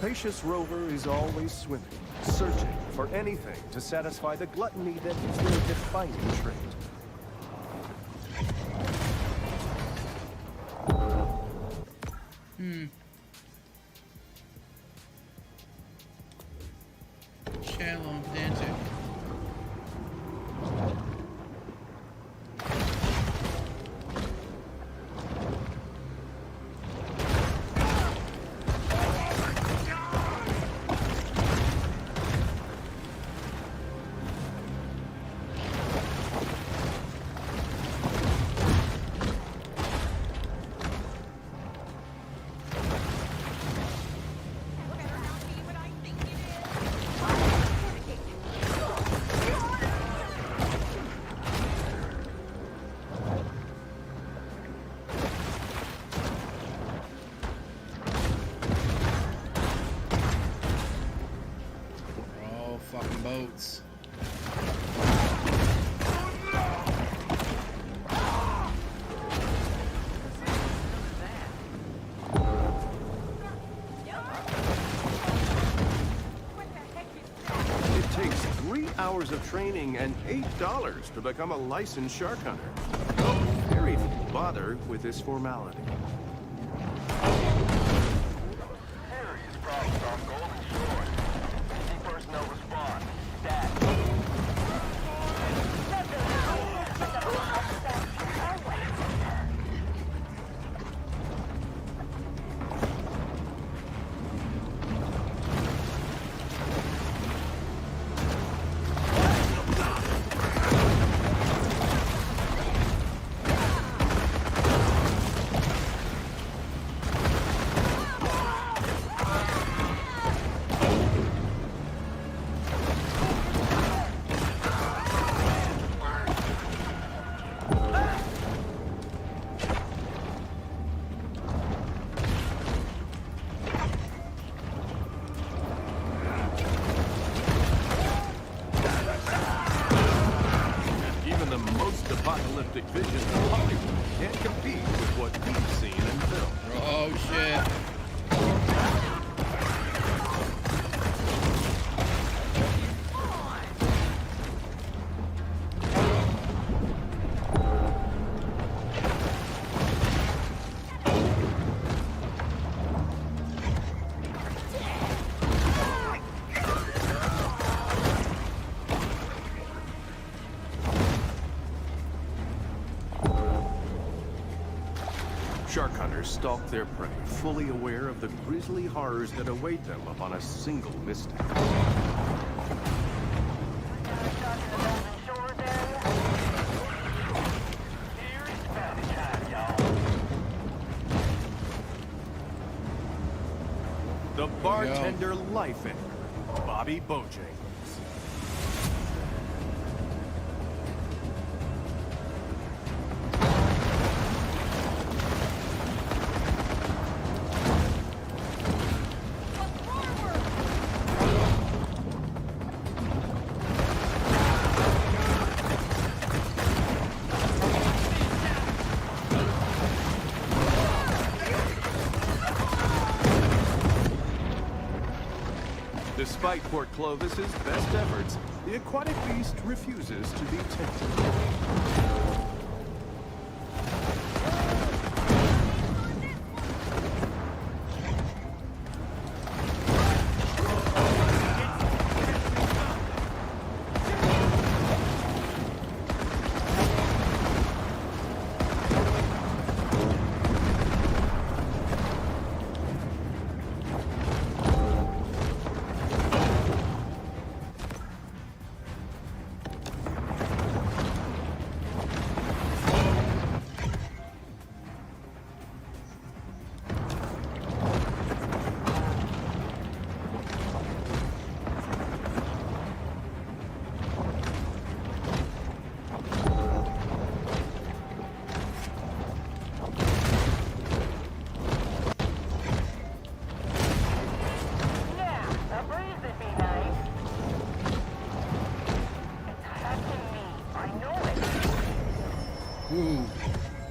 rapacious rover is always swimming, searching for anything to satisfy the gluttony that is their defining trait. Shallow dancer. Fucking boats. It takes 3 hours of training and $8 to become a licensed shark hunter. Very few bother with this formality. Serious problems on Golden Shore. Missing personnel response. Stat. apocalyptic visions of Hollywood can't compete with what we've seen in film. Oh, shit. Shark hunters stalk their prey, fully aware of the grisly horrors that await them upon a single misstep. The bartender life anchor, Bobby Bojangles. Despite Port Clovis's best efforts, the aquatic beast refuses to be tempted.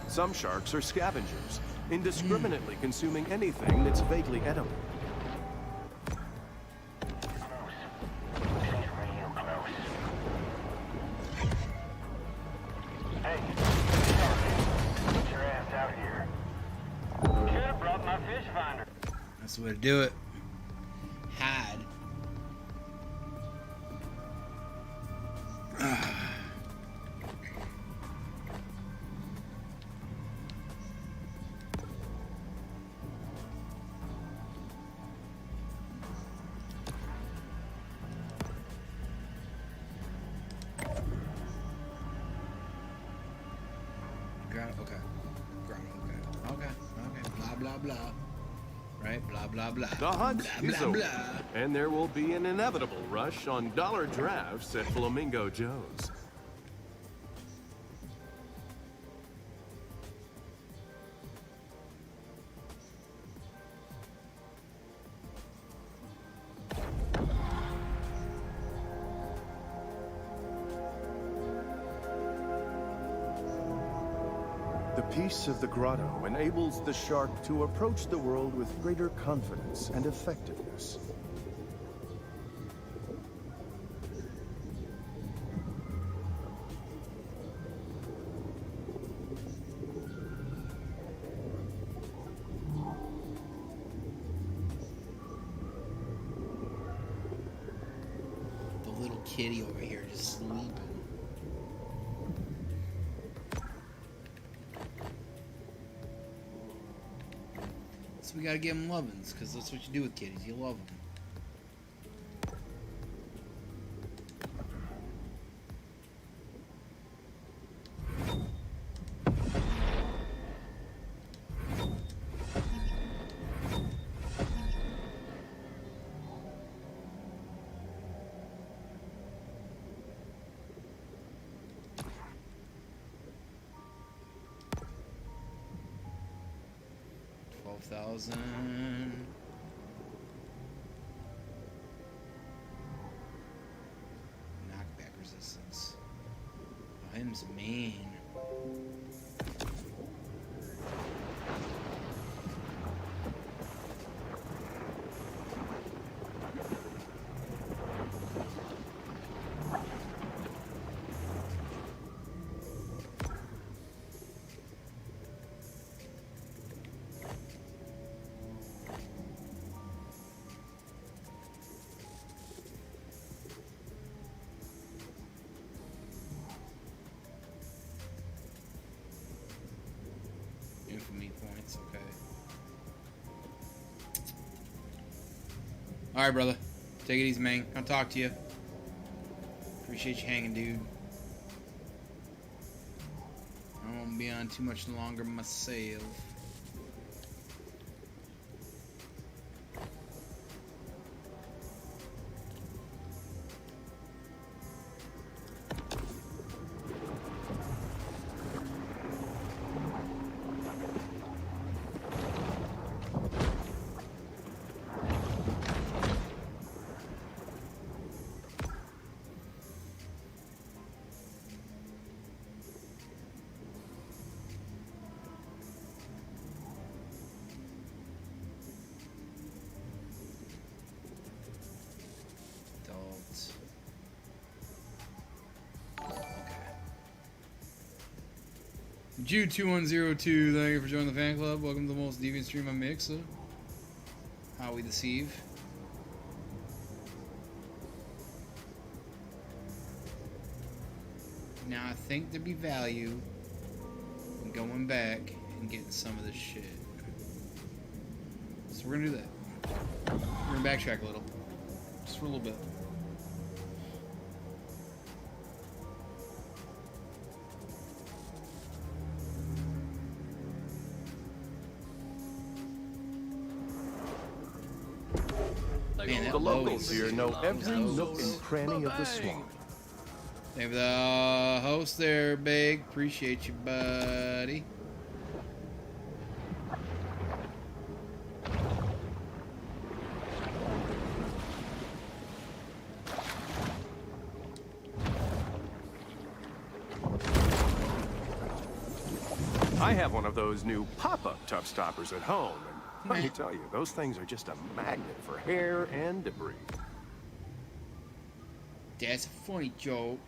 Some sharks are scavengers, indiscriminately consuming anything that's vaguely edible. That's the way to do it. Hide. Okay. Okay. Blah, blah, blah. Right? Blah, blah, blah. The hunt blah, is blah, over, blah. and there will be an inevitable rush on dollar drafts at Flamingo Joe's. The peace of the grotto enables the shark to approach the world with greater confidence and effectiveness. The little kitty over here just sleeping. So we gotta give them lovin's, because that's what you do with kitties. You love them. Knockback resistance. Oh, him's mean. Infamy points, okay. Alright, brother. Take it easy, man. I'll talk to you. Appreciate you hanging, dude. I won't be on too much longer myself. Jude2102, thank you for joining the fan club. Welcome to the most deviant stream on Mixer. How we deceive. Now I think there'd be value in going back and getting some of this shit. So we're gonna do that. We're gonna backtrack a little. Just for a little bit. Man, The locals here know every nook and cranny of the swamp. Thank you for the host there, Big. Appreciate you, buddy. I have one of those new pop-up tub stoppers at home, and let me tell you, those things are just a magnet for hair and debris. That's a funny joke.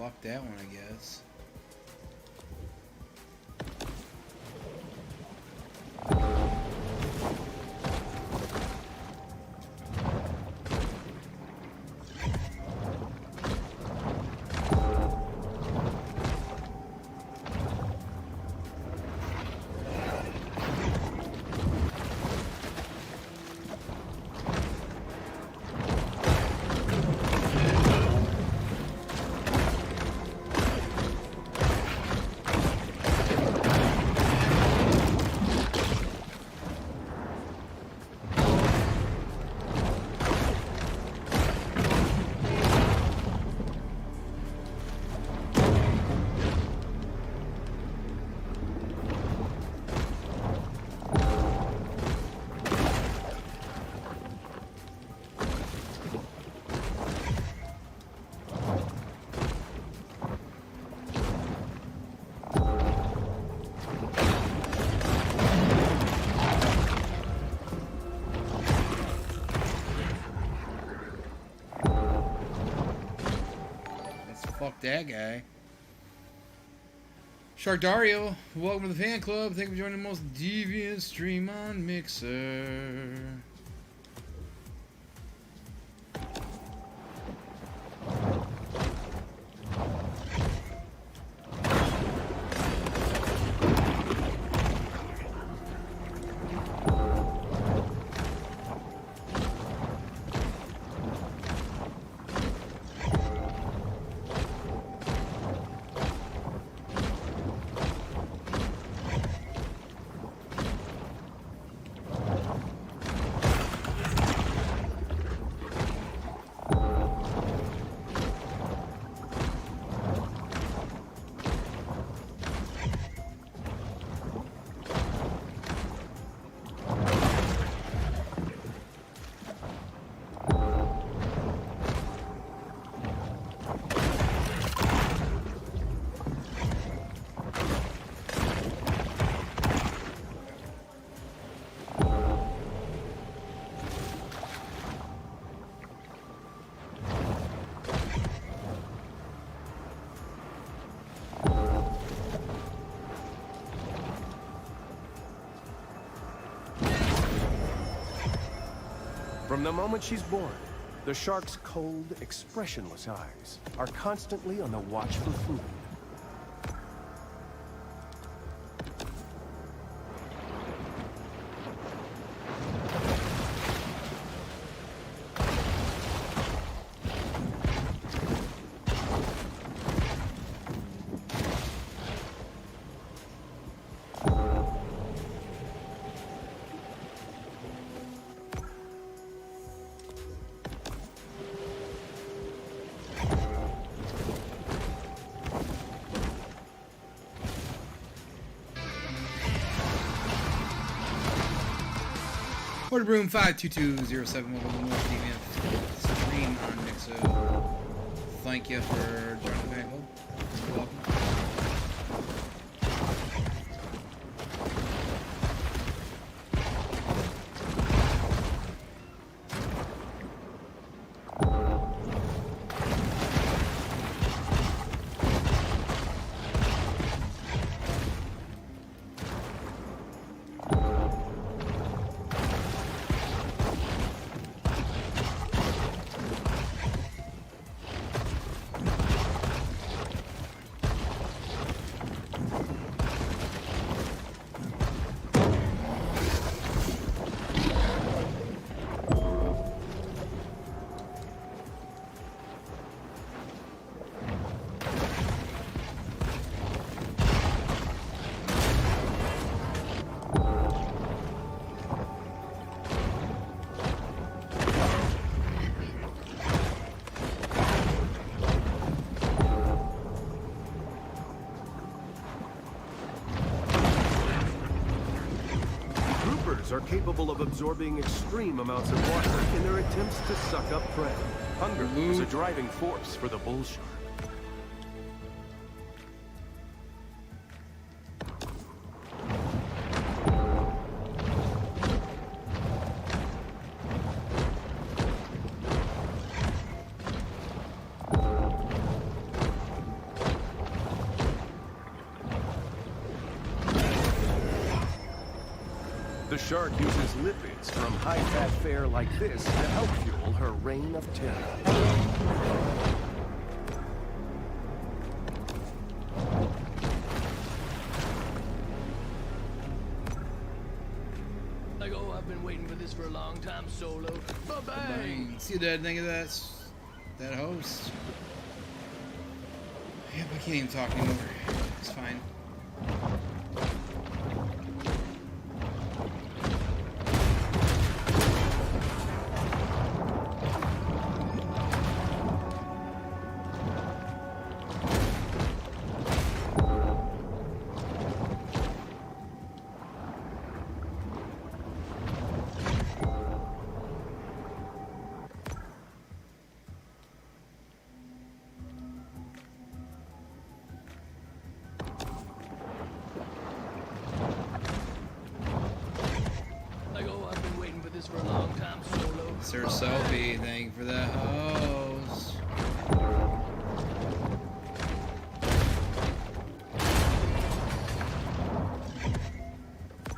fuck that one, I guess. Fuck that guy. Sharkdario, welcome to the fan club. Thank you for joining the most deviant stream on Mixer. From the moment she's born, the shark's cold, expressionless eyes are constantly on the watch for food. Order Broom 52207 will go more stream on Mixer. Thank you for joining the fan club. You're welcome. Are capable of absorbing extreme amounts of water in their attempts to suck up prey. Hunger is a driving force for the bull shark. The shark uses lipids from high-fat fare like this to help fuel her reign of terror. Like, oh, I've been waiting for this for a long time, Solo. Bye-bye! See that thing of that host? Yep, I can't even talk anymore. It's fine. For a long time, Solo. Sir Sophie, thank you for the hose.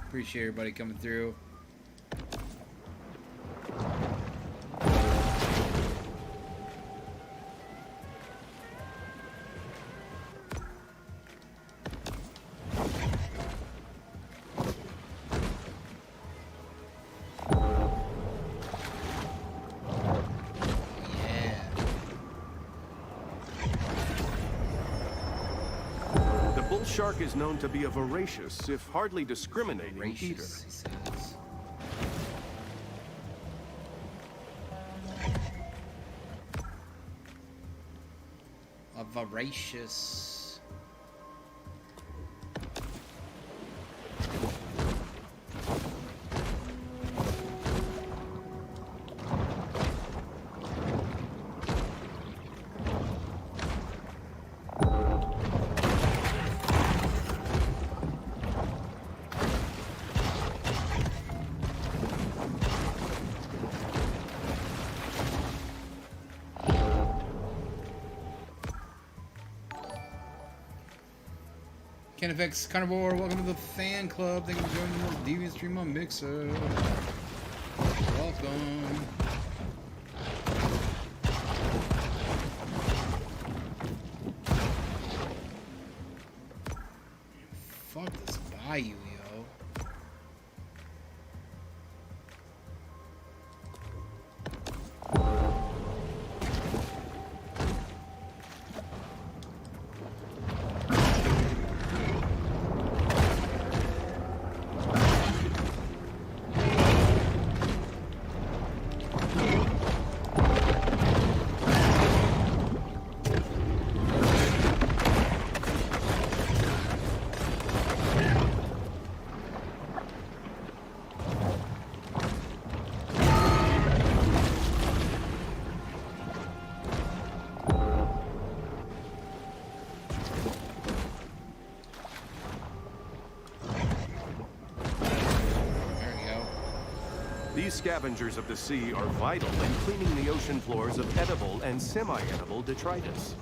Appreciate everybody coming through. Shark is known to be a voracious, if hardly discriminating, eater. He says. A voracious. KenFX Carnivore, welcome to the fan club. Thank you for joining the most deviant stream on Mixer. Welcome. Fuck this bayou, yo. These scavengers of the sea are vital in cleaning the ocean floors of edible and semi-edible detritus.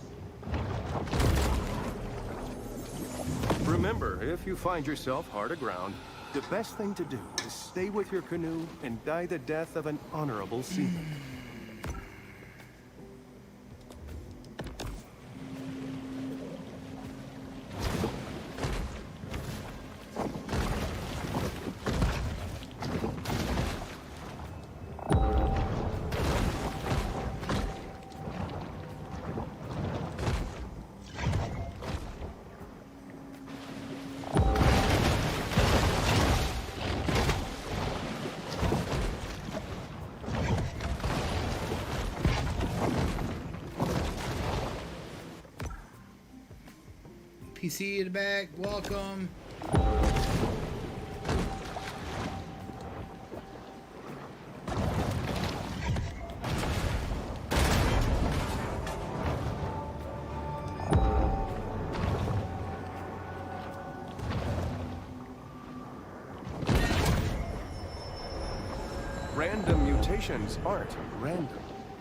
Remember, if you find yourself hard aground, the best thing to do is stay with your canoe and die the death of an honorable seaman. PC in the back, welcome. Random mutations aren't random.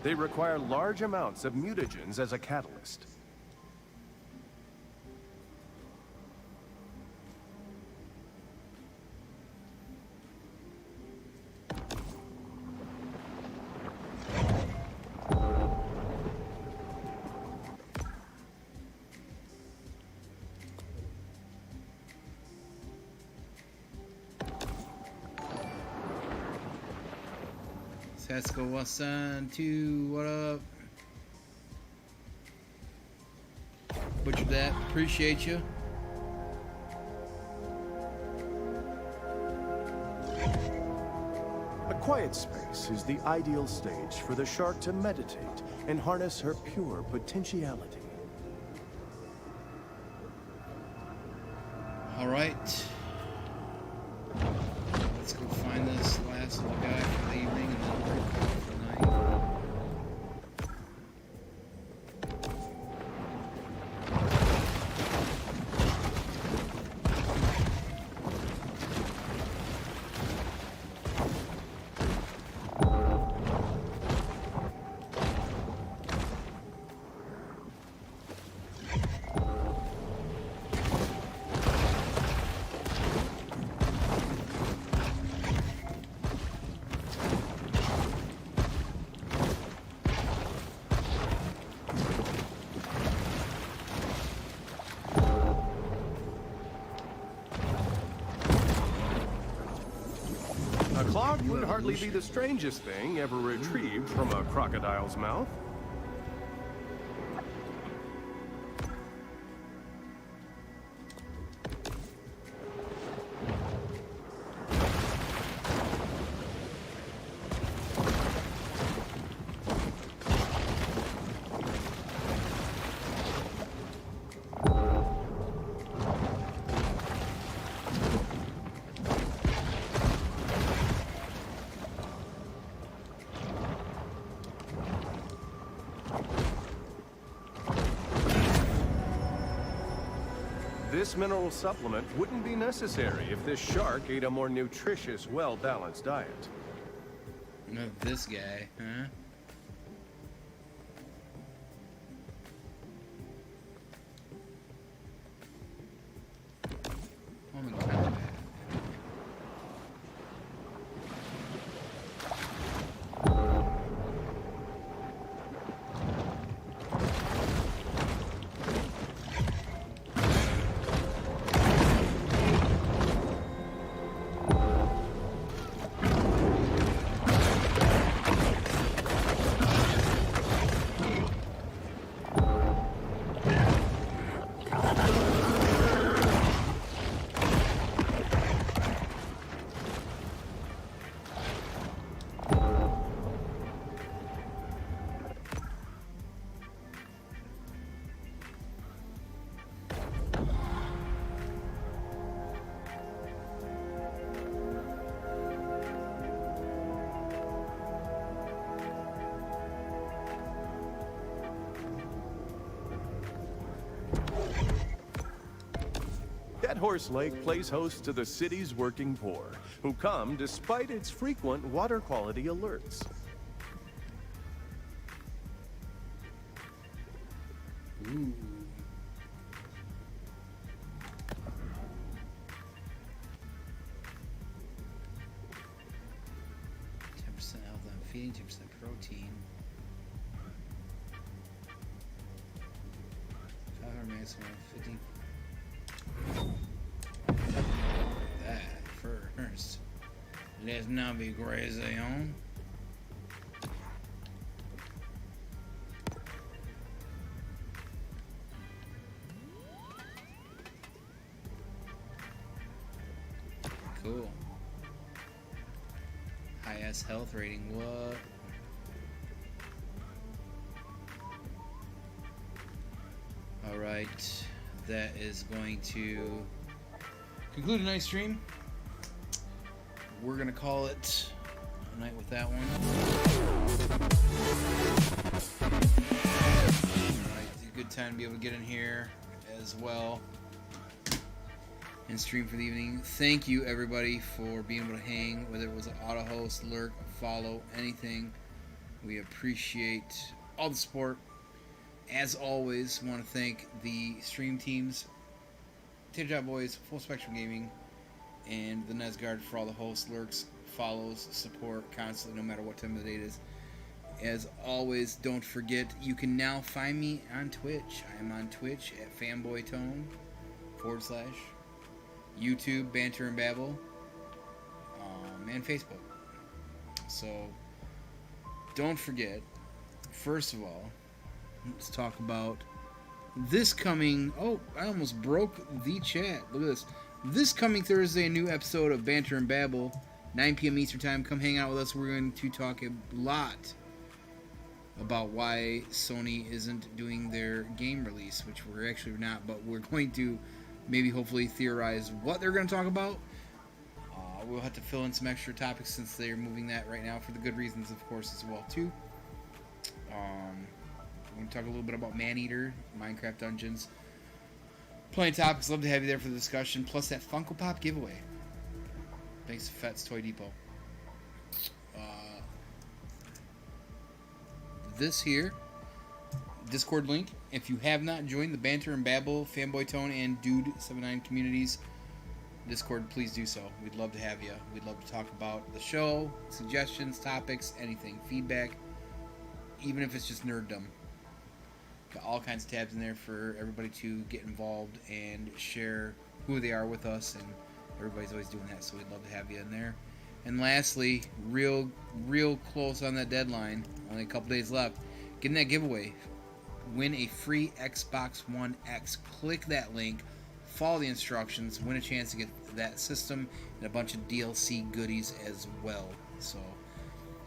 They require large amounts of mutagens as a catalyst. Tesco Wasan 2, what up? Butchered that. Appreciate you. A quiet space is the ideal stage for the shark to meditate and harness her pure potentiality. All right. Let's go find this last little guy for the evening and then we'll call it for the night. Clog would hardly be the strangest thing ever retrieved from a crocodile's mouth. This mineral supplement wouldn't be necessary if this shark ate a more nutritious, well-balanced diet. Not this guy, huh? Oh my God. Dead Horse Lake plays host to the city's working poor, who come despite its frequent water quality alerts. Ooh. 10% health on feeding, 10% protein. 500 maximum, 15. That first. Let's not be crazy on. Cool. Highest health rating, what? Alright, that is going to conclude a nice stream. We're gonna call it a night with that one. Alright, it's a good time to be able to get in here as well and stream for the evening. Thank you everybody for being able to hang, whether it was an auto host, lurk, follow, anything. We appreciate all the support. As always, want to thank the stream teams, Tater Job Boys, Full Spectrum Gaming, and the Nesgard for all the hosts, lurks, follows, support constantly, no matter what time of the day it is. As always, don't forget, you can now find me on Twitch. I am on Twitch at fanboytone / YouTube, Banter and Babble, and Facebook. So, don't forget, first of all, let's talk about this coming... Oh, I almost broke the chat. Look at this. This coming Thursday, a new episode of Banter and Babble, 9 p.m. Eastern Time. Come hang out with us. We're going to talk a lot about why Sony isn't doing their game release, which we're actually not, but we're going to maybe hopefully theorize what they're going to talk about. We'll have to fill in some extra topics since they're moving that right now for the good reasons, of course, as well, too. We're going to talk a little bit about Maneater, Minecraft Dungeons. Plenty of topics. Love to have you there for the discussion, plus that Funko Pop giveaway. Thanks to Fet's Toy Depot. This here, Discord link. If you have not joined the Banter and Babble, Fanboy Tone, and Dude79 communities, Discord, please do so. We'd love to have you. We'd love to talk about the show, suggestions, topics, anything, feedback, even if it's just nerddom. Got all kinds of tabs in there for everybody to get involved and share who they are with us, and everybody's always doing that, so we'd love to have you in there. And lastly, real close on that deadline, only a couple days left, getting that giveaway. Win a free Xbox One X. Click that link, follow the instructions, win a chance to get that system and a bunch of DLC goodies as well. So,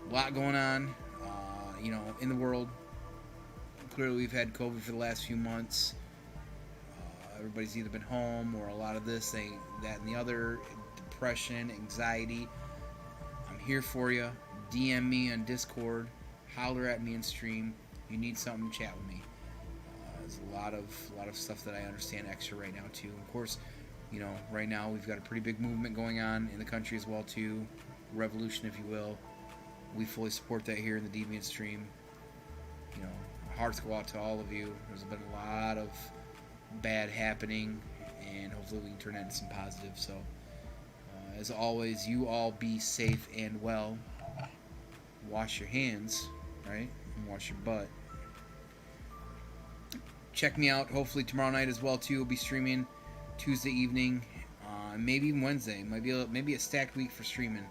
a lot going on, in the world. Clearly, we've had COVID for the last few months. Everybody's either been home or a lot of this, that, and the other. Depression, anxiety. I'm here for you. DM me on Discord. Holler at me in stream. If you need something, chat with me. There's a lot of stuff that I understand extra right now too. Of course, right now we've got a pretty big movement going on in the country as well too. Revolution, if you will. We fully support that here in the Deviant stream. Hearts go out to all of you. There's been a lot of bad happening, and hopefully we can turn that into some positive. So, as always, you all be safe and well. Wash your hands, right? And wash your butt. Check me out hopefully tomorrow night as well too. We'll be streaming Tuesday evening, maybe even Wednesday. Maybe a stacked week for streaming.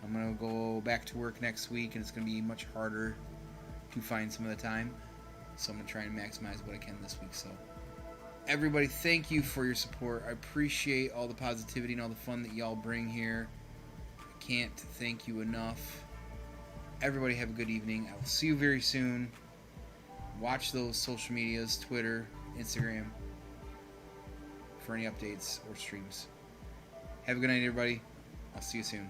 I'm gonna go back to work next week, and it's gonna be much harder to find some of the time. So I'm gonna try and maximize what I can this week. So everybody, thank you for your support. I appreciate all the positivity and all the fun that y'all bring here. I can't thank you enough. Everybody have a good evening. I will see you very soon. Watch those social medias, Twitter, Instagram, for any updates or streams. Have a good night, everybody. I'll see you soon.